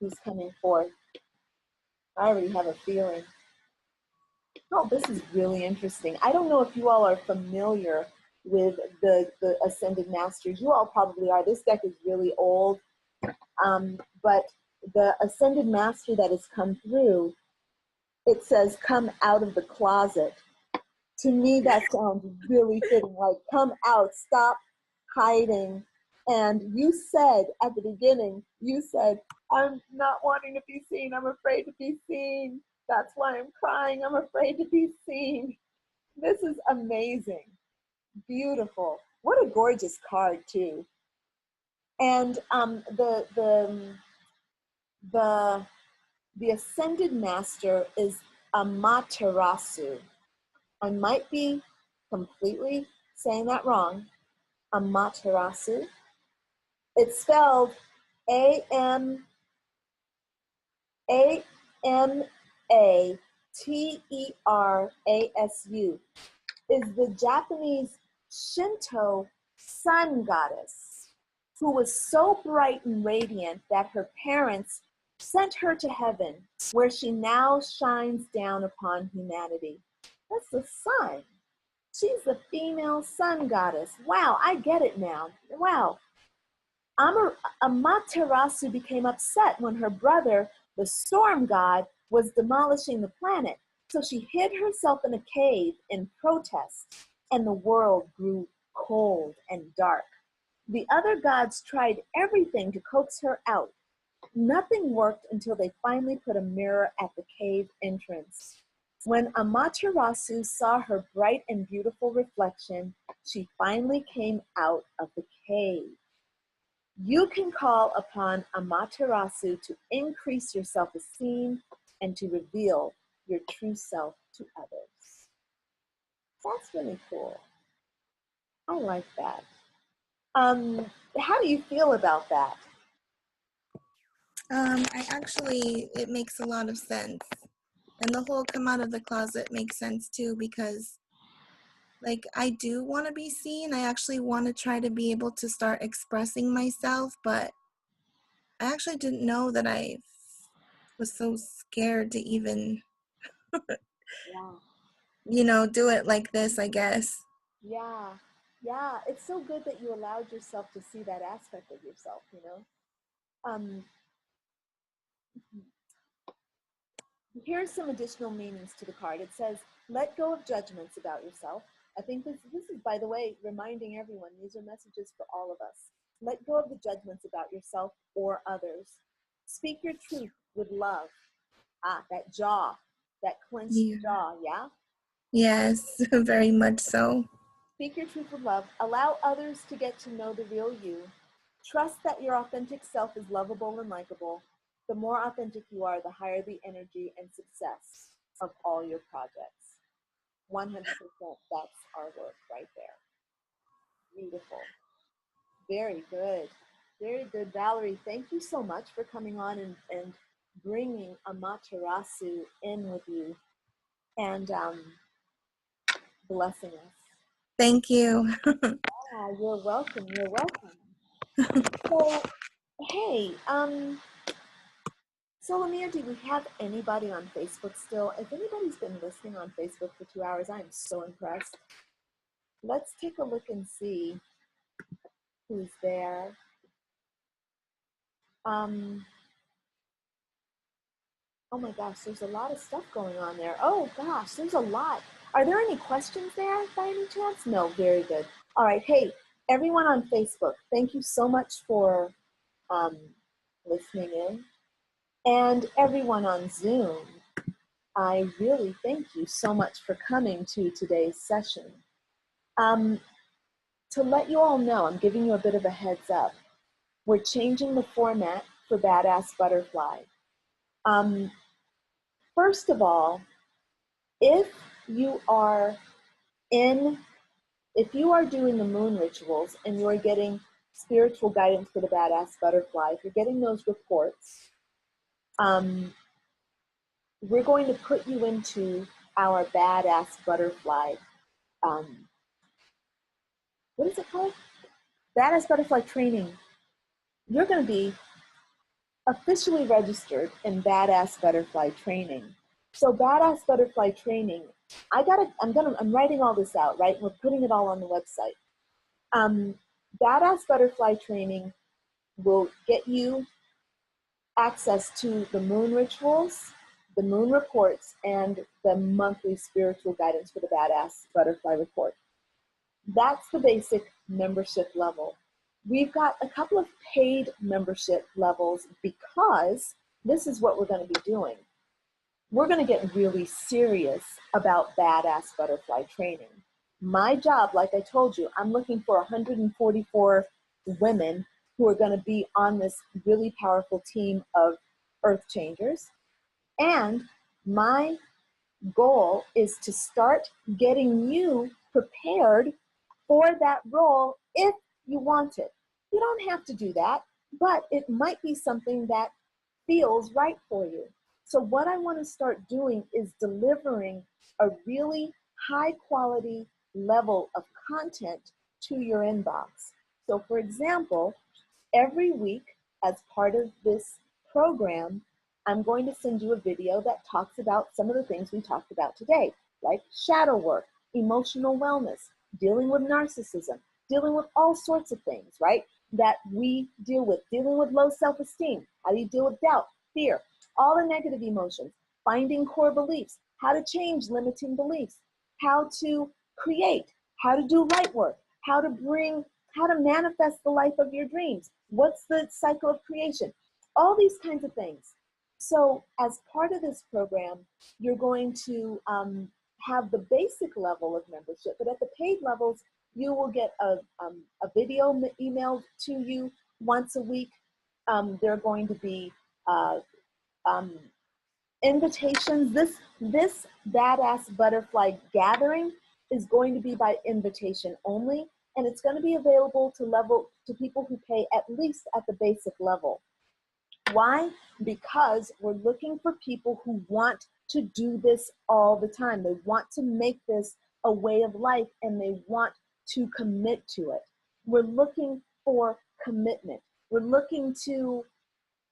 Speaker 1: who's coming forth. I already have a feeling. Oh, this is really interesting. I don't know if you all are familiar with the Ascended Masters. You all probably are. This deck is really old. But the Ascended Master that has come through, it says, come out of the closet. To me, that sounds really fitting, like come out, stop hiding. And you said at the beginning, you said, I'm not wanting to be seen. I'm afraid to be seen. That's why I'm crying. I'm afraid to be seen. This is amazing. Beautiful. What a gorgeous card, too. And the Ascended Master is Amaterasu. I might be completely saying that wrong. Amaterasu. It's spelled Amaterasu. Is the Japanese Shinto sun goddess who was so bright and radiant that her parents sent her to heaven, where she now shines down upon humanity. That's the sun. She's the female sun goddess. Wow, I get it now. Wow. Amaterasu became upset when her brother, the storm god, was demolishing the planet. So she hid herself in a cave in protest, and the world grew cold and dark. The other gods tried everything to coax her out. Nothing worked until they finally put a mirror at the cave entrance. When Amaterasu saw her bright and beautiful reflection, she finally came out of the cave. You can call upon Amaterasu to increase your self-esteem and to reveal your true self to others. That's really cool. I like that. How do you feel about that?
Speaker 8: It makes a lot of sense. And the whole come out of the closet makes sense too, because like I do want to be seen. I actually want to try to be able to start expressing myself, but I actually didn't know that I was so scared to even, do it like this, I guess.
Speaker 1: Yeah. It's so good that you allowed yourself to see that aspect of yourself, Here's some additional meanings to the card. It says, let go of judgments about yourself. I think this is, by the way, reminding everyone, these are messages for all of us. Let go of the judgments about yourself or others. Speak your truth with love. That jaw, that clenched jaw, yeah?
Speaker 8: Yes, very much so.
Speaker 1: Speak your truth with love. Allow others to get to know the real you. Trust that your authentic self is lovable and likable. The more authentic you are, the higher the energy and success of all your projects. 100%, that's our work right there. Beautiful. Very good. Very good, Valerie. Thank you so much for coming on and bringing Amaterasu in with you and blessing us.
Speaker 8: Thank you.
Speaker 1: You're welcome. You're welcome. So, hey, so Lamir, do we have anybody on Facebook still? If anybody's been listening on Facebook for 2 hours, I am so impressed. Let's take a look and see who's there. Oh my gosh, there's a lot of stuff going on there. Oh gosh, there's a lot. Are there any questions there by any chance? No, very good. All right, hey, everyone on Facebook, thank you so much for listening in. And everyone on Zoom, I really thank you so much for coming to today's session. to let you all know, I'm giving you a bit of a heads up. We're changing the format for Badass Butterfly. First of all, if you are doing the moon rituals and you're getting spiritual guidance for the Badass Butterfly, if you're getting those reports, we're going to put you into our Badass Butterfly, what is it called? Badass Butterfly Training. You're going to be officially registered in Badass Butterfly Training. So Badass Butterfly Training, I'm writing all this out, right? We're putting it all on the website. Badass Butterfly Training will get you access to the moon rituals, the moon reports, and the monthly spiritual guidance for the Badass Butterfly Report. That's the basic membership level. We've got a couple of paid membership levels because this is what we're going to be doing. We're going to get really serious about Badass Butterfly Training. My job, like I told you, I'm looking for 144 women who are going to be on this really powerful team of Earth Changers. And my goal is to start getting you prepared for that role if you want it. You don't have to do that, but it might be something that feels right for you. So what I want to start doing is delivering a really high quality level of content to your inbox. So for example, every week as part of this program, I'm going to send you a video that talks about some of the things we talked about today, like shadow work, emotional wellness, dealing with narcissism, dealing with all sorts of things, right, that we deal with, dealing with low self-esteem. How do you deal with doubt, fear, all the negative emotions, finding core beliefs, how to change limiting beliefs, how to create, how to do light work, how to manifest the life of your dreams. What's the cycle of creation? All these kinds of things. So as part of this program, you're going to have the basic level of membership, but at the paid levels, you will get a video emailed to you once a week. There are going to be invitations. This Badass Butterfly gathering is going to be by invitation only, and it's going to be available to people who pay at least at the basic level. Why? Because we're looking for people who want to do this all the time. They want to make this a way of life and they want to commit to it. We're looking for commitment. We're looking to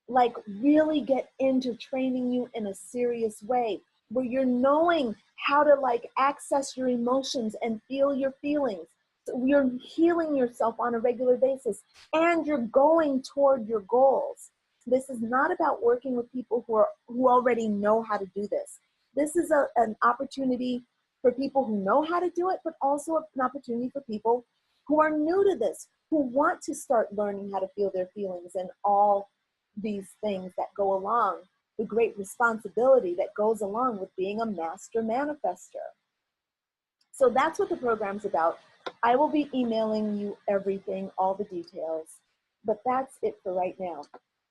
Speaker 1: really get into training you in a serious way where you're knowing how to access your emotions and feel your feelings. So you're healing yourself on a regular basis and you're going toward your goals. This is not about working with people who already know how to do this. This is an opportunity for people who know how to do it, but also an opportunity for people who are new to this, who want to start learning how to feel their feelings and all these things that go along, the great responsibility that goes along with being a master manifester. So that's what the program's about. I will be emailing you everything, all the details, but that's it for right now.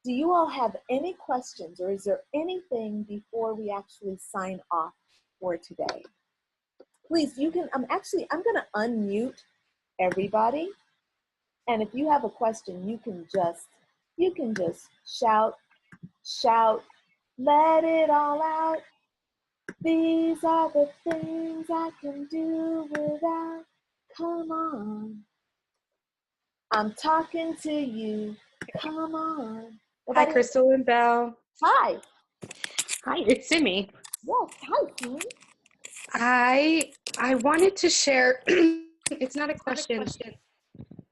Speaker 1: Do you all have any questions, or is there anything before we actually sign off for today? Please, you can, I'm going to unmute everybody. And if you have a question, you can just shout, let it all out. These are the things I can do without. Come on. I'm talking to you. Come on.
Speaker 2: Hi, Crystal and Belle.
Speaker 1: Hi.
Speaker 2: Hi, it's Simi.
Speaker 1: Yes, hi, Simi.
Speaker 2: I wanted to share, it's not a question,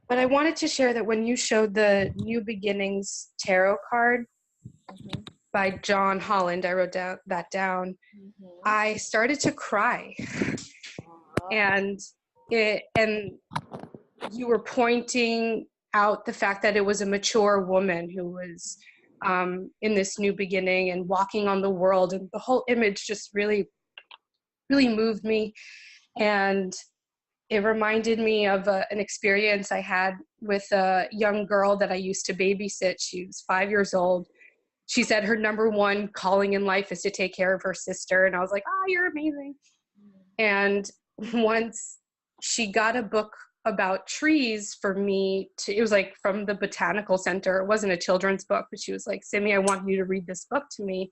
Speaker 2: but I wanted to share that when you showed the New Beginnings tarot card by John Holland, I wrote that down, I started to cry. And you were pointing out the fact that it was a mature woman who was in this new beginning and walking on the world, and the whole image just really, really moved me. And it reminded me of an experience I had with a young girl that I used to babysit. She was 5 years old. She said her number one calling in life is to take care of her sister. And I was like, oh, you're amazing. And once she got a book about trees for me to, it was like from the botanical center. It wasn't a children's book, but she was like, Simi, I want you to read this book to me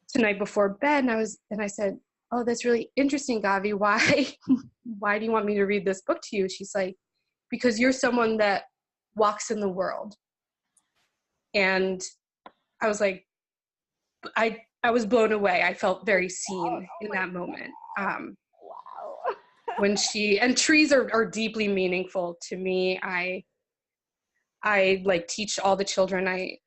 Speaker 2: tonight before bed. And I said, oh, that's really interesting, Gavi. Why do you want me to read this book to you? She's like, because you're someone that walks in the world. And I was like, I was blown away. I felt very seen in that moment. When and trees are deeply meaningful to me. I like teach all the children I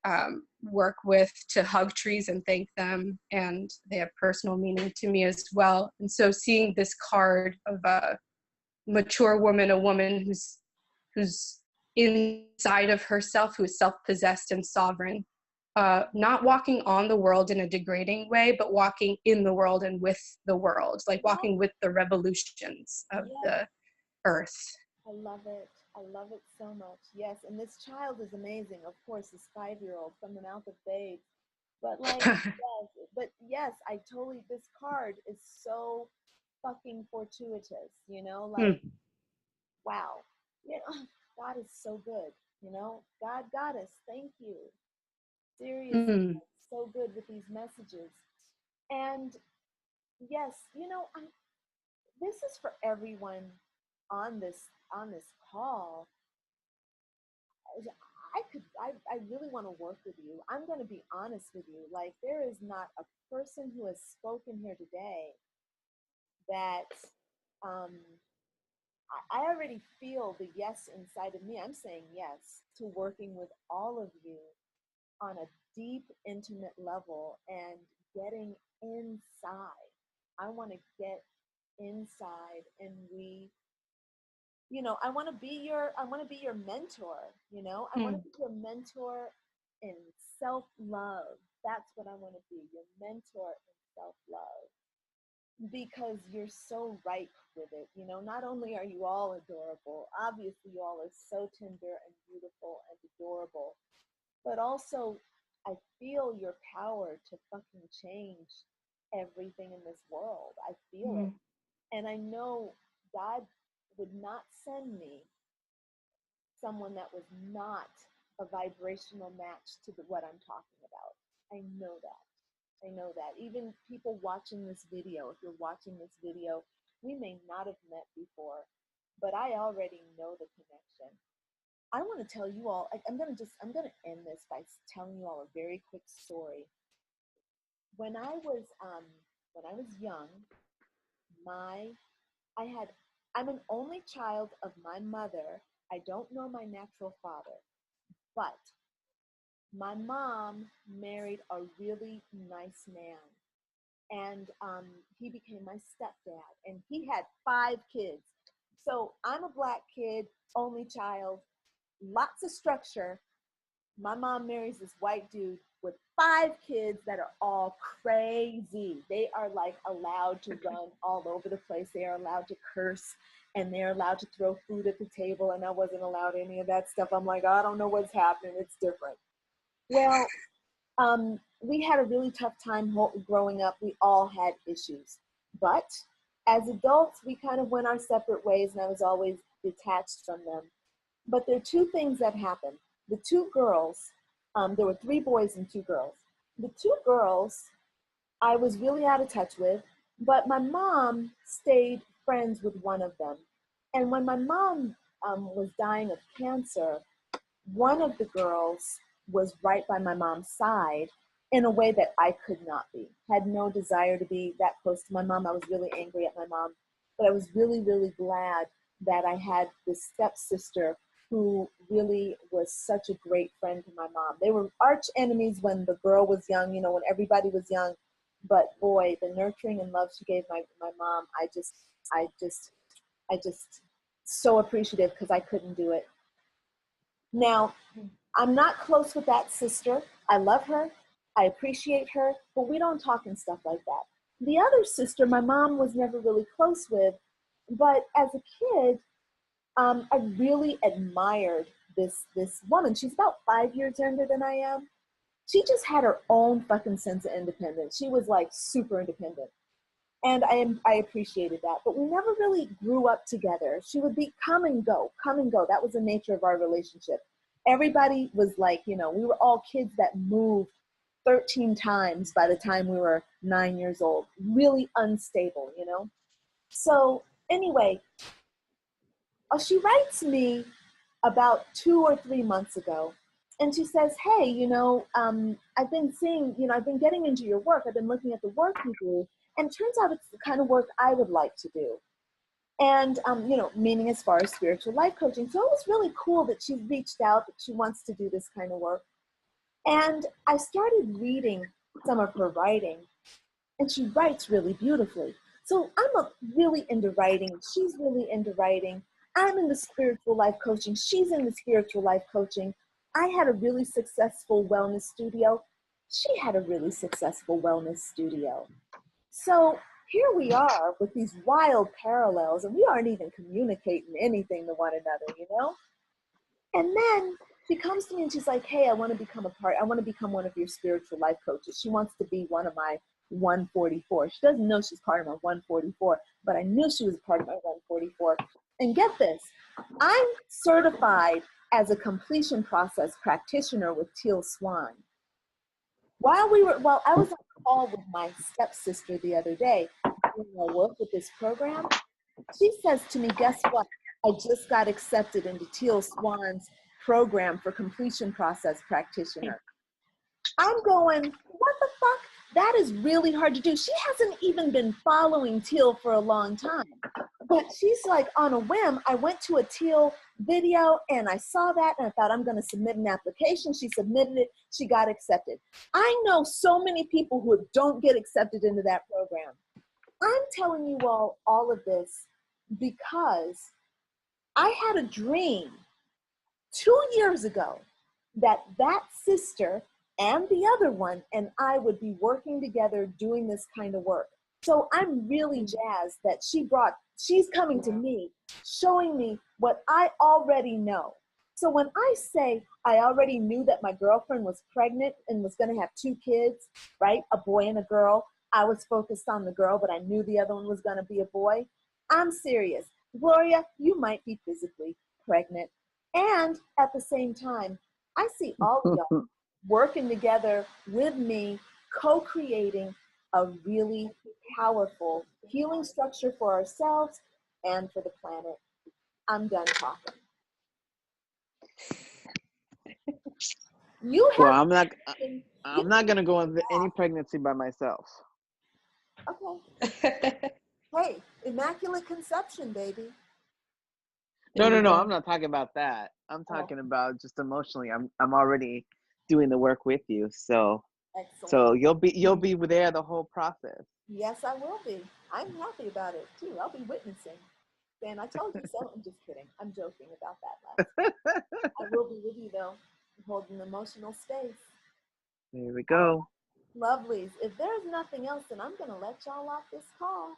Speaker 2: work with to hug trees and thank them, and they have personal meaning to me as well. And so seeing this card of a mature woman, a woman who's inside of herself, who is self-possessed and sovereign, not walking on the world in a degrading way, but walking in the world and with the world, like walking with the revolutions of the earth.
Speaker 1: I love it. I love it so much. Yes, and this child is amazing. Of course, this 5-year-old from the mouth of babes. But like, yes, I totally. This card is so fucking fortuitous. You know, like, wow. You know, God is so good. You know, God got us. Thank you. Seriously, so good with these messages. And yes, you know, this is for everyone on this call. I really want to work with you. I'm going to be honest with you. Like, there is not a person who has spoken here today that I already feel the yes inside of me. I'm saying yes to working with all of you on a deep, intimate level and getting inside. I want to get inside, and you know, I want to be your mentor. You know, I want to be your mentor in self-love. That's what I want to be, your mentor in self-love, because you're so ripe with it. You know, not only are you all adorable, obviously you all are so tender and beautiful and adorable, but also I feel your power to fucking change everything in this world. I feel it. And I know God would not send me someone that was not a vibrational match to what I'm talking about. I know that. I know that. Even people watching this video, if you're watching this video, we may not have met before, but I already know the connection. I want to tell you all, I'm going to end this by telling you all a very quick story. When I was young, I'm an only child of my mother. I don't know my natural father, but my mom married a really nice man, and he became my stepdad, and he had 5 kids. So I'm a black kid, only child, lots of structure. My mom marries this white dude with 5 kids that are all crazy. They are like allowed to run all over the place. They are allowed to curse, and they're allowed to throw food at the table, and I wasn't allowed any of that stuff. I'm like, I don't know what's happening. It's different. Well, we had a really tough time growing up. We all had issues. But as adults, we kind of went our separate ways, and I was always detached from them. But there are 2 things that happened. The 2 girls, there were 3 boys and 2 girls. The 2 girls I was really out of touch with, but my mom stayed friends with one of them. And when my mom was dying of cancer, one of the girls was right by my mom's side in a way that I could not be. Had no desire to be that close to my mom. I was really angry at my mom, but I was really, really glad that I had this stepsister who really was such a great friend to my mom. They were arch enemies when the girl was young, you know, when everybody was young. But boy, the nurturing and love she gave my mom, I just so appreciative, because I couldn't do it. Now, I'm not close with that sister. I love her. I appreciate her, but we don't talk and stuff like that. The other sister, my mom was never really close with, But as a kid, I really admired this woman. She's about 5 years younger than I am. She just had her own fucking sense of independence. She was like super independent. And I appreciated that. But we never really grew up together. She would be come and go, come and go. That was the nature of our relationship. Everybody was like, you know, we were all kids that moved 13 times by the time we were 9 years old. Really unstable, you know? So anyway, she writes me about 2 or 3 months ago. And she says, hey, you know, I've been seeing, you know, I've been getting into your work. I've been looking at the work you do. And it turns out it's the kind of work I would like to do. And, you know, meaning as far as spiritual life coaching. So it was really cool that she reached out, that she wants to do this kind of work. And I started reading some of her writing, and she writes really beautifully. So I'm really into writing. She's really into writing. I'm in the spiritual life coaching. She's in the spiritual life coaching. I had a really successful wellness studio. She had a really successful wellness studio. So here we are with these wild parallels, and we aren't even communicating anything to one another, you know? And then she comes to me and she's like, hey, I want to become one of your spiritual life coaches. She wants to be one of my 144. She doesn't know she's part of my 144, but I knew she was part of my 144. And get this, I'm certified as a completion process practitioner with Teal Swan. While I was on a call with my stepsister the other day doing our work with this program, she says to me, guess what? I just got accepted into Teal Swan's program for completion process practitioner. I'm going, what the fuck? That is really hard to do. She hasn't even been following Teal for a long time. But she's like, on a whim, I went to a Teal video and I saw that and I thought, I'm going to submit an application. She submitted it. She got accepted. I know so many people who don't get accepted into that program. I'm telling you all of this because I had a dream 2 years ago that sister and the other one and I would be working together doing this kind of work. So I'm really jazzed that she's coming to me, showing me what I already know. So when I say I already knew that my girlfriend was pregnant and was going to have 2 kids, right? A boy and a girl. I was focused on the girl, but I knew the other one was going to be a boy. I'm serious. Gloria, you might be physically pregnant. And at the same time, I see all of y'all working together with me, co-creating a really powerful healing structure for ourselves and for the planet. I'm done talking.
Speaker 4: Well, I'm not gonna go into any pregnancy by myself.
Speaker 1: Okay. Hey, immaculate conception, baby.
Speaker 4: No, I'm not talking about that. I'm talking about just emotionally. I'm already doing the work with you, so
Speaker 1: excellent.
Speaker 4: So you'll be there the whole process.
Speaker 1: Yes, I will be. I'm happy about it too. I'll be witnessing. Dan, I told you so. I'm just kidding. I'm joking about that last. I will be with you though, holding emotional space.
Speaker 4: There we go.
Speaker 1: Lovelies. If there's nothing else, then I'm gonna let y'all off this call.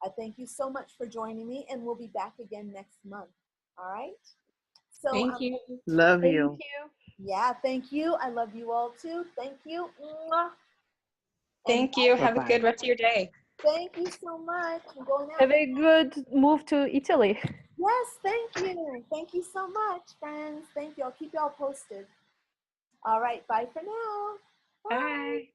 Speaker 1: I thank you so much for joining me, and we'll be back again next month. All right? So
Speaker 3: Thank you.
Speaker 4: Love you.
Speaker 7: Thank you.
Speaker 1: Yeah, thank you. I love you all too. Thank you.
Speaker 2: Thank you. Have a good rest of your day.
Speaker 1: Thank you so much. I'm going out.
Speaker 7: Have a good move to Italy.
Speaker 1: Yes, thank you. Thank you so much, friends. Thank you. I'll keep y'all posted. All right, bye for now.
Speaker 2: Bye.